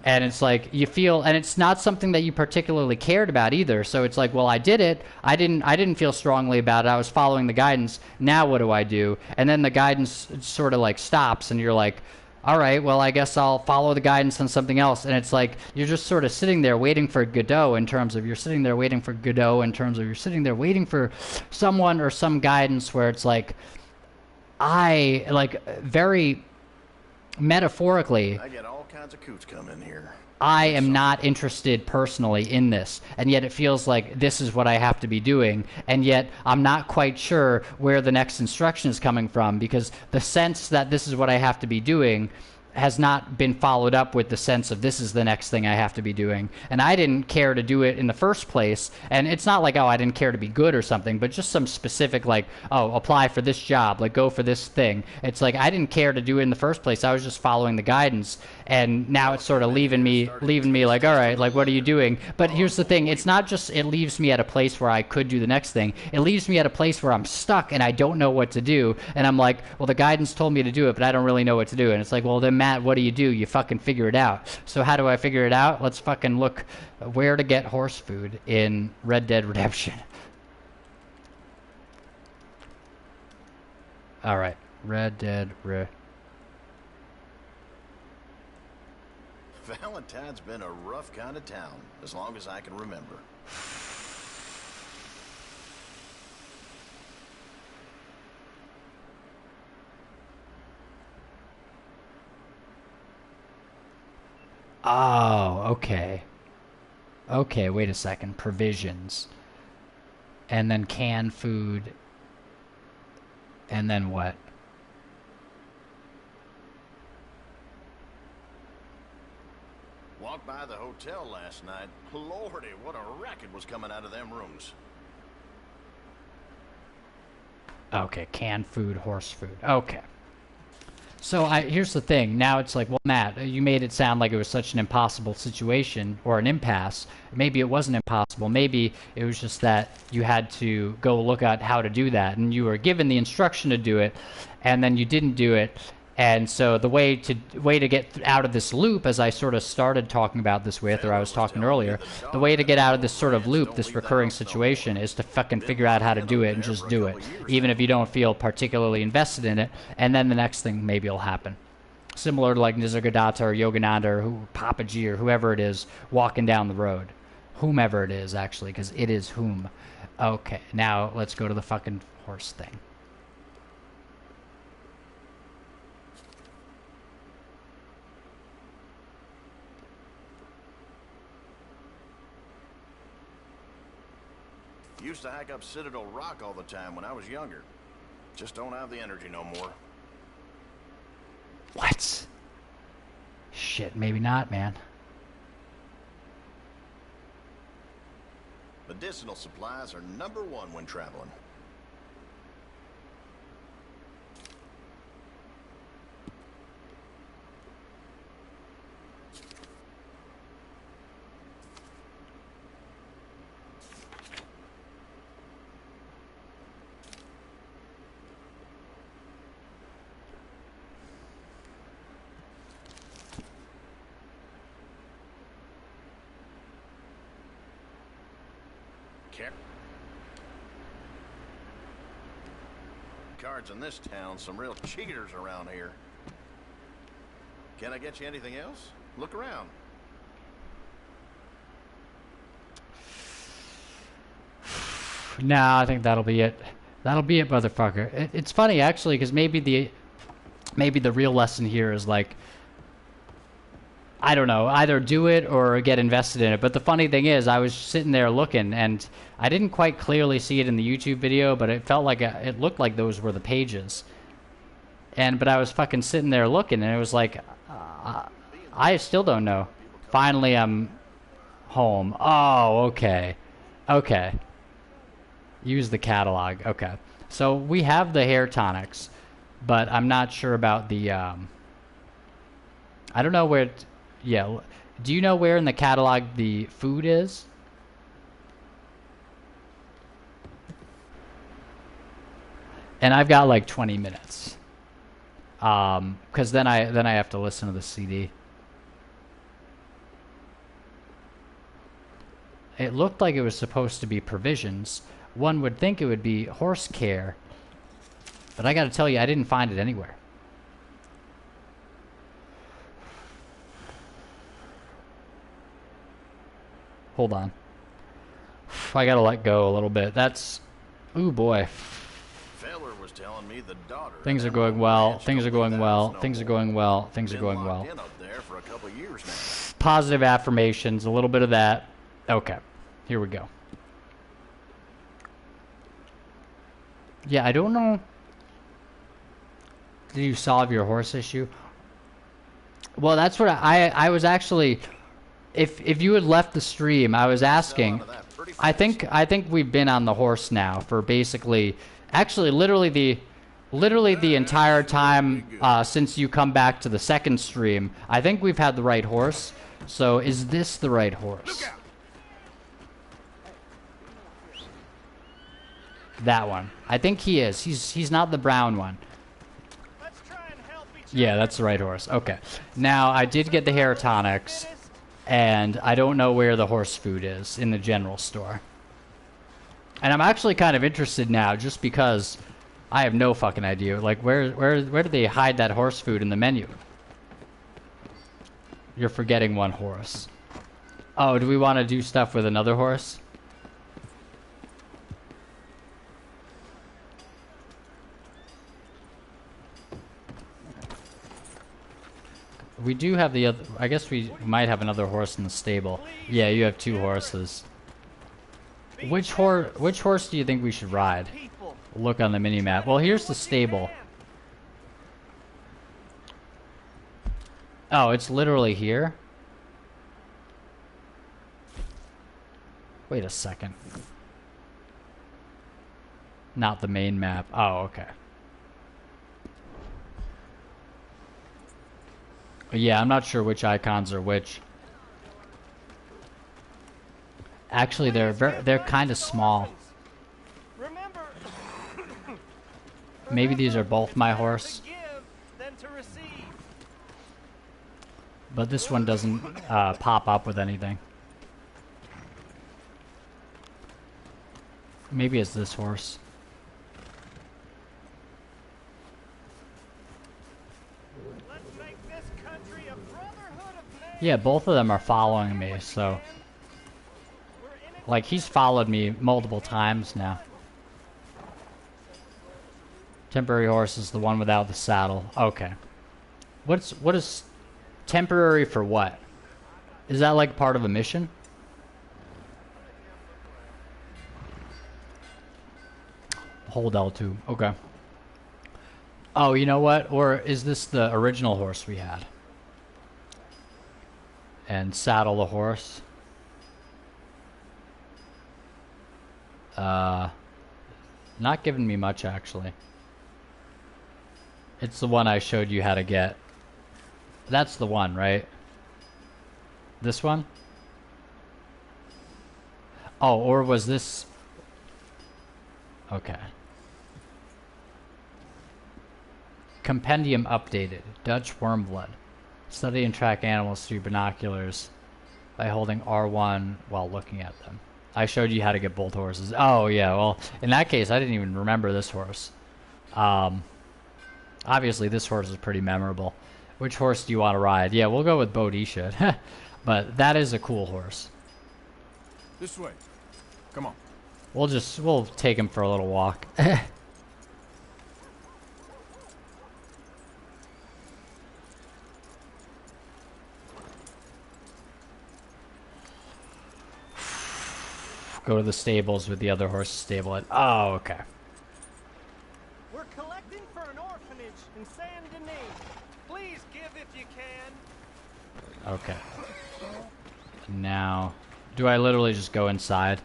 And it's like, you feel, and it's not something that you particularly cared about either. So it's like, well, I did it. I didn't feel strongly about it. I was following the guidance. Now what do I do? And then the guidance sort of, like, stops, and you're like, all right, well, I guess I'll follow the guidance on something else. And it's like, you're just sort of sitting there waiting for Godot in terms of you're sitting there waiting for Godot in terms of you're sitting there waiting for someone or some guidance where it's like, I, like, very metaphorically, I get all kinds of coots come in here. I am not interested personally in this, and yet it feels like this is what I have to be doing, and yet I'm not quite sure where the next instruction is coming from, because the sense that this is what I have to be doing has not been followed up with the sense of this is the next thing I have to be doing. And I didn't care to do it in the first place. And it's not like, oh, I didn't care to be good or something, but just some specific, like, oh, apply for this job, like, go for this thing. It's like, I didn't care to do it in the first place. I was just following the guidance. And now it's sort of leaving me like, all right, like, what are you doing? But here's the thing. It's not just it leaves me at a place where I could do the next thing. It leaves me at a place where I'm stuck and I don't know what to do. And I'm like, well, the guidance told me to do it, but I don't really know what to do. And it's like, well, then, Matt, what do? You fucking figure it out. So how do I figure it out? Let's fucking look where to get horse food in Red Dead Redemption. All right, Red Dead Valentine's been a rough kind of town, as long as I can remember. Oh, okay. Okay, wait a second. Provisions. And then canned food. And then what? Walked by the hotel last night. Lordy, what a racket was coming out of them rooms. Okay, canned food, horse food. Okay. So here's the thing. Now it's like, well, Matt, you made it sound like it was such an impossible situation or an impasse. Maybe it wasn't impossible. Maybe it was just that you had to go look at how to do that, and you were given the instruction to do it, and then you didn't do it. And so the way to get out of this loop, as I sort of started talking about this with, or I was talking earlier, the way to get out of this sort of loop, this recurring situation, is to fucking figure out how to do it and just do it, even if you don't feel particularly invested in it, and then the next thing maybe will happen. Similar to like Nisargadatta or Yogananda or Papaji or whoever it is walking down the road. Whomever it is, actually, because it is whom. Okay, now let's go to the fucking horse thing. Used to hike up Citadel Rock all the time when I was younger. Just don't have the energy no more. What? Shit, maybe not, man. Medicinal supplies are #1 when traveling. Cards in this town, some real cheaters around here. Can I get you anything else? Look around. No, I think that'll be it. That'll be it, motherfucker. It's funny, actually, because maybe the real lesson here is like, I don't know, either do it or get invested in it. But the funny thing is, I was sitting there looking, and I didn't quite clearly see it in the YouTube video, but it felt like it looked like those were the pages. But I was fucking sitting there looking, and it was like, I still don't know. Finally, I'm home. Oh, okay. Okay. Use the catalog. Okay. So we have the hair tonics, but I'm not sure about the, I don't know where, yeah, Do you know where in the catalog the food is? And I've got like 20 minutes. Because then I have to listen to the CD. It looked like it was supposed to be provisions. One would think it would be horse care. But I gotta tell you, I didn't find it anywhere. Hold on. I gotta let go a little bit. That's... Ooh, boy. Feller was telling me the daughter. Things are going well. Things are going well. Things are going well. Things are going well. Been up there for a couple years now. Positive affirmations. A little bit of that. Okay. Here we go. Yeah, I don't know. Did you solve your horse issue? Well, that's what I was actually... If you had left the stream, I was asking... I think we've been on the horse now for basically... Actually, literally the entire time since you come back to the second stream. I think we've had the right horse. So, is this the right horse? That one. I think he is. He's not the brown one. Yeah, that's the right horse. Okay. Now, I did get the hair tonics, and I don't know where the horse food is in the general store. And I'm actually kind of interested now, just because I have no fucking idea. Like, where do they hide that horse food in the menu? You're forgetting one horse. Oh, do we want to do stuff with another horse? We do have the other... I guess we might have another horse in the stable. Yeah, you have two horses. Which horse do you think we should ride? Look on the mini-map. Well, here's the stable. Oh, it's literally here? Wait a second. Not the main map. Oh, okay. Yeah, I'm not sure which icons are which. Actually, they're kind of small. Maybe these are both my horse. But this one doesn't pop up with anything. Maybe it's this horse. Yeah, both of them are following me, so... Like, he's followed me multiple times now. Temporary horse is the one without the saddle. Okay. What is temporary for what? Is that like part of a mission? Hold L2. Okay. Oh, you know what? Or is this the original horse we had? And saddle the horse. Not giving me much, actually. It's the one I showed you how to get. That's the one, right? This one? Oh, or was this... Okay. Compendium updated. Dutch Wormblood. Study and track animals through binoculars by holding R1 while looking at them. I showed you how to get both horses. Oh, yeah, well, in that case, I didn't even remember this horse. Obviously, this horse is pretty memorable. Which horse do you want to ride? Yeah, we'll go with Bodisha. But that is a cool horse. This way. Come on. We'll take him for a little walk. Go to the stables with the other horses stable at... Oh, okay. We're collecting for an orphanage in Saint Denis. Please give if you can. Okay. Now, do I literally just go inside?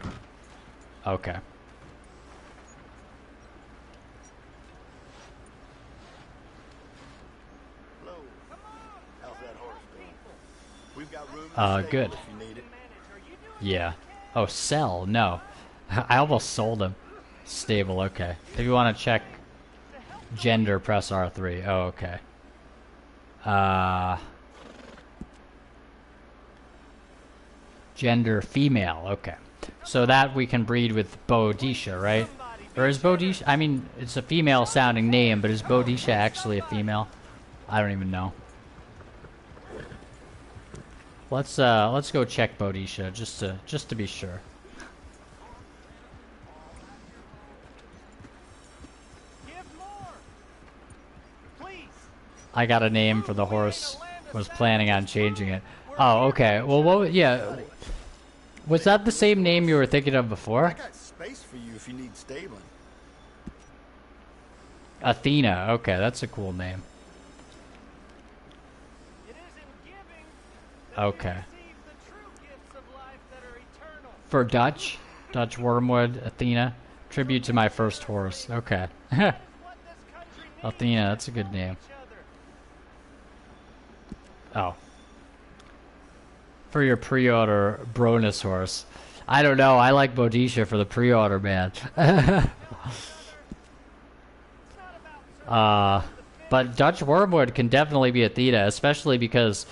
Okay. Hello. How's that horse doing? We've got room Good. Yeah. Oh, sell? No. I almost sold him. Stable, okay. If you want to check gender, press R3. Oh, okay. Gender female, okay. So that we can breed with Boadicea, right? Or is Boadicea, I mean, it's a female sounding name, but is Boadicea actually a female? I don't even know. Let's go check Boadicea just to be sure. I got a name for the horse. Was planning on changing it. Oh, okay. Well, yeah. Was that the same name you were thinking of before? I got space for you if you need stabling. Athena. Okay, that's a cool name. Okay. For Dutch Wormwood, Athena. Tribute to my first horse. Okay. Athena, that's a good name. Oh. For your pre-order Bronus horse. I don't know, I like Boadicea for the pre-order, man. But Dutch Wormwood can definitely be Athena, especially because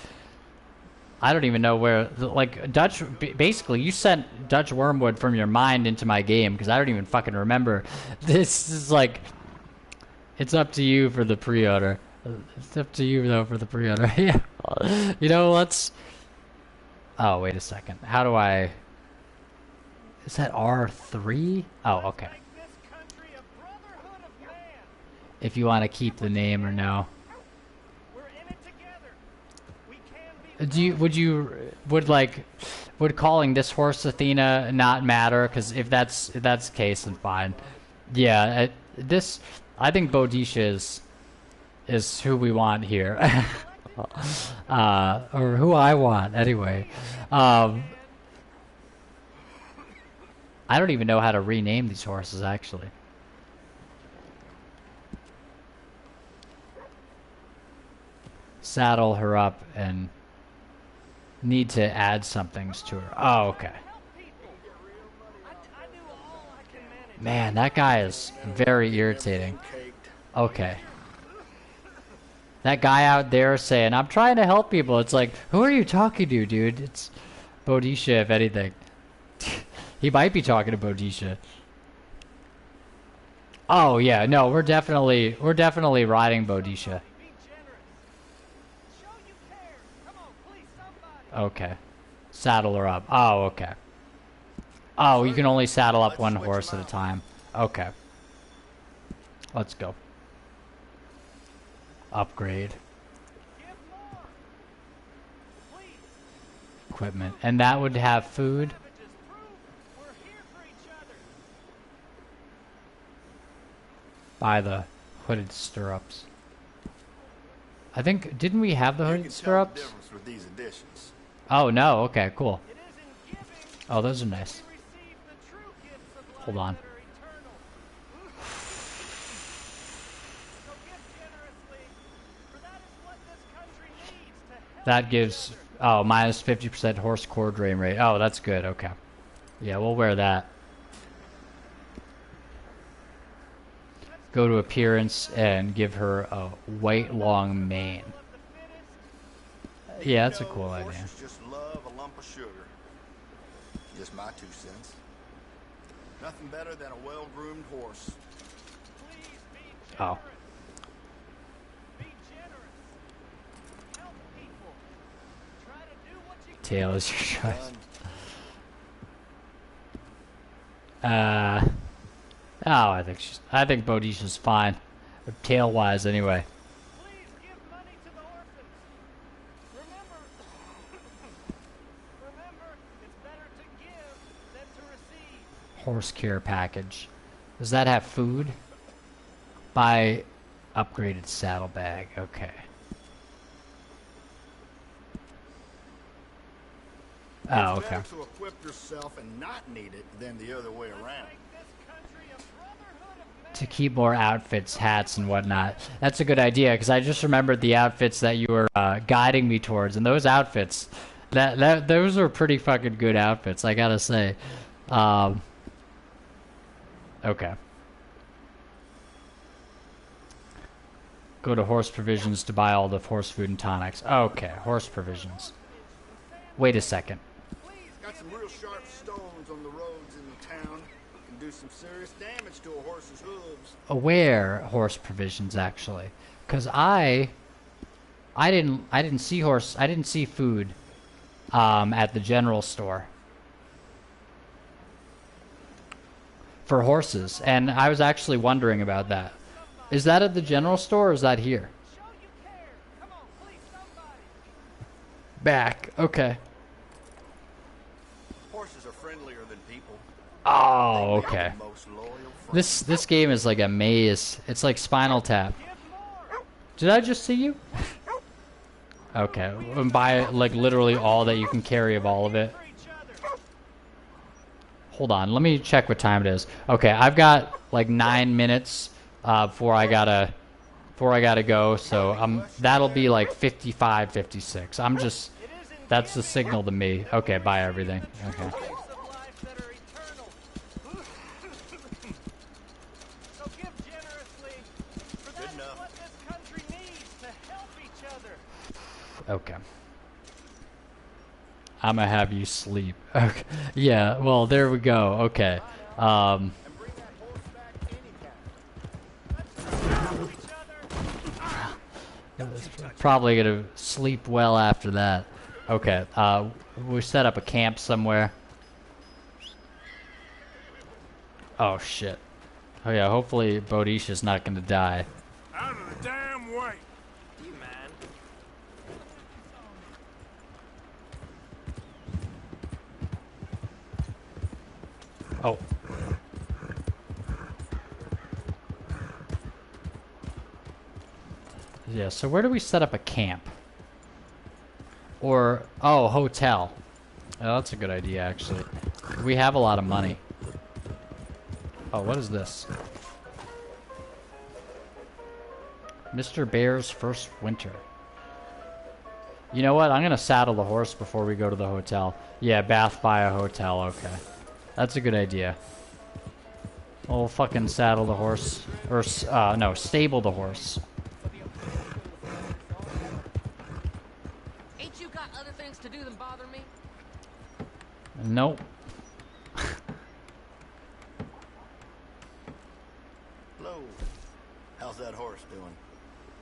I don't even know where, like, basically, you sent Dutch Wormwood from your mind into my game, because I don't even fucking remember. This is like, it's up to you for the pre-order. It's up to you, though, for the pre-order. Yeah. You know, let's... Oh, wait a second. How do I... Is that R3? Oh, okay. If you want to keep the name or no. Would calling this horse Athena not matter? Because if that's the case, then fine. Yeah, I think Boadicea is who we want here. Or who I want, anyway. I don't even know how to rename these horses, actually. Saddle her up and need to add some things to her. Oh, okay. Man, that guy is very irritating. Okay. That guy out there saying, I'm trying to help people. It's like, who are you talking to, dude? It's Boadicea, if anything. He might be talking to Boadicea. Oh, yeah, no, we're definitely riding Boadicea. Okay. Saddle her up. Oh, okay. Oh, you can only saddle up one horse at a time. Okay. Let's go. Upgrade. Equipment. And that would have food? Buy the hooded stirrups. I think, didn't we have the hooded stirrups? With these additions. Oh, no. Okay, cool. Oh, those are nice. Hold on. That gives, oh, minus 50% horse core drain rate. Oh, that's good. Okay. Yeah, we'll wear that. Go to appearance and give her a white long mane. Yeah, that's a cool idea. Just love a lump of sugar. Just my 2 cents. Nothing better than a well-groomed horse. Oh. Tail is your choice. Oh, I think Boadicia's fine. Tail-wise, anyway. Horse care package. Does that have food? Buy upgraded saddlebag. Okay. Oh, okay. It's better to equip yourself and not need it than the other way around. To keep more outfits, hats, and whatnot. That's a good idea, because I just remembered the outfits that you were guiding me towards, and those outfits, Those are pretty fucking good outfits, I gotta say. Okay. Go to horse provisions to buy all the horse food and tonics. Okay, horse provisions. Wait a second. Got some real sharp stones on the roads in the town. Can do some serious damage to a horse's hooves. Where horse provisions actually? Because I didn't see food at the general store for horses, and I was actually wondering about that. Is that at the general store or is that here? Back. Okay. Horses are friendlier than people. Oh, okay. This game is like a maze. It's like Spinal Tap. Did I just see you? Okay. And buy like literally all that you can carry of all of it. Hold on. Let me check what time it is. Okay, I've got like 9 minutes before I gotta go. So that'll be like 55, 56. That's the signal to me. Okay, buy everything. Okay. Okay. I'm gonna have you sleep. Okay. Yeah, well, there we go. Okay. Probably gonna sleep well after that. Okay. We set up a camp somewhere. Oh, shit. Oh, yeah, hopefully Bodhisha's not gonna die. Out of the damn way. You man. Oh. Yeah, so where do we set up a camp? Or, oh, hotel. Oh, that's a good idea, actually. We have a lot of money. Oh, what is this? Mr. Bear's first winter. You know what? I'm going to saddle the horse before we go to the hotel. Yeah, bath by a hotel. Okay. That's a good idea. We'll fucking saddle the horse. Or, no, stable the horse. Ain't you got other things to do than bother me? Nope. Hello. How's that horse doing?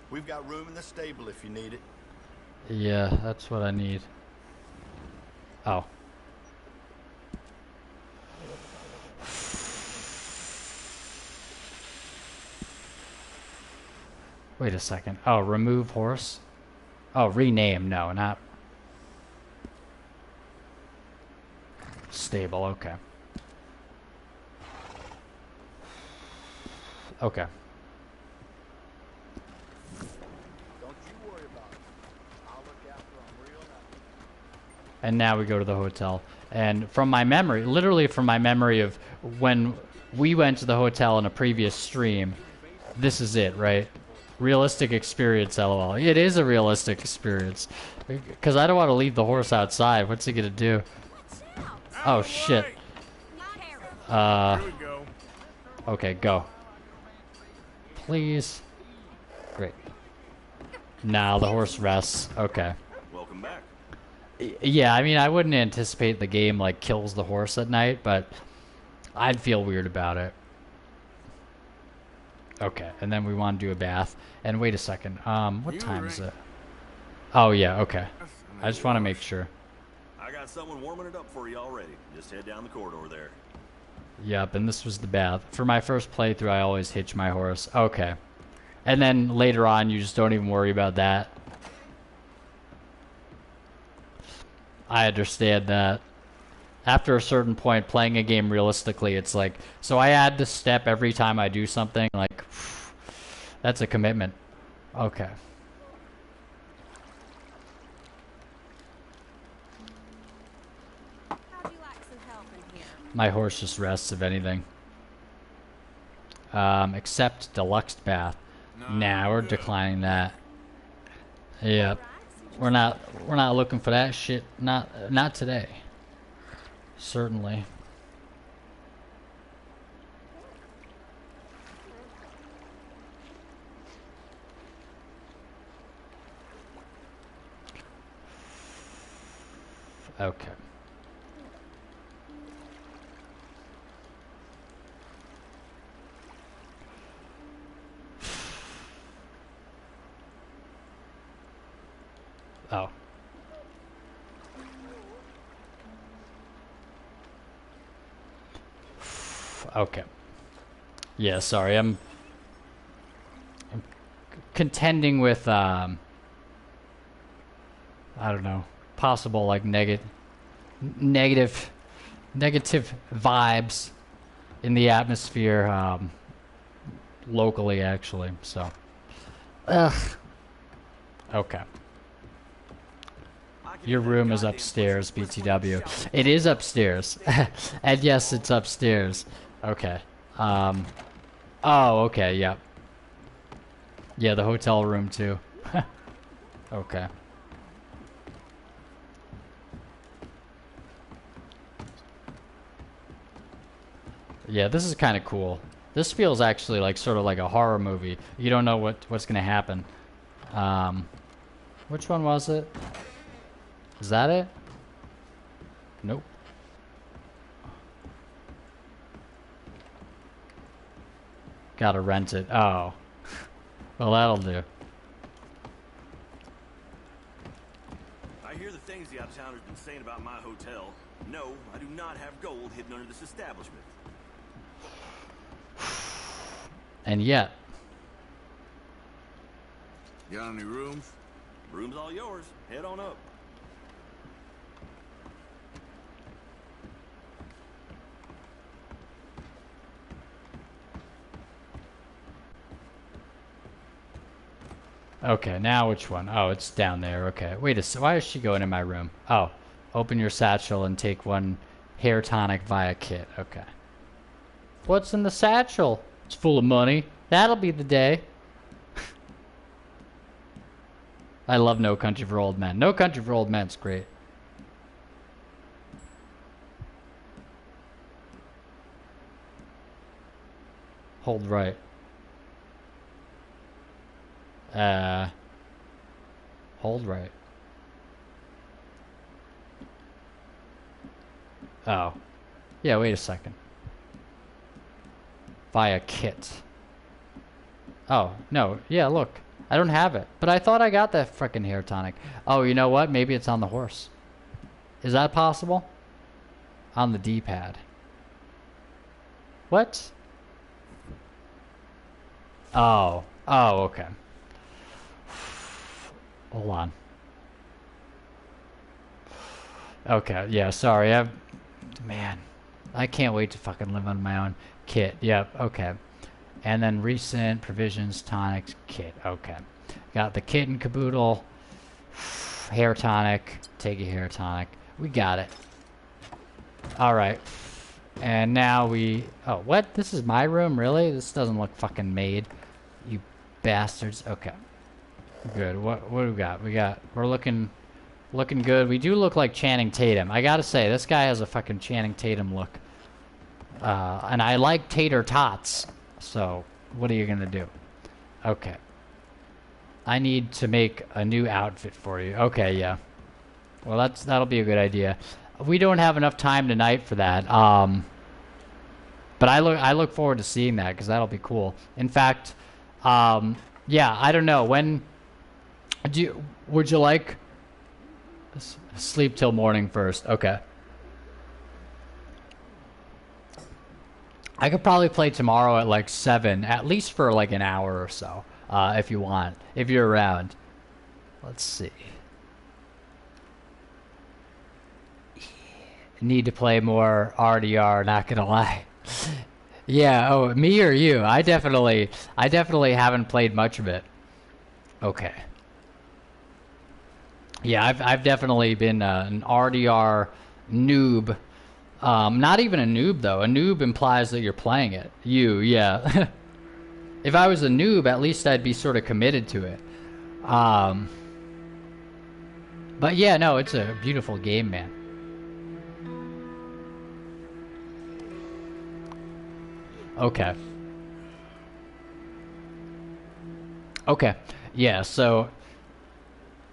We've got room in the stable if you need it. Yeah, that's what I need. Oh. Wait a second. Oh, remove horse? Oh, rename. No, not... Stable, okay. Okay. Don't you worry about it. I'll look after them real nice. And now we go to the hotel. And from my memory, literally from my memory of when we went to the hotel in a previous stream, this is it, right? Realistic experience, LOL. It is a realistic experience. Because I don't want to leave the horse outside. What's he going to do? Oh, shit. Here we go. Okay, go. Please. Great. Now the horse rests. Okay. Welcome back. Yeah, I mean, I wouldn't anticipate the game, like, kills the horse at night, but I'd feel weird about it. Okay, and then we want to do a bath. And wait a second. What time is it? Oh, yeah, okay. I just want to make sure. I got someone warming it up for you already. Just head down the corridor there. Yep, and this was the bath. For my first playthrough, I always hitch my horse. Okay. And then later on, you just don't even worry about that. I understand that. After a certain point, playing a game realistically, it's like... So I add this step every time I do something, like... That's a commitment. Okay. My horse just rests, if anything. Accept deluxe bath. Nah, we're declining that. Yep. We're not looking for that shit. Not today. Certainly. Okay. Oh. Okay. Yeah, sorry. I'm contending with I don't know, possible like negative vibes in the atmosphere locally actually. So okay. Your room is upstairs, BTW. It is upstairs. And yes, it's upstairs. Okay. Oh, okay, yep. Yeah, the hotel room too. Okay. Yeah, this is kind of cool. This feels actually like sort of like a horror movie. You don't know what's gonna happen. Which one was it? Is that it? Nope. Gotta rent it. Oh. Well, that'll do. I hear the things the out-of-towners been saying about my hotel. No, I do not have gold hidden under this establishment. And yet. Got any rooms? Room's all yours. Head on up. Okay, now which one? Oh, it's down there. Okay. Wait a second. Why is she going in my room? Oh, open your satchel and take one hair tonic via kit. Okay. What's in the satchel? It's full of money. That'll be the day. I love No Country for Old Men. No Country for Old Men's great. Hold right. Hold right. Oh. Yeah, wait a second. Via kit. Oh, no. Yeah, look. I don't have it. But I thought I got that frickin' hair tonic. Oh, you know what? Maybe it's on the horse. Is that possible? On the D-pad. What? Oh. Oh, okay. Hold on. Okay, yeah, sorry. Man, I can't wait to fucking live on my own. Kit, yep, okay. And then recent provisions, tonics, kit, okay. Got the kit and caboodle, hair tonic, take a hair tonic. We got it. Alright. And now we... Oh, what? This is my room? Really? This doesn't look fucking made. You bastards. Okay. Good. What do we got? We're looking good. We do look like Channing Tatum. I gotta say, this guy has a fucking Channing Tatum look. And I like tater tots. So, what are you gonna do? Okay. I need to make a new outfit for you. Okay, yeah. Well, that'll be a good idea. We don't have enough time tonight for that. But I look forward to seeing that because that'll be cool. In fact, yeah, I don't know when. Would you like sleep till morning first? Okay. I could probably play tomorrow at like 7, at least for like an hour or so, if you want, if you're around. Let's see. Need to play more RDR, not gonna lie. Yeah, oh, me or you? I definitely haven't played much of it. Okay. Yeah, I've definitely been an RDR noob. Not even a noob though. A noob implies that you're playing it. Yeah. If I was a noob, at least I'd be sort of committed to it. But yeah, no, it's a beautiful game, man. Okay. Okay. Yeah, so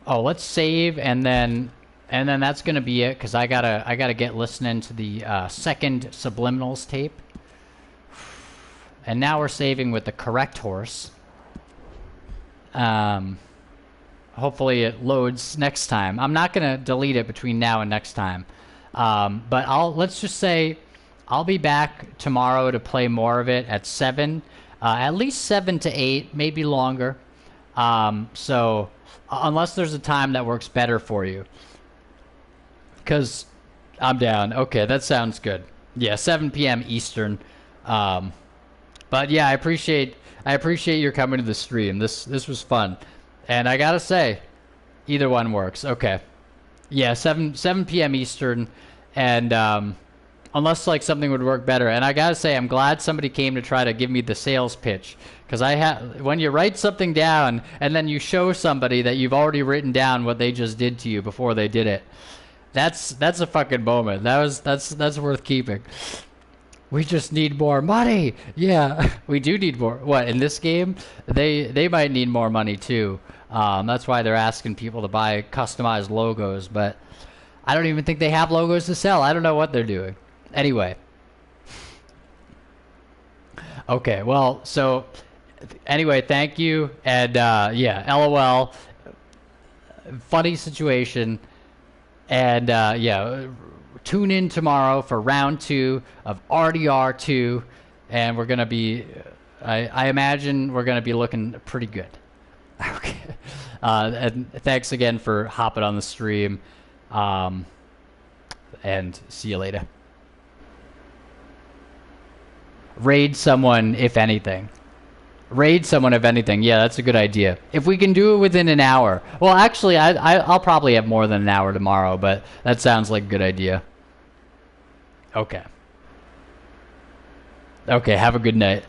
oh, let's save and then that's gonna be it because I gotta get listening to the second Subliminals tape. And now we're saving with the correct horse. Hopefully it loads next time. I'm not gonna delete it between now and next time. But let's just say I'll be back tomorrow to play more of it at 7. At least 7 to 8, maybe longer. So unless there's a time that works better for you. Because I'm down. Okay, that sounds good. Yeah, 7 p.m. Eastern. But yeah, I appreciate your coming to the stream. This was fun. And I gotta say, either one works. Okay. Yeah, 7 p.m. Eastern. And unless like something would work better. And I gotta say, I'm glad somebody came to try to give me the sales pitch. Because when you write something down and then you show somebody that you've already written down what they just did to you before they did it, that's a fucking moment. That's worth keeping. We just need more money. Yeah, we do need more. What, in this game? They might need more money too. That's why they're asking people to buy customized logos. But I don't even think they have logos to sell. I don't know what they're doing. Anyway. Okay, well, so anyway, thank you. And yeah, LOL. Funny situation. And yeah, tune in tomorrow for round 2 of RDR2. And we're going to be, I imagine we're going to be looking pretty good. Okay. And thanks again for hopping on the stream. And see you later. Raid someone, if anything. Raid someone, if anything. Yeah, that's a good idea. If we can do it within an hour. Well, actually, I'll probably have more than an hour tomorrow, but that sounds like a good idea. Okay. Okay, have a good night.